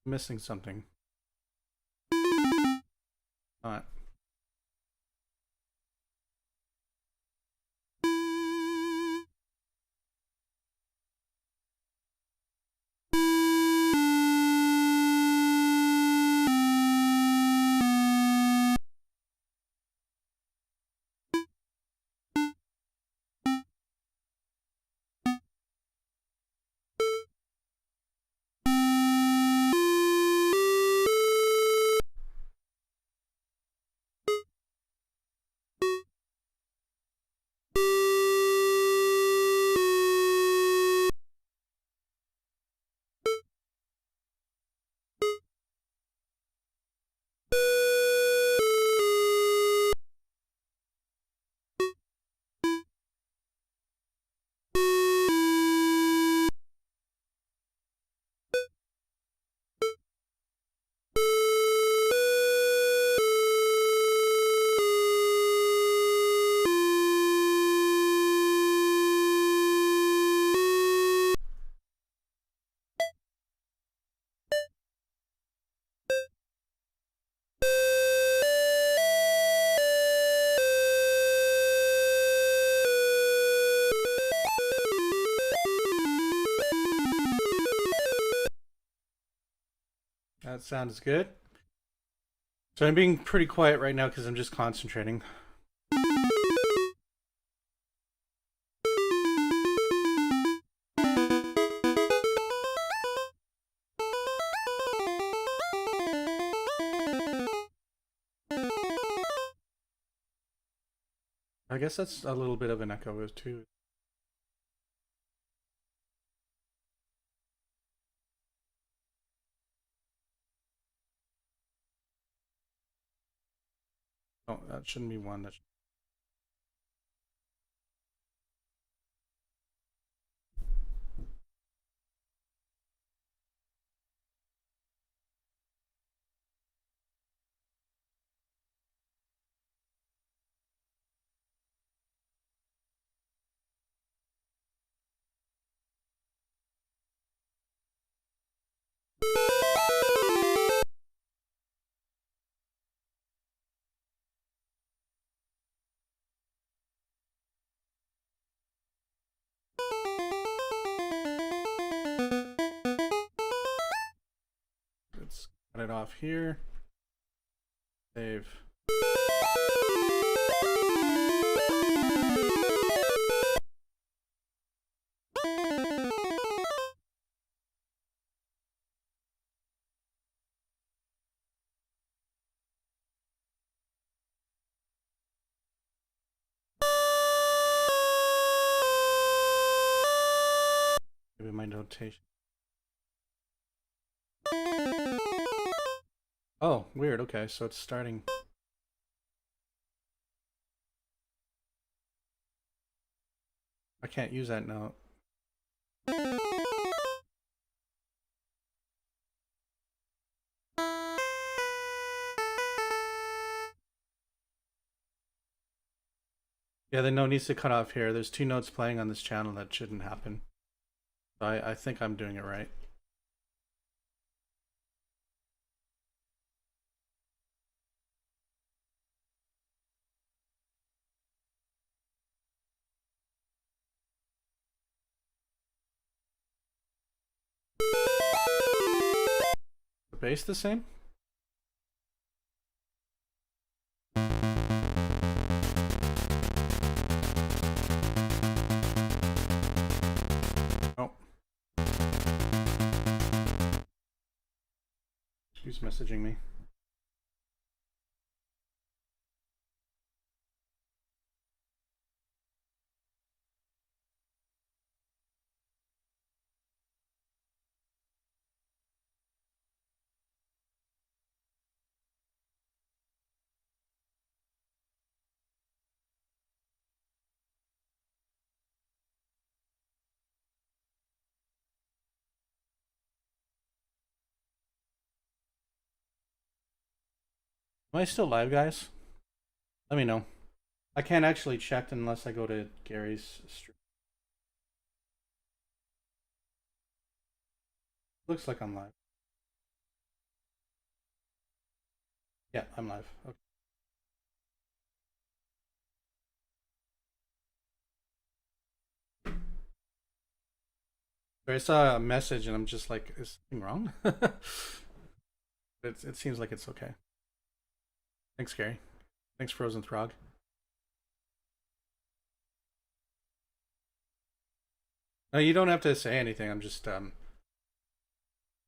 missing something. Not. That sounds good. So I'm being pretty quiet right now because I'm just concentrating. I guess that's a little bit of an echo too. Oh, that shouldn't be one. That let's cut it off here. Save. Maybe my notation. Oh, weird. Okay, so it's starting. I can't use that note. Yeah, the note needs to cut off here. There's two notes playing on this channel that shouldn't happen. So I think I'm doing it right. The bass the same? Oh. Who's messaging me? Am I still live, guys? Let me know. I can't actually check unless I go to Gary's stream. Looks like I'm live. Yeah, I'm live. Okay. So I saw a message and I'm just like, is something wrong? It seems like it's okay. Thanks, Gary. Thanks, Frozen Throg. No, you don't have to say anything. I'm just I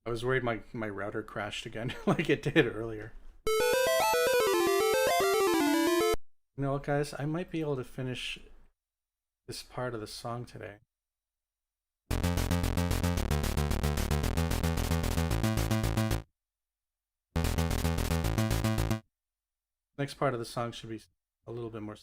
was worried my router crashed again like it did earlier. You know what, guys? I might be able to finish this part of the song today. Next part of the song should be a little bit more.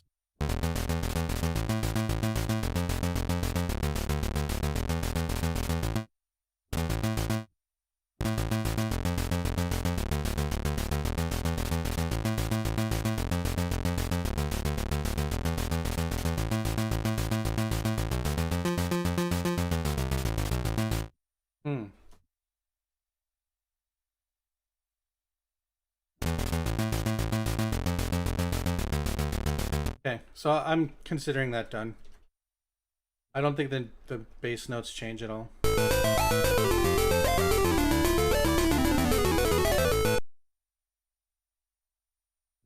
Hmm. Okay, so I'm considering that done. I don't think the bass notes change at all.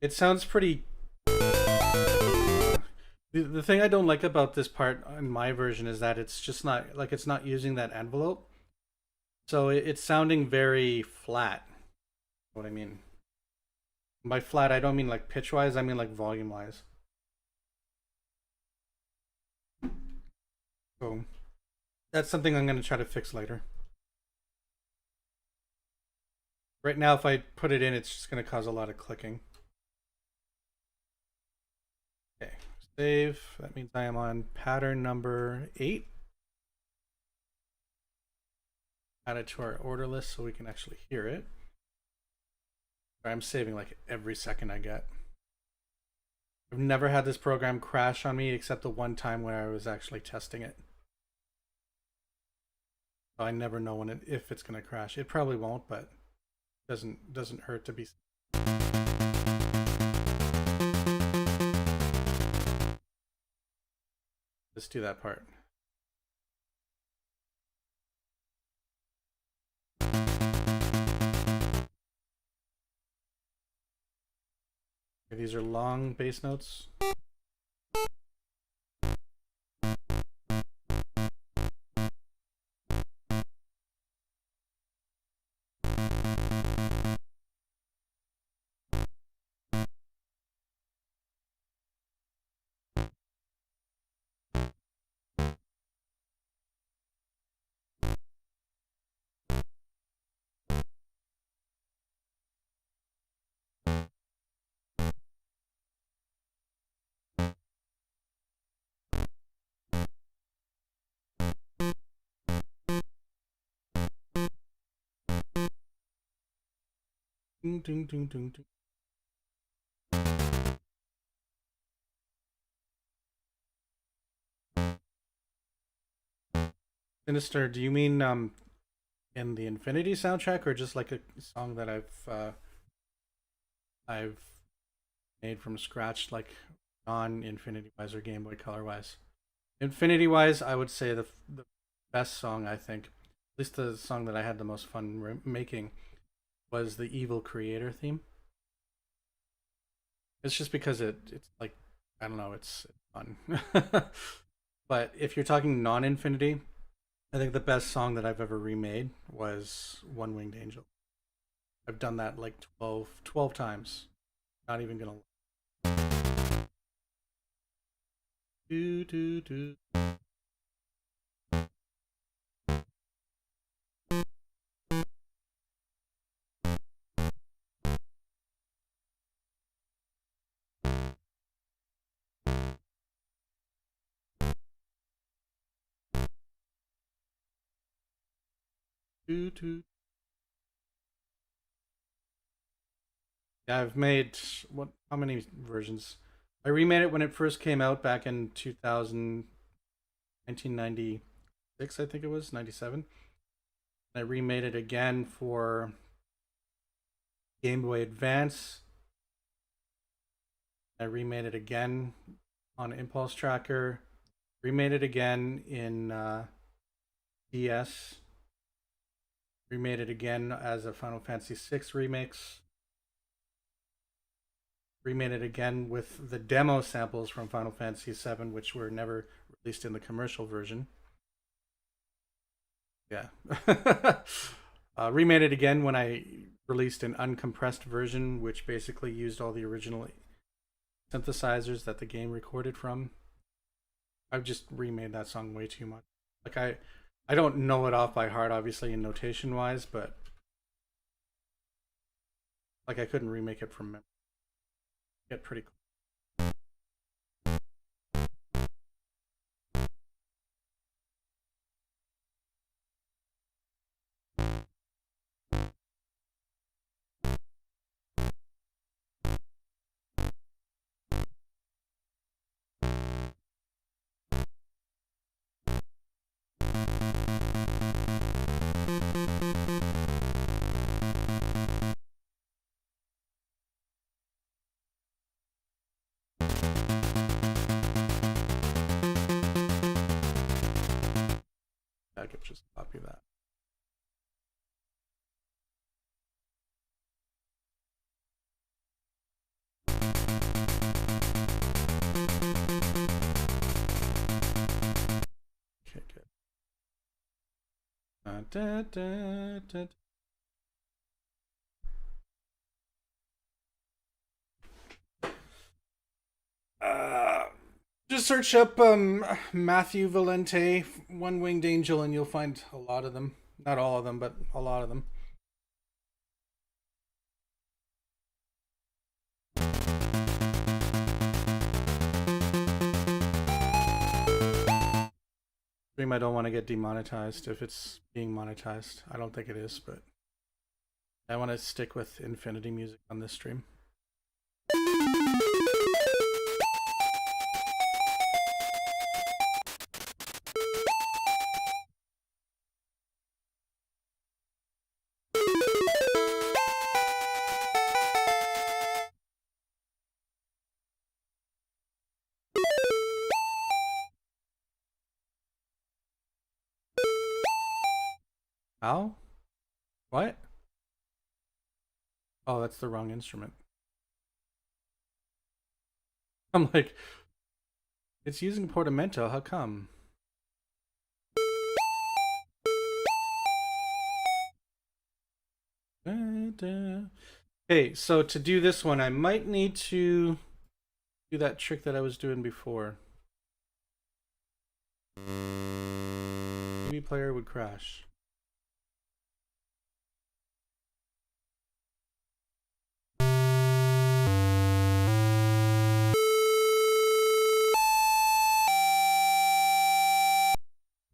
It sounds pretty. The thing I don't like about this part in my version is that it's just not like it's not using that envelope, so it's sounding very flat. What I mean by flat, I don't mean like pitch wise. I mean like volume wise. So that's something I'm going to try to fix later. Right now, if I put it in, it's just going to cause a lot of clicking. Okay, save. That means I am on pattern number 8. Add it to our order list so we can actually hear it. I'm saving like every second I get. I've never had this program crash on me except the one time where I was actually testing it. So I never know when if it's going to crash. It probably won't, but doesn't hurt to be. Let's do that part. Okay, these are long bass notes. Ding, ding, ding, ding, ding. Sinister, do you mean in the Infinity soundtrack or just like a song that I've made from scratch, like non-Infinity wise or Game Boy Color wise? Infinity wise, I would say the best song I think, at least the song that I had the most fun making, was the Evil Creator theme. It's just because it's like I don't know, it's fun. But if you're talking non-Infinity, I think the best song that I've ever remade was One Winged Angel. I've done that like 12 times. Not even gonna. Do do do do do. Yeah, I've made what? How many versions? I remade it when it first came out back in 2000, 1996, I think it was 97. I remade it again for Game Boy Advance I remade it again on Impulse Tracker. Remade it again in DS. Remade it again as a Final Fantasy VI remix. Remade it again with the demo samples from Final Fantasy VII, which were never released in the commercial version. Yeah. Remade it again when I released an uncompressed version, which basically used all the original synthesizers that the game recorded from. I've just remade that song way too much. Like I don't know it off by heart, obviously, in notation wise, but like I couldn't remake it from memory. Get pretty cool. I could just copy that. Okay, good. Just search up Mathew Valente, One Winged Angel, and you'll find a lot of them. Not all of them, but a lot of them. Stream, I don't want to get demonetized if it's being monetized. I don't think it is, but I want to stick with Infinity music on this stream. How? What? Oh, that's the wrong instrument. I'm like, it's using portamento. How come? Okay, so to do this one, I might need to do that trick that I was doing before. TV player would crash.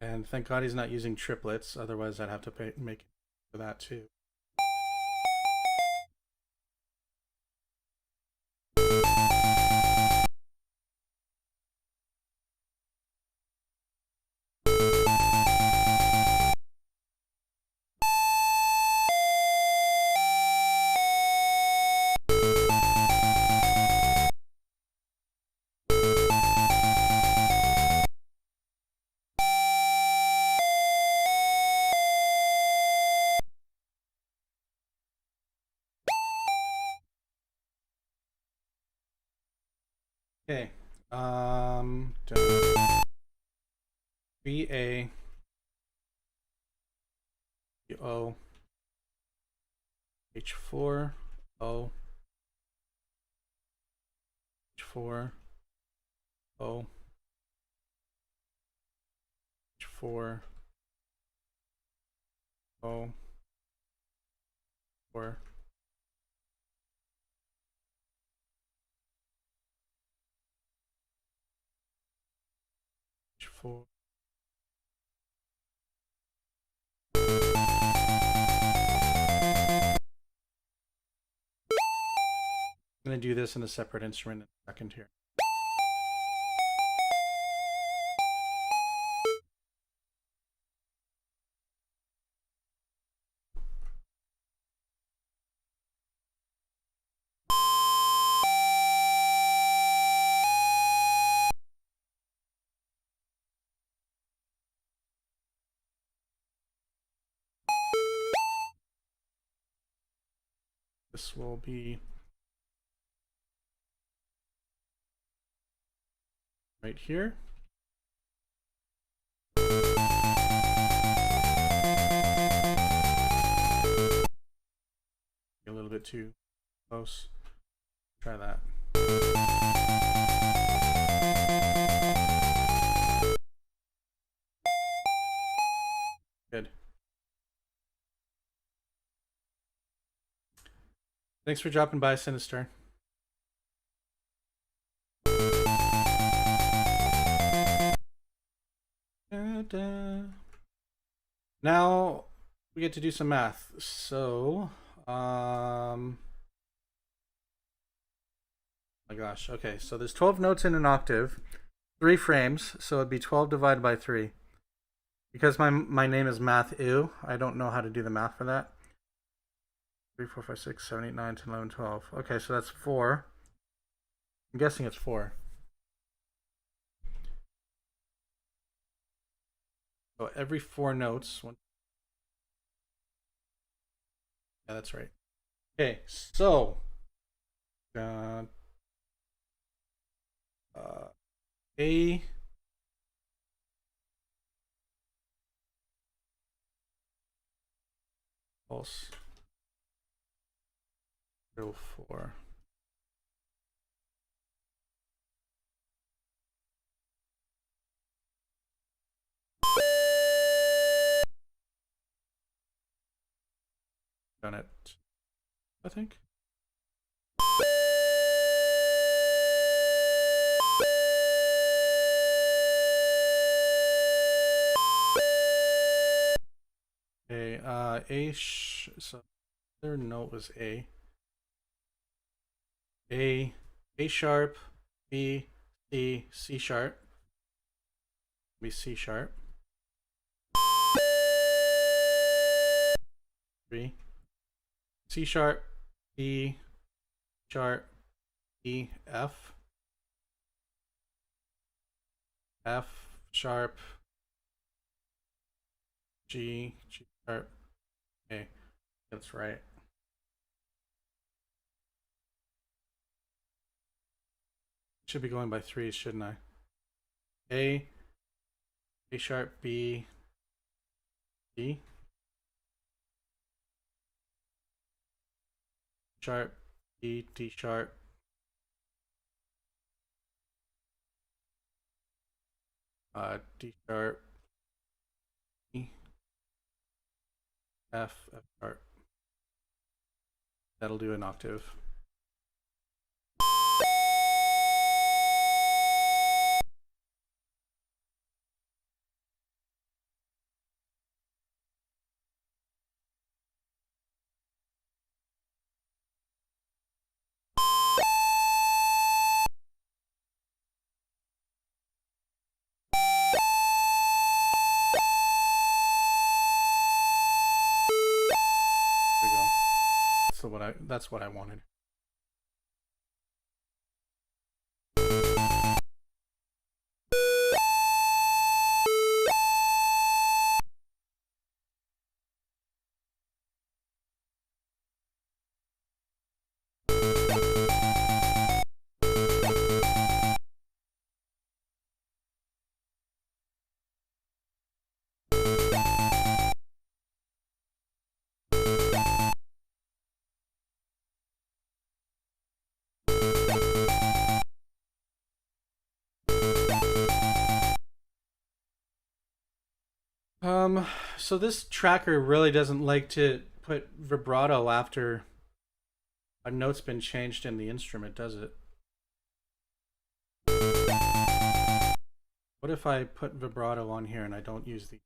And thank God he's not using triplets, otherwise I'd have to make it for that too. Okay. B-A O H4 O H4 O H4 O 4 H4. I'm going to do this in a separate instrument in a second here. This will be right here. A little bit too close. Try that. Good. Thanks for dropping by, Sinister. Now we get to do some math. So, my gosh. Okay, so there's 12 notes in an octave, 3 frames, so it'd be 12 divided by 3. Because my name is Mathew, I don't know how to do the math for that. 3, 4, 5, 6, 7, 8, 9, 10, 11, 12. Okay, so that's 4. I'm guessing it's 4. So every 4 notes. Yeah, that's right. Okay, so A pulse 04. Done it, I think. Okay, so their note was A. A sharp, B, C, C sharp. B, C sharp. 3. C sharp, B sharp, E, F. F sharp, G, G sharp. Okay, that's right. Should be going by 3s, shouldn't I? A sharp, B, D. Sharp, D, D sharp. D sharp, E, F, F sharp. That'll do an octave. There we go. So that's what I wanted. So this tracker really doesn't like to put vibrato after a note's been changed in the instrument, does it? What if I put vibrato on here and I don't use the...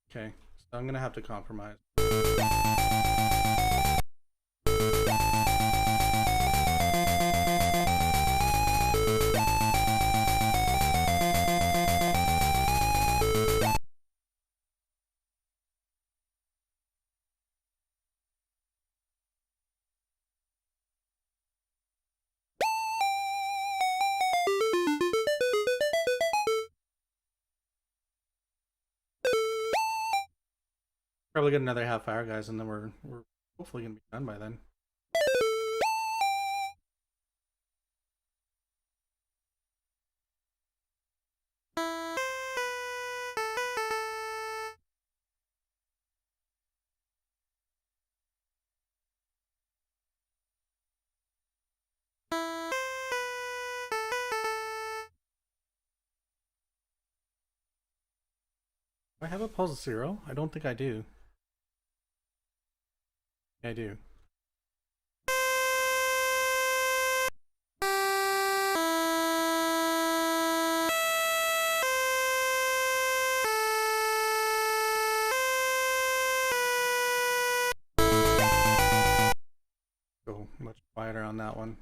Okay, so I'm gonna have to compromise. Probably get another half hour, guys, and then we're hopefully gonna be done by then. Do I have a pulse 0? I don't think I do. Yeah, I do. Go much quieter on that one.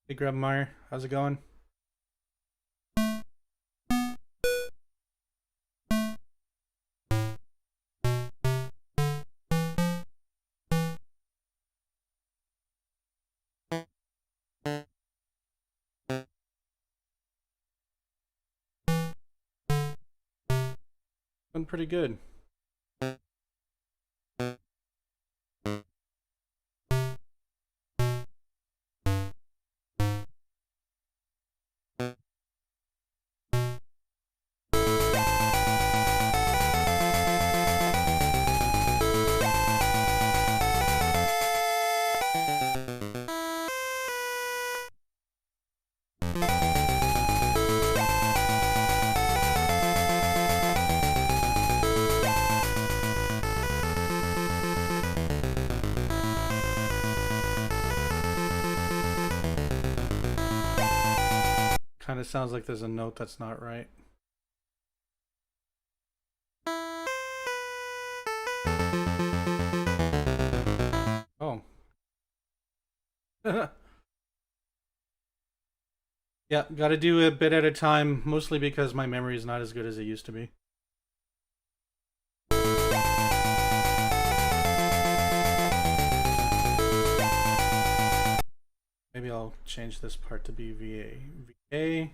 Hey, Grubmeyer, how's it going? Doing pretty good. Kind of sounds like there's a note that's not right. Oh. Yeah, gotta do a bit at a time, mostly because my memory is not as good as it used to be. Maybe I'll change this part to be VA. VA.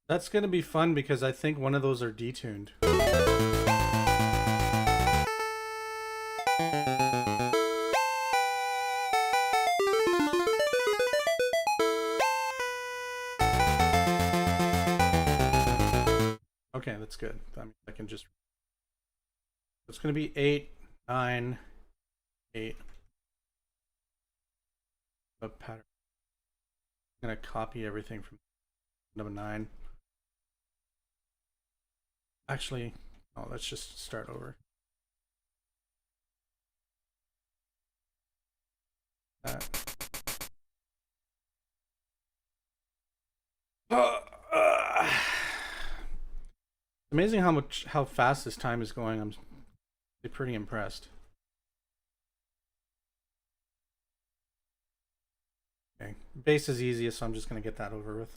That's gonna be fun because I think one of those are detuned. Okay, that's good. I mean, I can just. It's gonna be 8, 9, 8. A pattern. I'm gonna copy everything from number 9. Actually, oh, let's just start over. That. Amazing how fast this time is going. I'm pretty impressed. Okay, base is easiest, so I'm just gonna get that over with.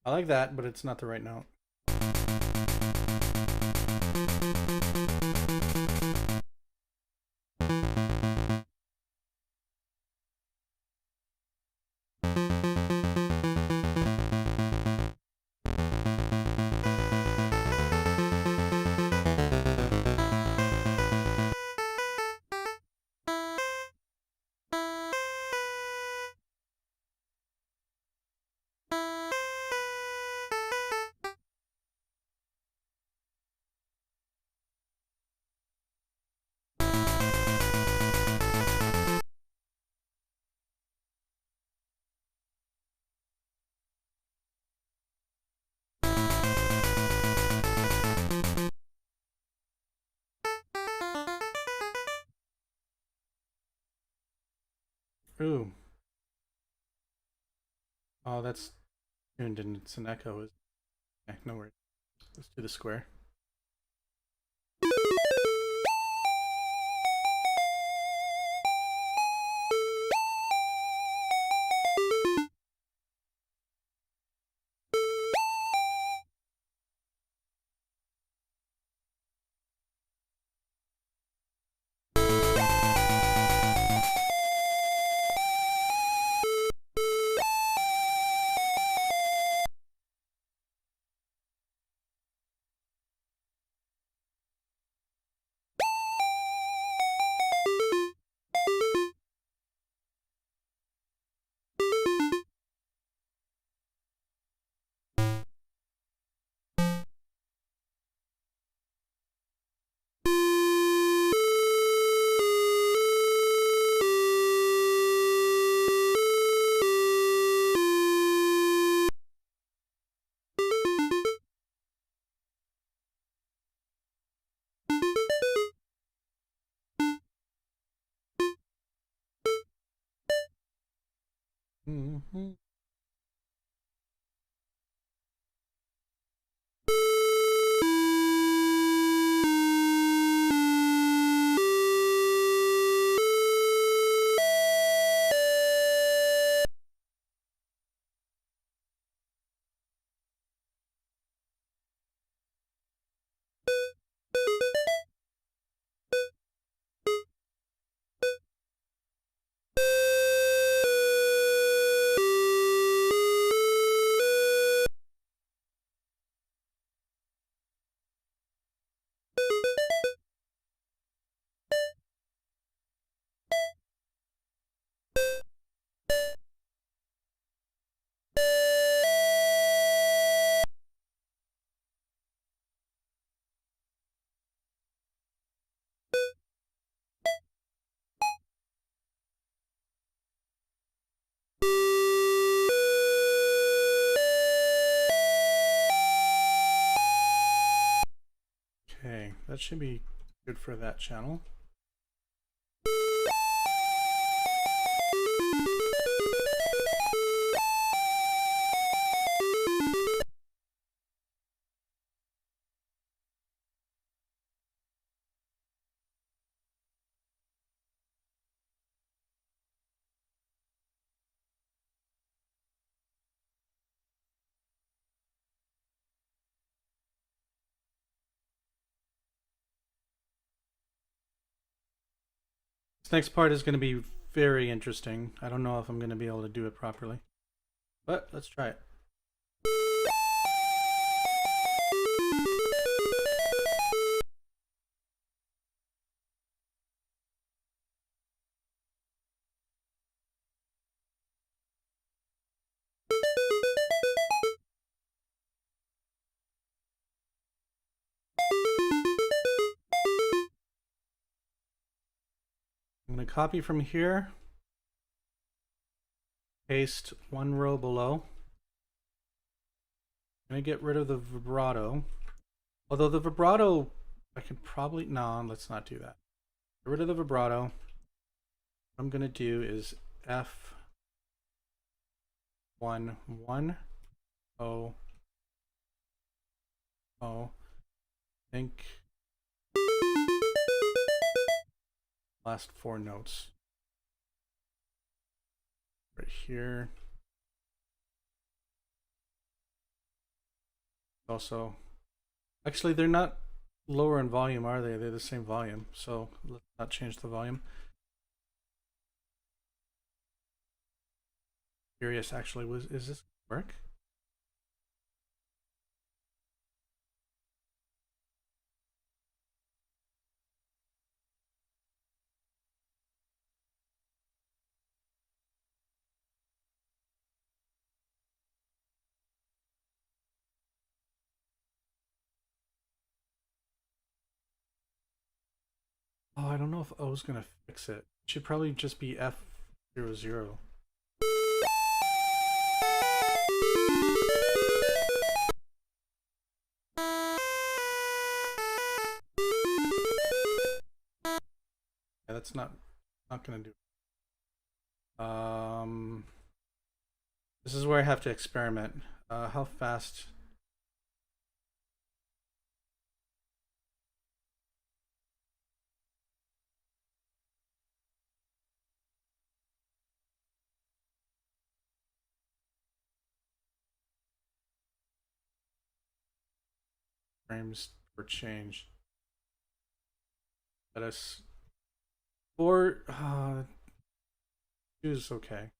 I like that, but it's not the right note. Ooh. Oh, that's tuned in. It's an echo. Okay, no worries. Let's do the square. Mm-hmm. Okay, that should be good for that channel. next part is going to be very interesting. I don't know if I'm going to be able to do it properly, but let's try it. I'm going to copy from here, paste one row below. I'm going to get rid of the vibrato. Although the vibrato, I could probably, no, let's not do that. Get rid of the vibrato. What I'm going to do is F1, 1, O, O, think. Last 4 notes right here. Also, actually, they're not lower in volume, are they? They're the same volume, so let's not change the volume. Curious, actually, is this work? Oh, I don't know if O's gonna fix it. It should probably just be F00. Yeah, that's not gonna do it. This is where I have to experiment. How fast? Frames for change. Let us. 4. 2 is okay.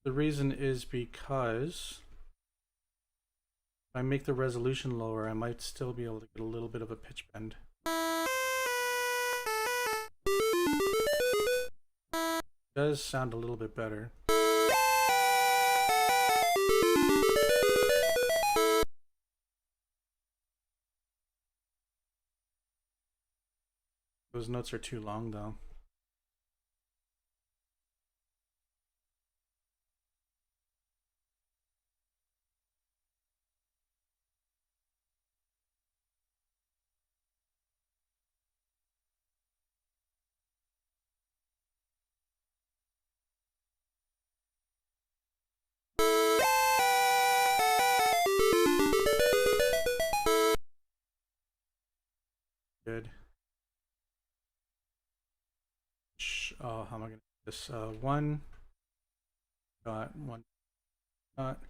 The reason is because if I make the resolution lower, I might still be able to get a little bit of a pitch bend. It does sound a little bit better. Those notes are too long though. Good. Oh, how am I gonna do this? 1 dot 1 dot.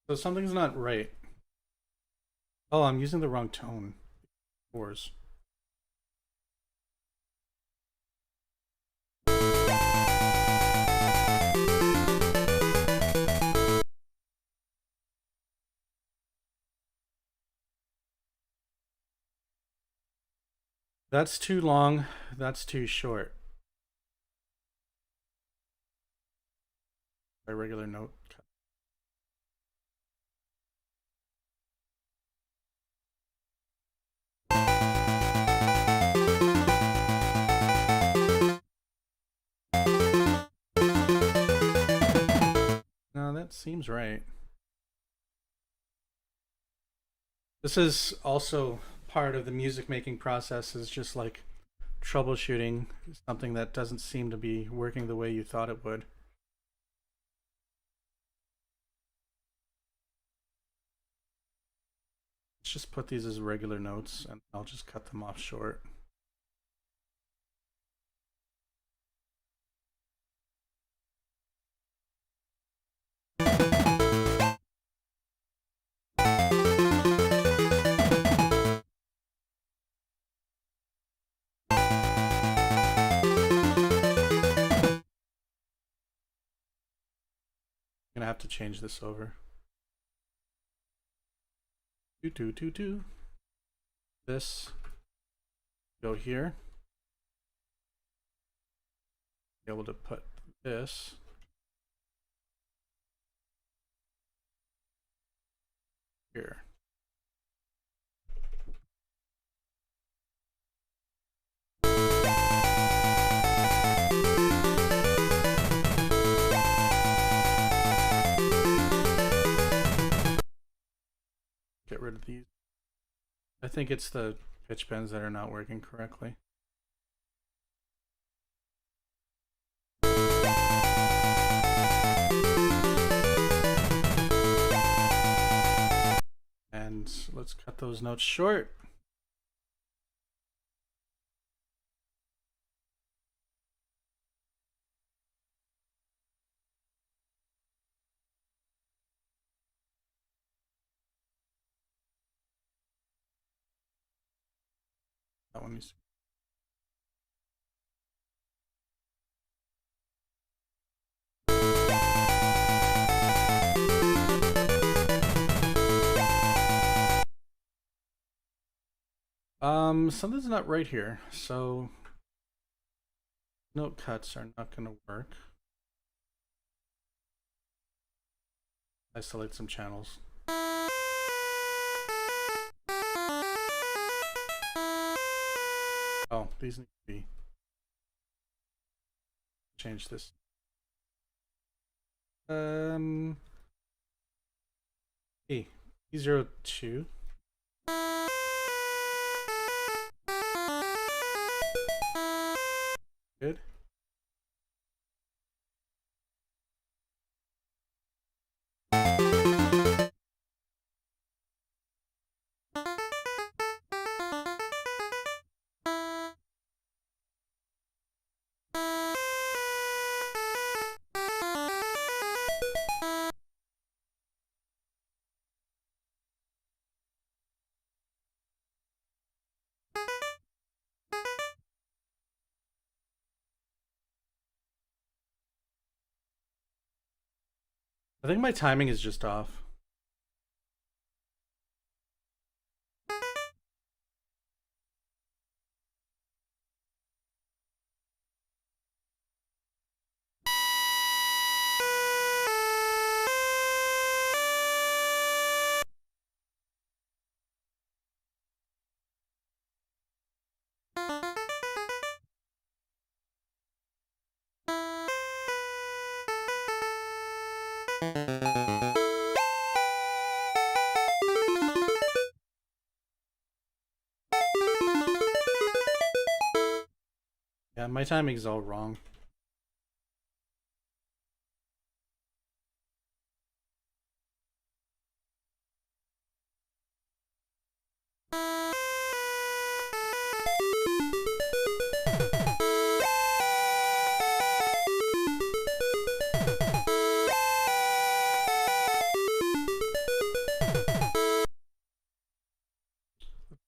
So something's not right. Oh, I'm using the wrong tone. 4s. That's too long. That's too short. My regular note. That seems right. This is also part of the music making process, is just like troubleshooting something that doesn't seem to be working the way you thought it would. Let's just put these as regular notes and I'll just cut them off short. I'm gonna have to change this over. This go here. Be able to put this here. Get rid of these. I think it's the pitch bends that are not working correctly. And let's cut those notes short. That one needs. Something's not right here, so note cuts are not going to work. Isolate some channels. Oh, these need to be. Change this. Hey, E02. Good. I think my timing is just off. Yeah, my timing is all wrong.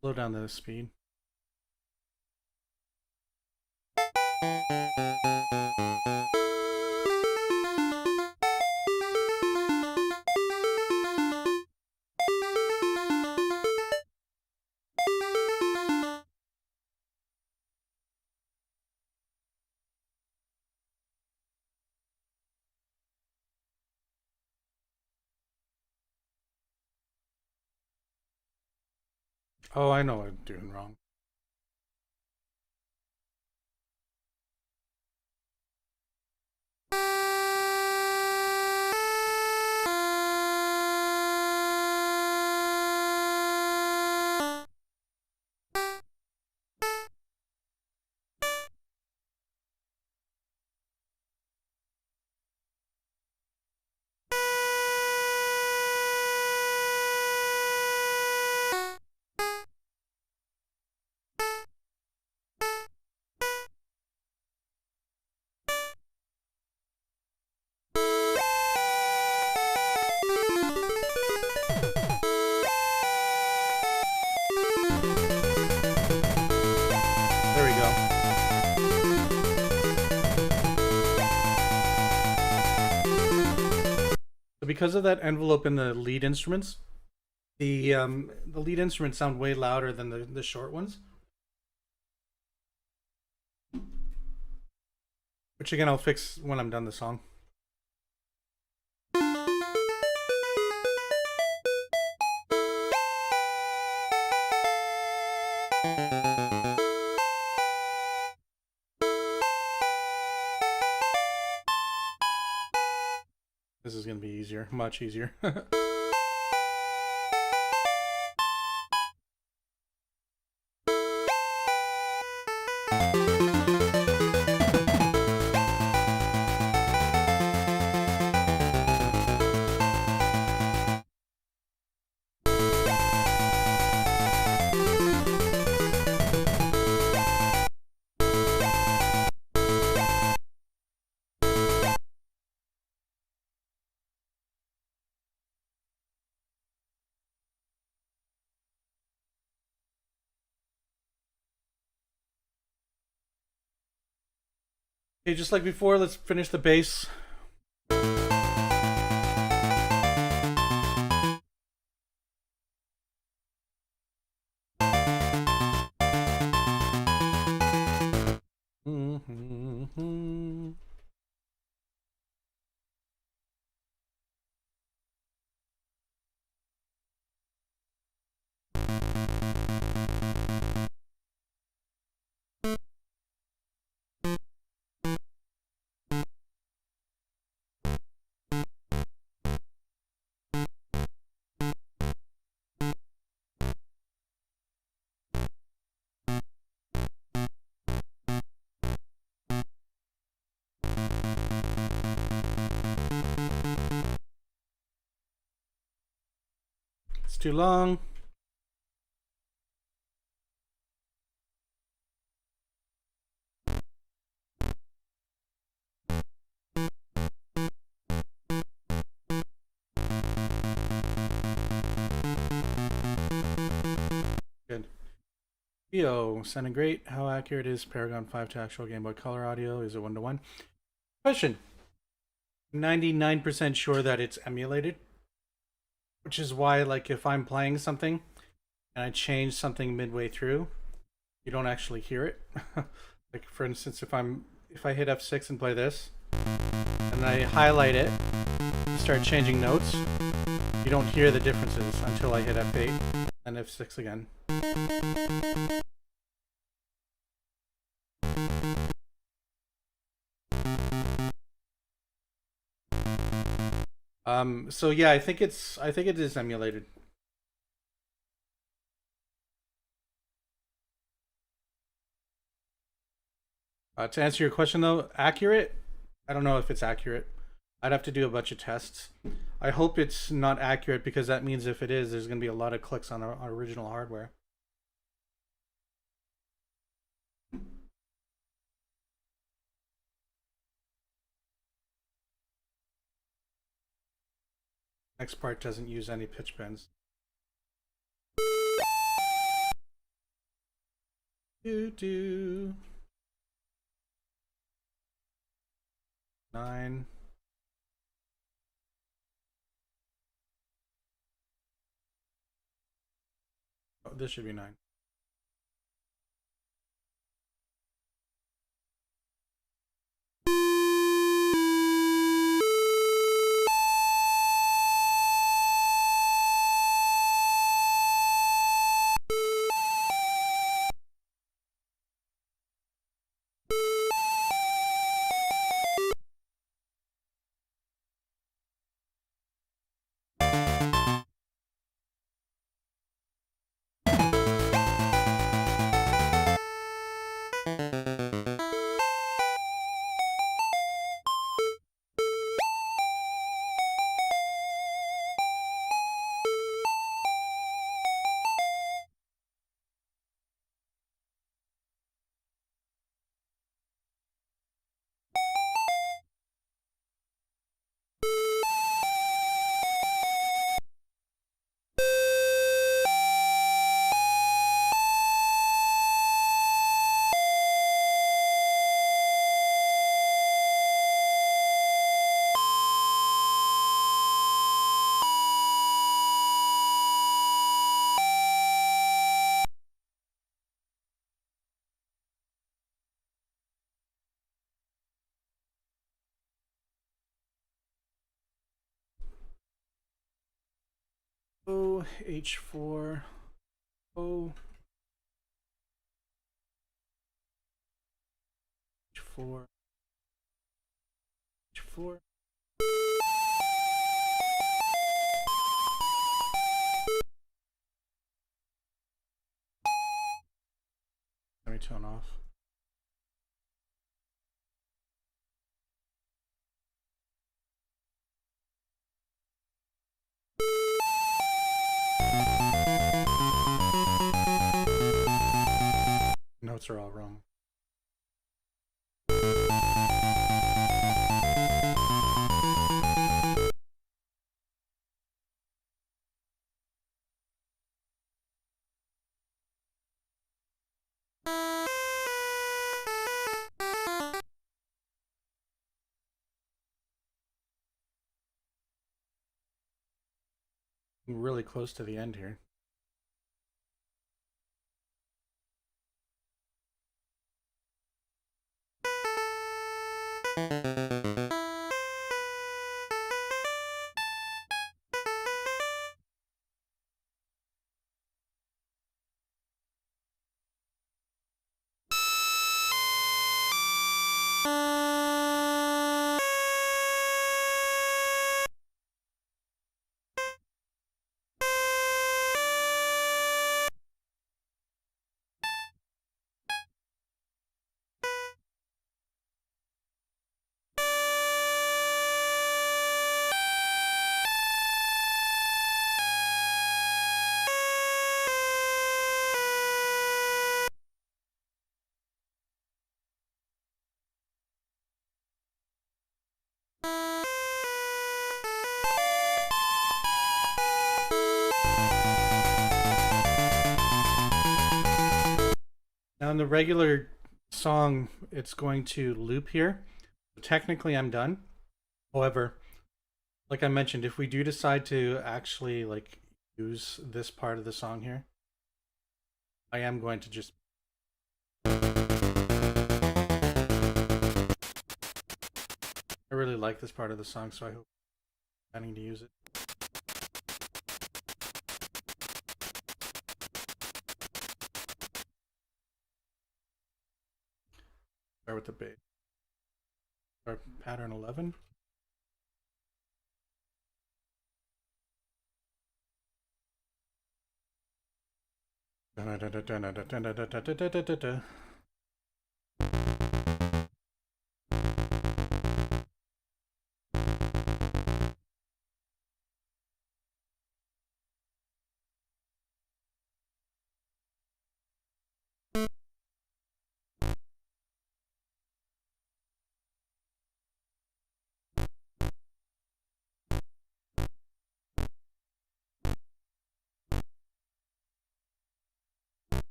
Slow down the speed. Oh, I know what I'm doing wrong. because of that envelope in the lead instruments, the lead instruments sound way louder than the short ones. Which again, I'll fix when I'm done the song. This is going to be easier, much easier. Okay, just like before, let's finish the bass. It's too long. Good. Theo, sounding great. How accurate is Paragon 5 to actual Game Boy Color audio? Is it 1-to-1? Question. 99% sure that it's emulated. Which is why, like, if I'm playing something and I change something midway through, you don't actually hear it. Like, for instance, if I hit F6 and play this, and I highlight it, start changing notes, you don't hear the differences until I hit F8 and F6 again. So yeah, I think it is emulated. To answer your question though, accurate? I don't know if it's accurate. I'd have to do a bunch of tests. I hope it's not accurate, because that means if it is, there's going to be a lot of clicks on our original hardware. Next part doesn't use any pitch bends. Do 9. Oh, this should be 9. O H4 O H4 H4. Let me turn off. Notes are all wrong. I'm really close to the end here. Now in the regular song, it's going to loop here. Technically, I'm done. However, like I mentioned, if we do decide to actually like use this part of the song here, I am going to just. I really like this part of the song, so I hope I'm planning to use it. Start with the bass. Start pattern 11.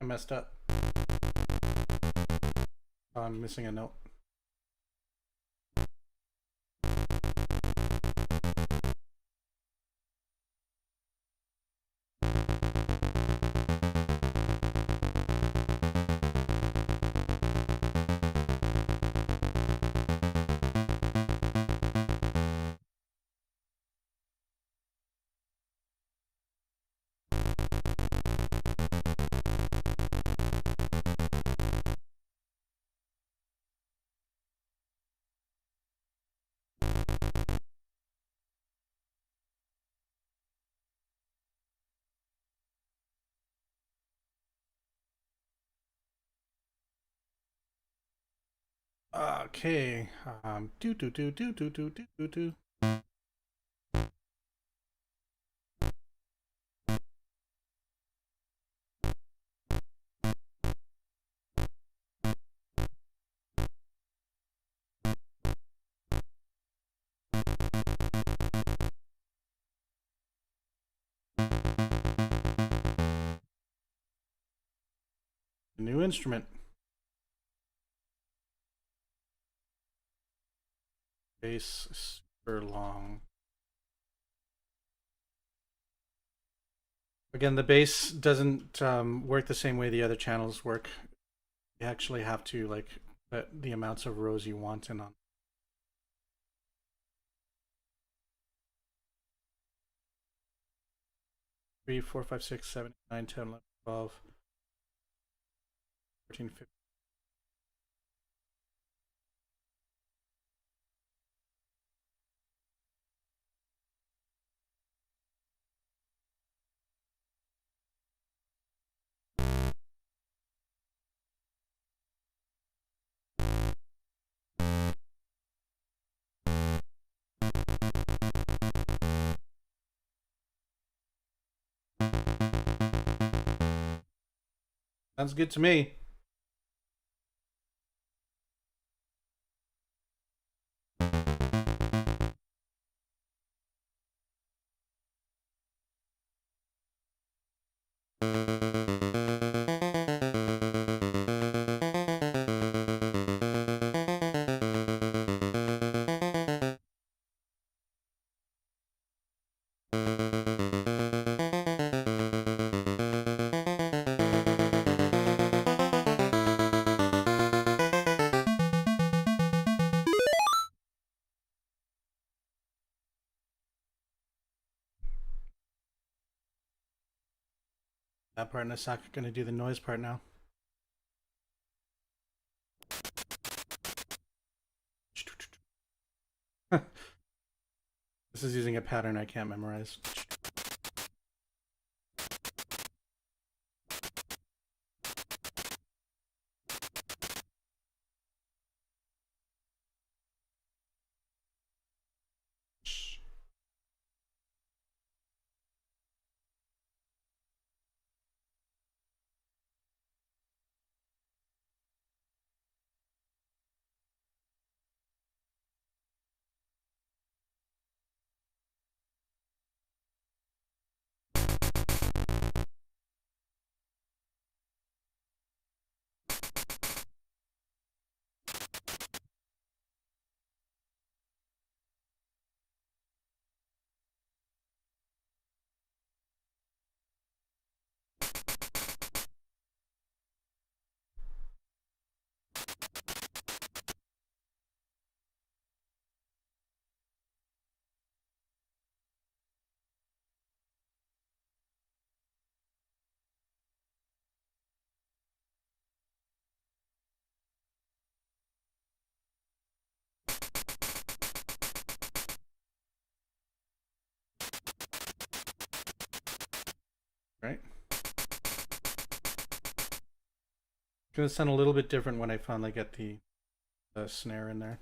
I messed up. Oh, I'm missing a note. Okay. Do do do do do do do do do. A new instrument. Bass super long. Again, the bass doesn't work the same way the other channels work. You actually have to like put the amounts of rows you want in on. 3, 4, 5, 6, 7, 9, 10, 11, 12, 14, 15. Sounds good to me. That part in a sec. Gonna do the noise part now. This is using a pattern I can't memorize. Right? It's gonna sound a little bit different when I finally get the snare in there.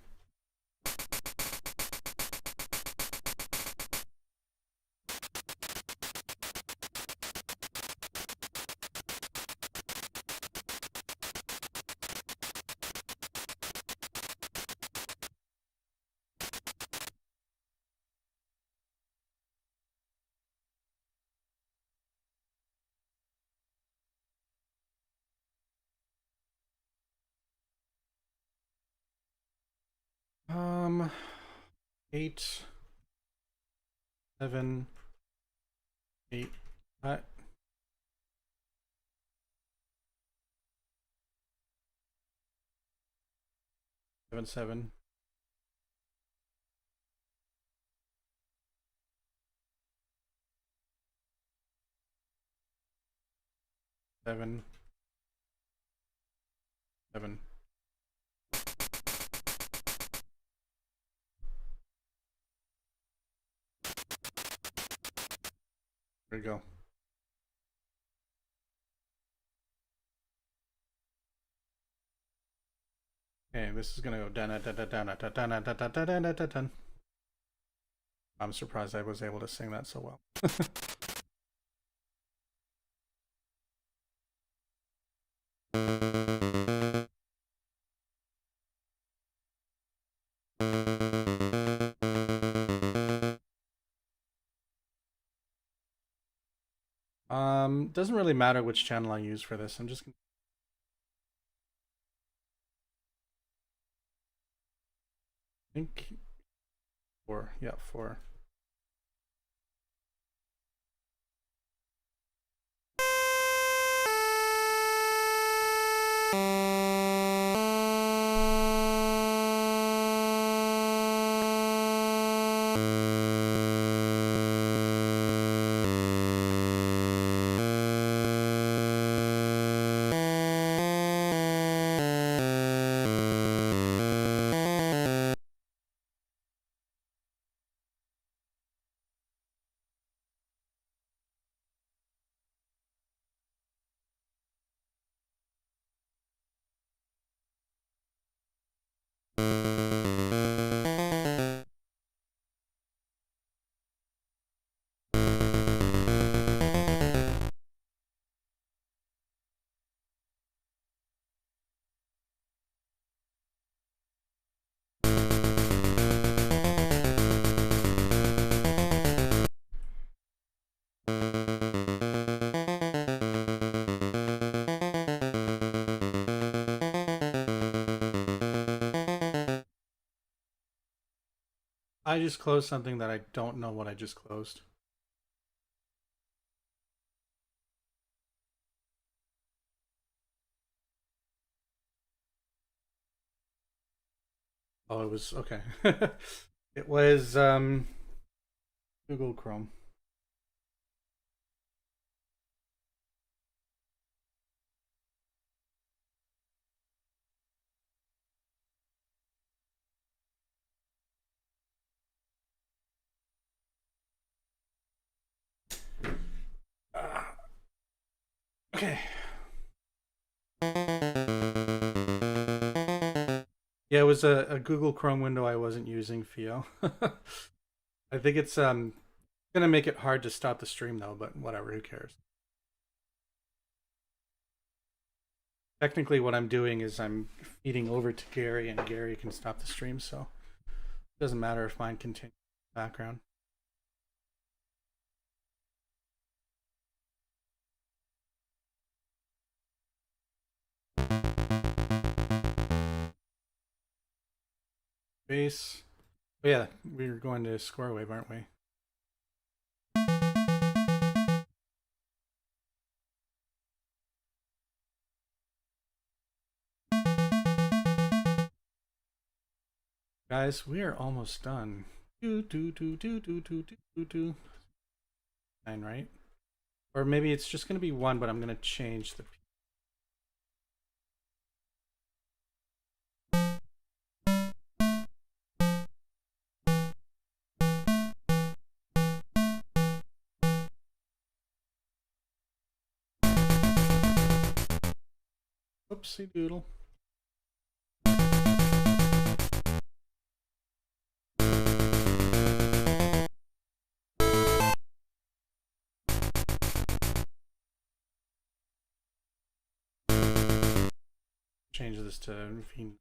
Um, 8, 7, 8, 7, 7. 7, 7. There we go. Okay, this is gonna go dun dun dun dun dun dun dun dun dun dun dun dun. I'm surprised I was able to sing that so well. Doesn't really matter which channel I use for this. I'm just think 4. Yeah, 4. I just closed something that I don't know what I just closed. Oh, it was okay. It was Google Chrome. Okay. Yeah, it was a Google Chrome window I wasn't using, Theo. I think it's gonna make it hard to stop the stream though, but whatever, who cares? Technically what I'm doing is I'm feeding over to Gary and Gary can stop the stream, so it doesn't matter if mine continues in the background. Base. Oh yeah, we're going to square wave, aren't we? Guys, we are almost done. 9, right? Or maybe it's just going to be 1, but I'm going to change the. Oopsie doodle. Change this to Ravine.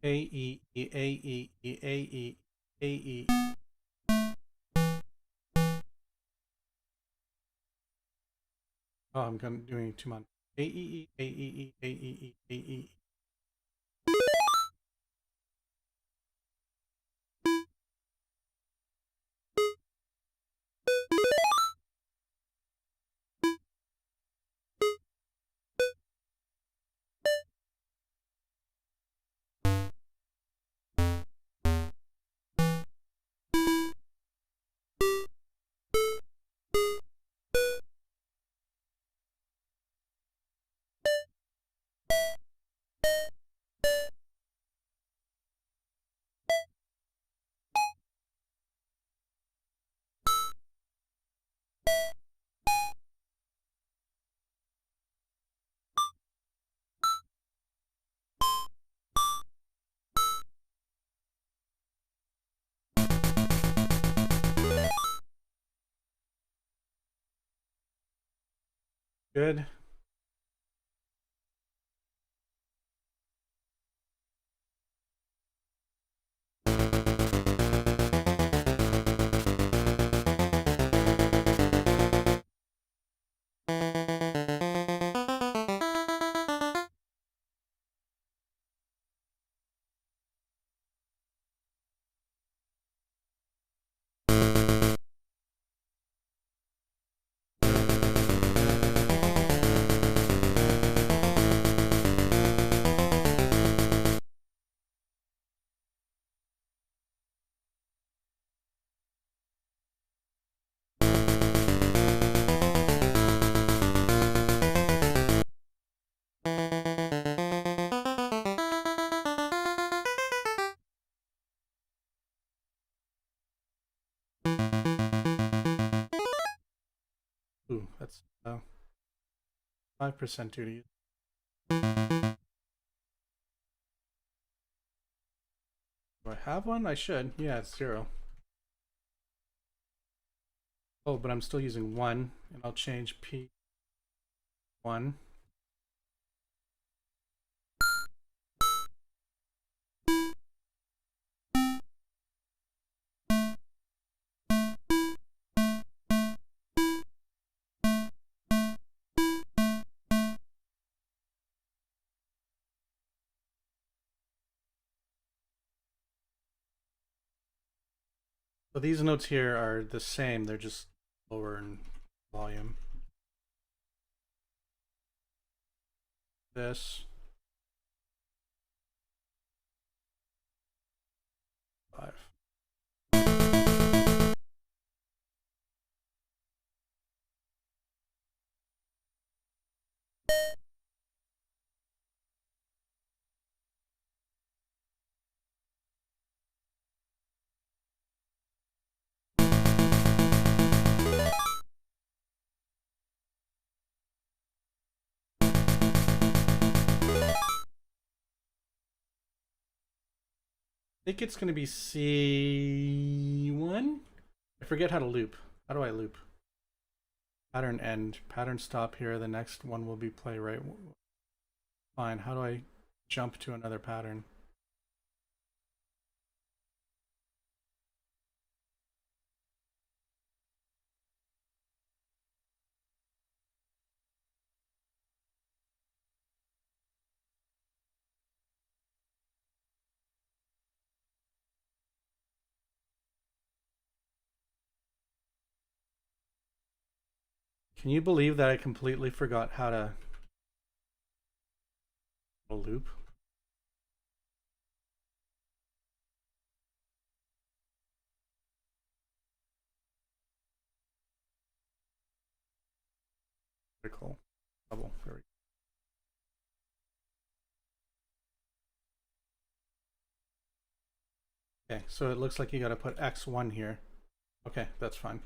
A E E A E E A E A E. Oh, I'm doing too much. A E E A E E A E E A E. Good. Ooh, that's 5% duty. Do I have one? I should. Yeah, it's 0. Oh, but I'm still using 1, and I'll change P1. So these notes here are the same, they're just lower in volume. This. 5. I think it's going to be C1. I forget how to loop. How do I loop? Pattern end. Pattern stop here. The next one will be play right. Fine. How do I jump to another pattern? Can you believe that I completely forgot how to loop? Critical double. There we go. Okay, so it looks like you got to put X1 here. Okay, that's fine.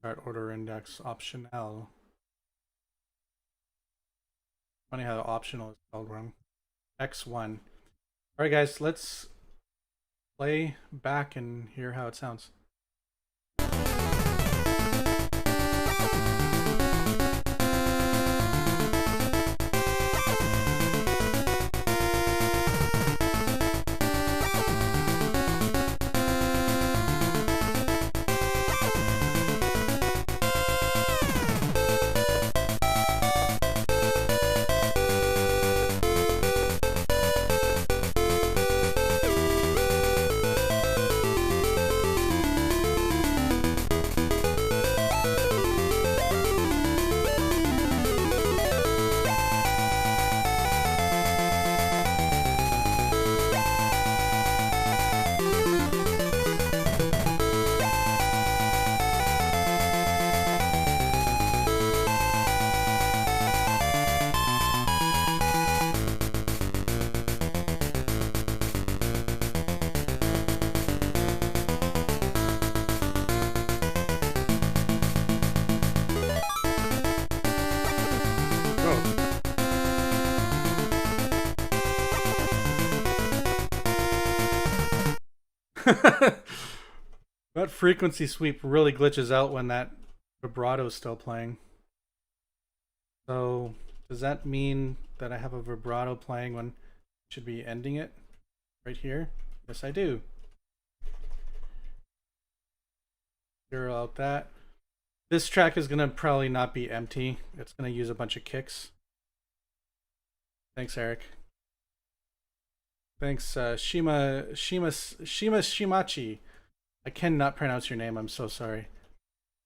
Start order index optional. Funny how optional is spelled wrong. X1. All right, guys, let's play back and hear how it sounds. That frequency sweep really glitches out when that vibrato is still playing. So does that mean that I have a vibrato playing when I should be ending it right here? Yes, I do. Zero out that. This track is gonna probably not be empty. It's gonna use a bunch of kicks. Thanks, Eric. Thanks, Shimachi. I cannot pronounce your name. I'm so sorry.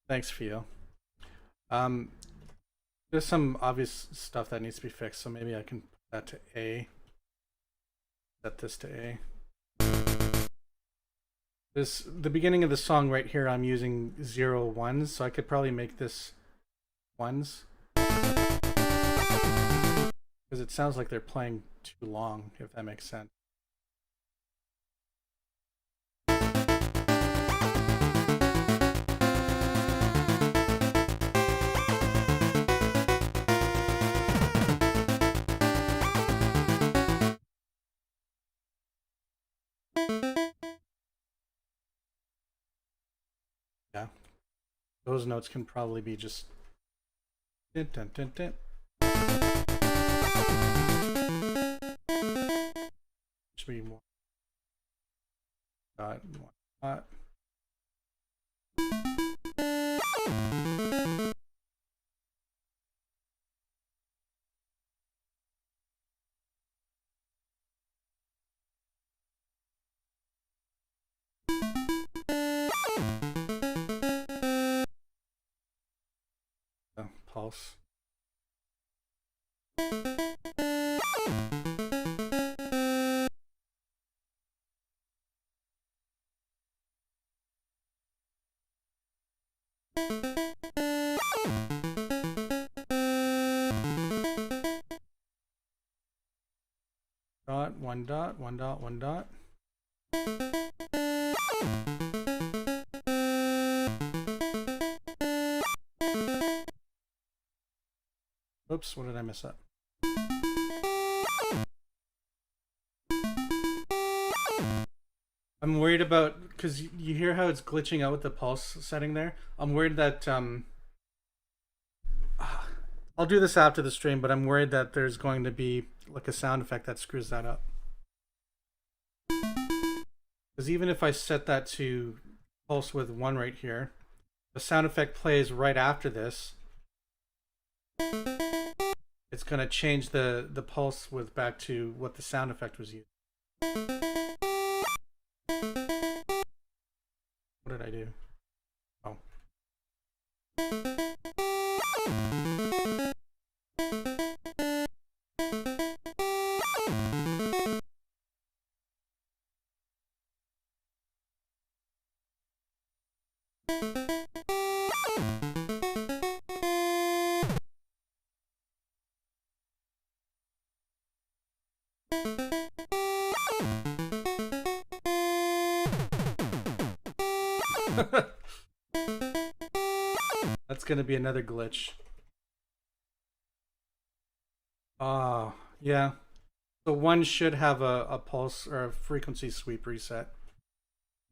Thanks, Fio. There's some obvious stuff that needs to be fixed, so maybe I can put that to A. Set this to A. The beginning of the song right here, I'm using 0 1s, so I could probably make this 1s. Because it sounds like they're playing too long, if that makes sense. Yeah. Those notes can probably be just dun, dun, dun, dun. Should be more dot, one dot. Pulse. Dot, one dot, one dot, one dot. Oops, what did I mess up? I'm worried about, because you hear how it's glitching out with the pulse setting there. I'm worried that I'll do this after the stream, but I'm worried that there's going to be like a sound effect that screws that up. Because even if I set that to pulse with 1 right here, the sound effect plays right after this. It's going to change the pulse with back to what the sound effect was used. What did I do? Oh. That's gonna be another glitch. Yeah. So 1 should have a pulse or a frequency sweep reset.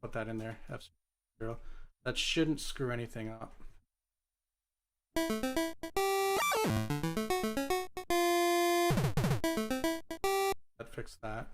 Put that in there. F0. That shouldn't screw anything up. That fixed that.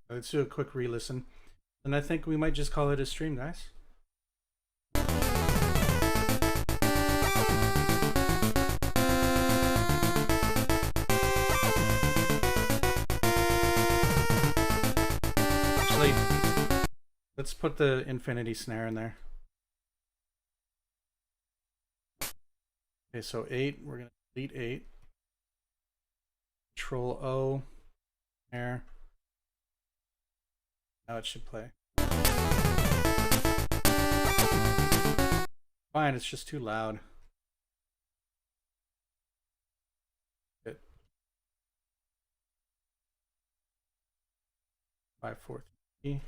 Let's do a quick re-listen. And I think we might just call it a stream, guys. Actually, let's put the infinity snare in there. Okay, so 8, we're going to delete 8. Control O. There. Now it should play. Fine, it's just too loud. Good. 5, 4, 3.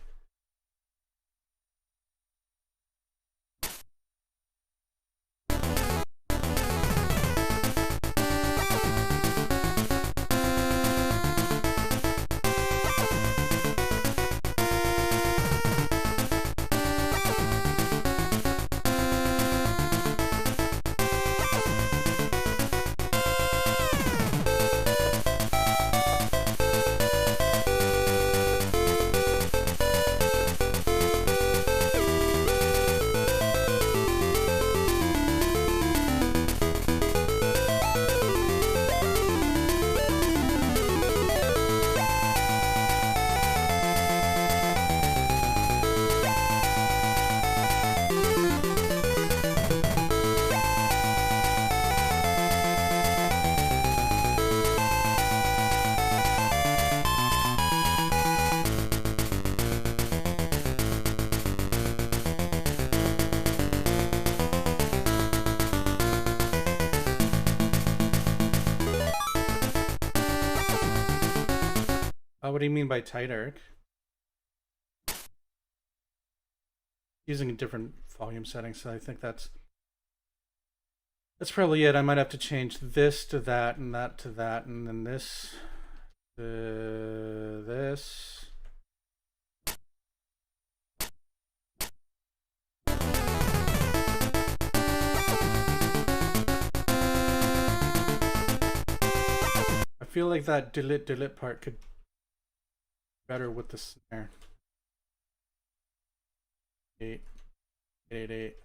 What do you mean by tight, Eric? Using a different volume setting, so I think that's probably it. I might have to change this to that and that to that, and then this to this. I feel like that dillit part could better with the snare. 8, 8, 8.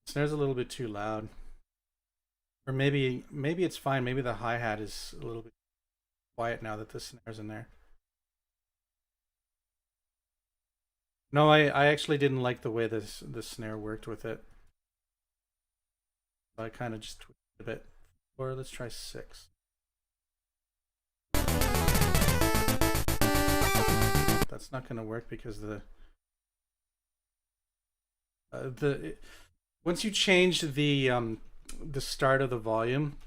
Snare's a little bit too loud. Or maybe it's fine. Maybe the hi-hat is a little bit quiet now that the snare's in there. No, I actually didn't like the way the snare worked with it. So I kind of just tweaked a bit. Or let's try 6. That's not going to work because once you change the start of the volume,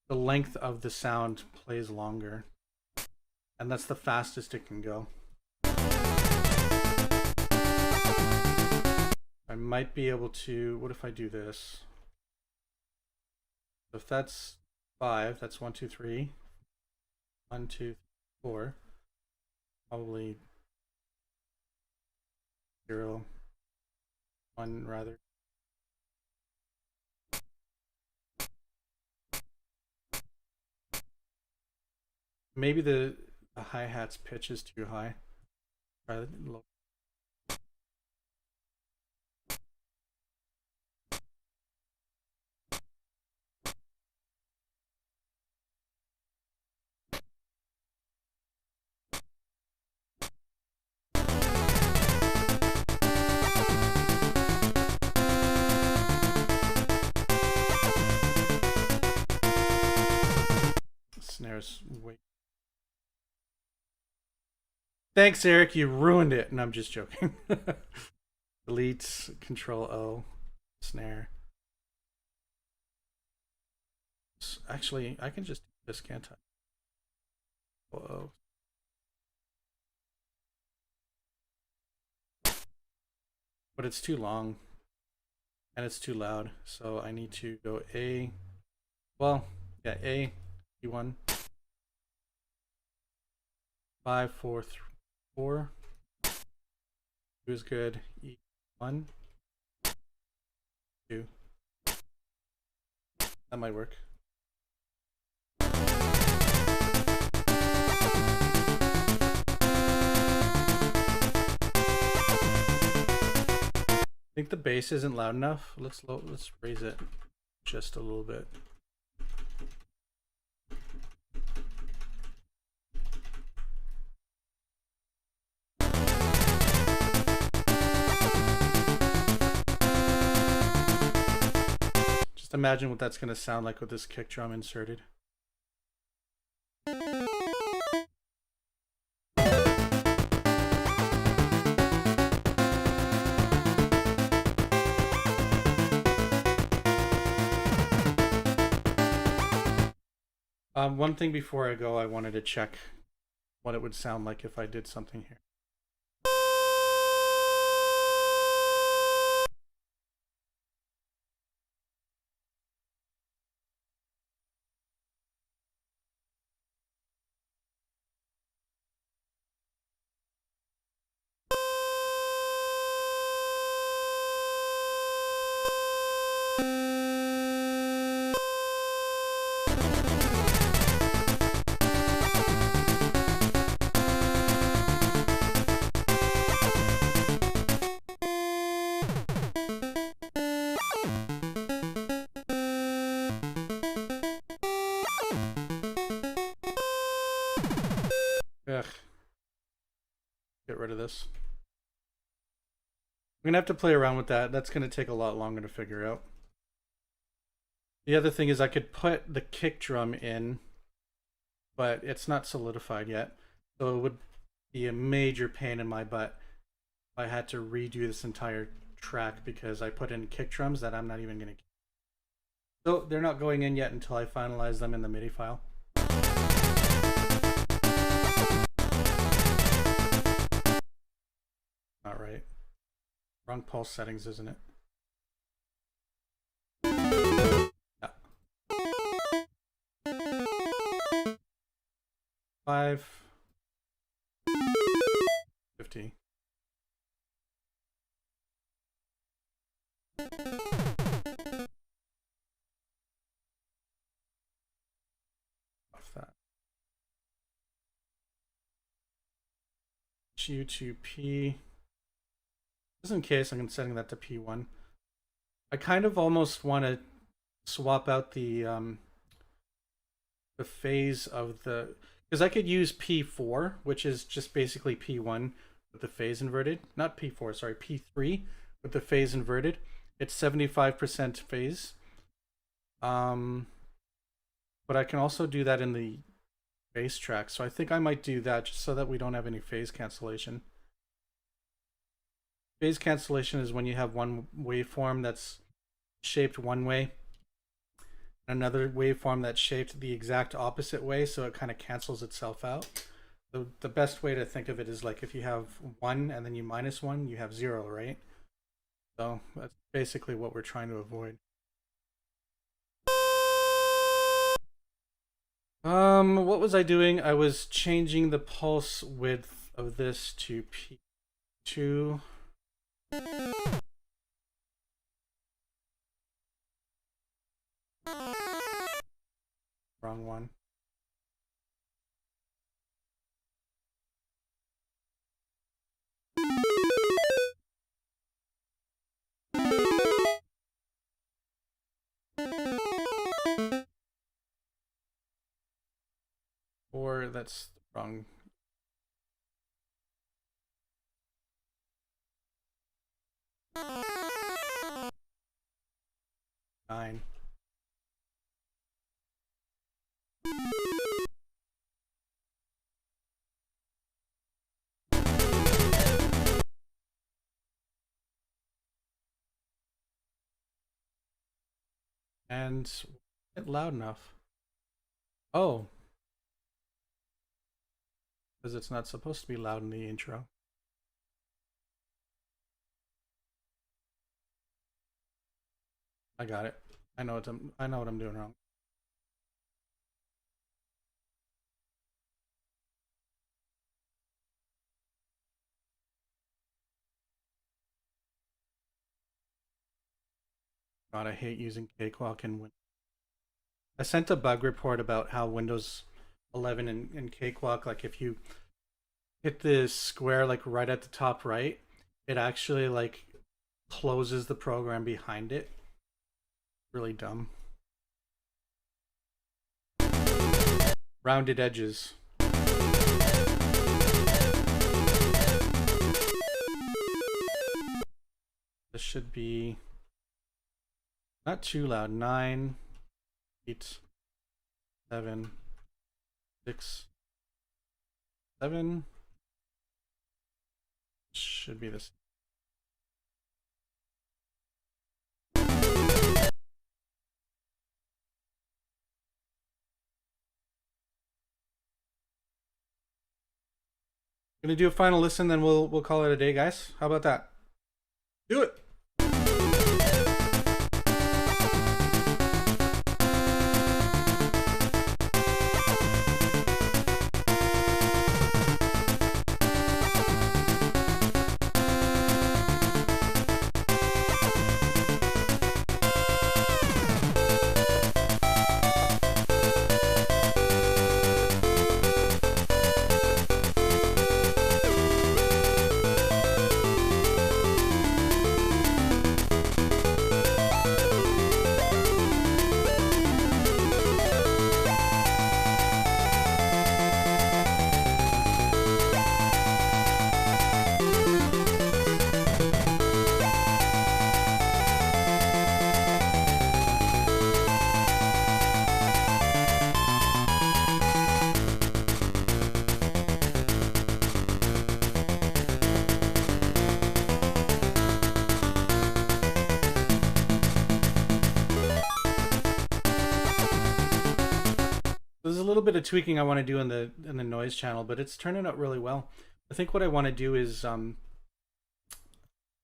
the length of the sound plays longer, and that's the fastest it can go. I might be able to, what if I do this? So if that's 5, that's 1, 2, 3. 1, 2, 4. Probably 0, 1 rather. Maybe the hi-hat's pitch is too high. Try it low. Snares way. Thanks, Eric. You ruined it. And I'm just joking. Delete, Control O, snare. Actually, I can just do this, can't I? Whoa. But it's too long. And it's too loud. So I need to go A. Well, yeah, A. E1. 5, 4, 3, 4. 2 is good. E1. 2. That might work. I think the bass isn't loud enough. Let's raise it just a little bit. Just imagine what that's going to sound like with this kick drum inserted. One thing before I go, I wanted to check what it would sound like if I did something here. Ugh. Get rid of this. I'm gonna have to play around with that. That's gonna take a lot longer to figure out. The other thing is I could put the kick drum in, but it's not solidified yet. So it would be a major pain in my butt if I had to redo this entire track because I put in kick drums that I'm not even gonna. So they're not going in yet until I finalize them in the MIDI file. Not right. Wrong pulse settings, isn't it? Yeah. 5 50. Off that. Q2P. Just in case, I'm setting that to P1. I kind of almost want to swap out the phase of the, because I could use P4, which is just basically P1 with the phase inverted. Not P4, sorry, P3 with the phase inverted. It's 75% phase. But I can also do that in the bass track. So I think I might do that just so that we don't have any phase cancellation. Phase cancellation is when you have one waveform that's shaped one way, another waveform that's shaped the exact opposite way, so it kind of cancels itself out. The best way to think of it is like if you have 1 and then you minus 1, you have 0, right? So that's basically what we're trying to avoid. What was I doing? I was changing the pulse width of this to P2. Wrong one. Or that's wrong. Nine. And get loud enough. Oh. Because it's not supposed to be loud in the intro. I got it. I know what I'm doing wrong. God, I hate using Cakewalk in Windows. I sent a bug report about how Windows 11 and Cakewalk, like if you hit the square like right at the top right, it actually like closes the program behind it. Really dumb. Rounded edges. This should be Not too loud. 9, 8, 7, 6, 7. Should be this. Gonna do a final listen, then we'll call it a day, guys. How about that? Do it. There's a little bit of tweaking I want to do in the noise channel, but it's turning out really well. I think what I want to do is send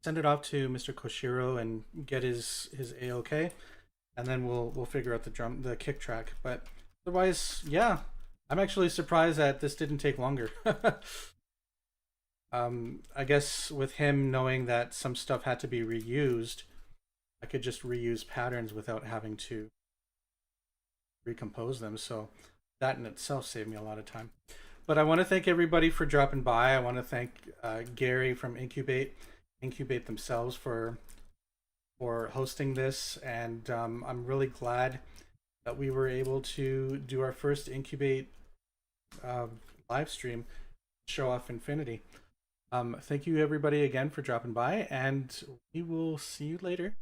it off to Mr. Koshiro and get his A-OK, and then we'll figure out the kick track. But otherwise, yeah, I'm actually surprised that this didn't take longer. I guess with him knowing that some stuff had to be reused, I could just reuse patterns without having to recompose them. So that in itself saved me a lot of time. But I want to thank everybody for dropping by. I want to thank Gary from Incubate themselves for hosting this, and I'm really glad that we were able to do our first Incubate live stream, show off Infinity. Thank you everybody again for dropping by, and we will see you later.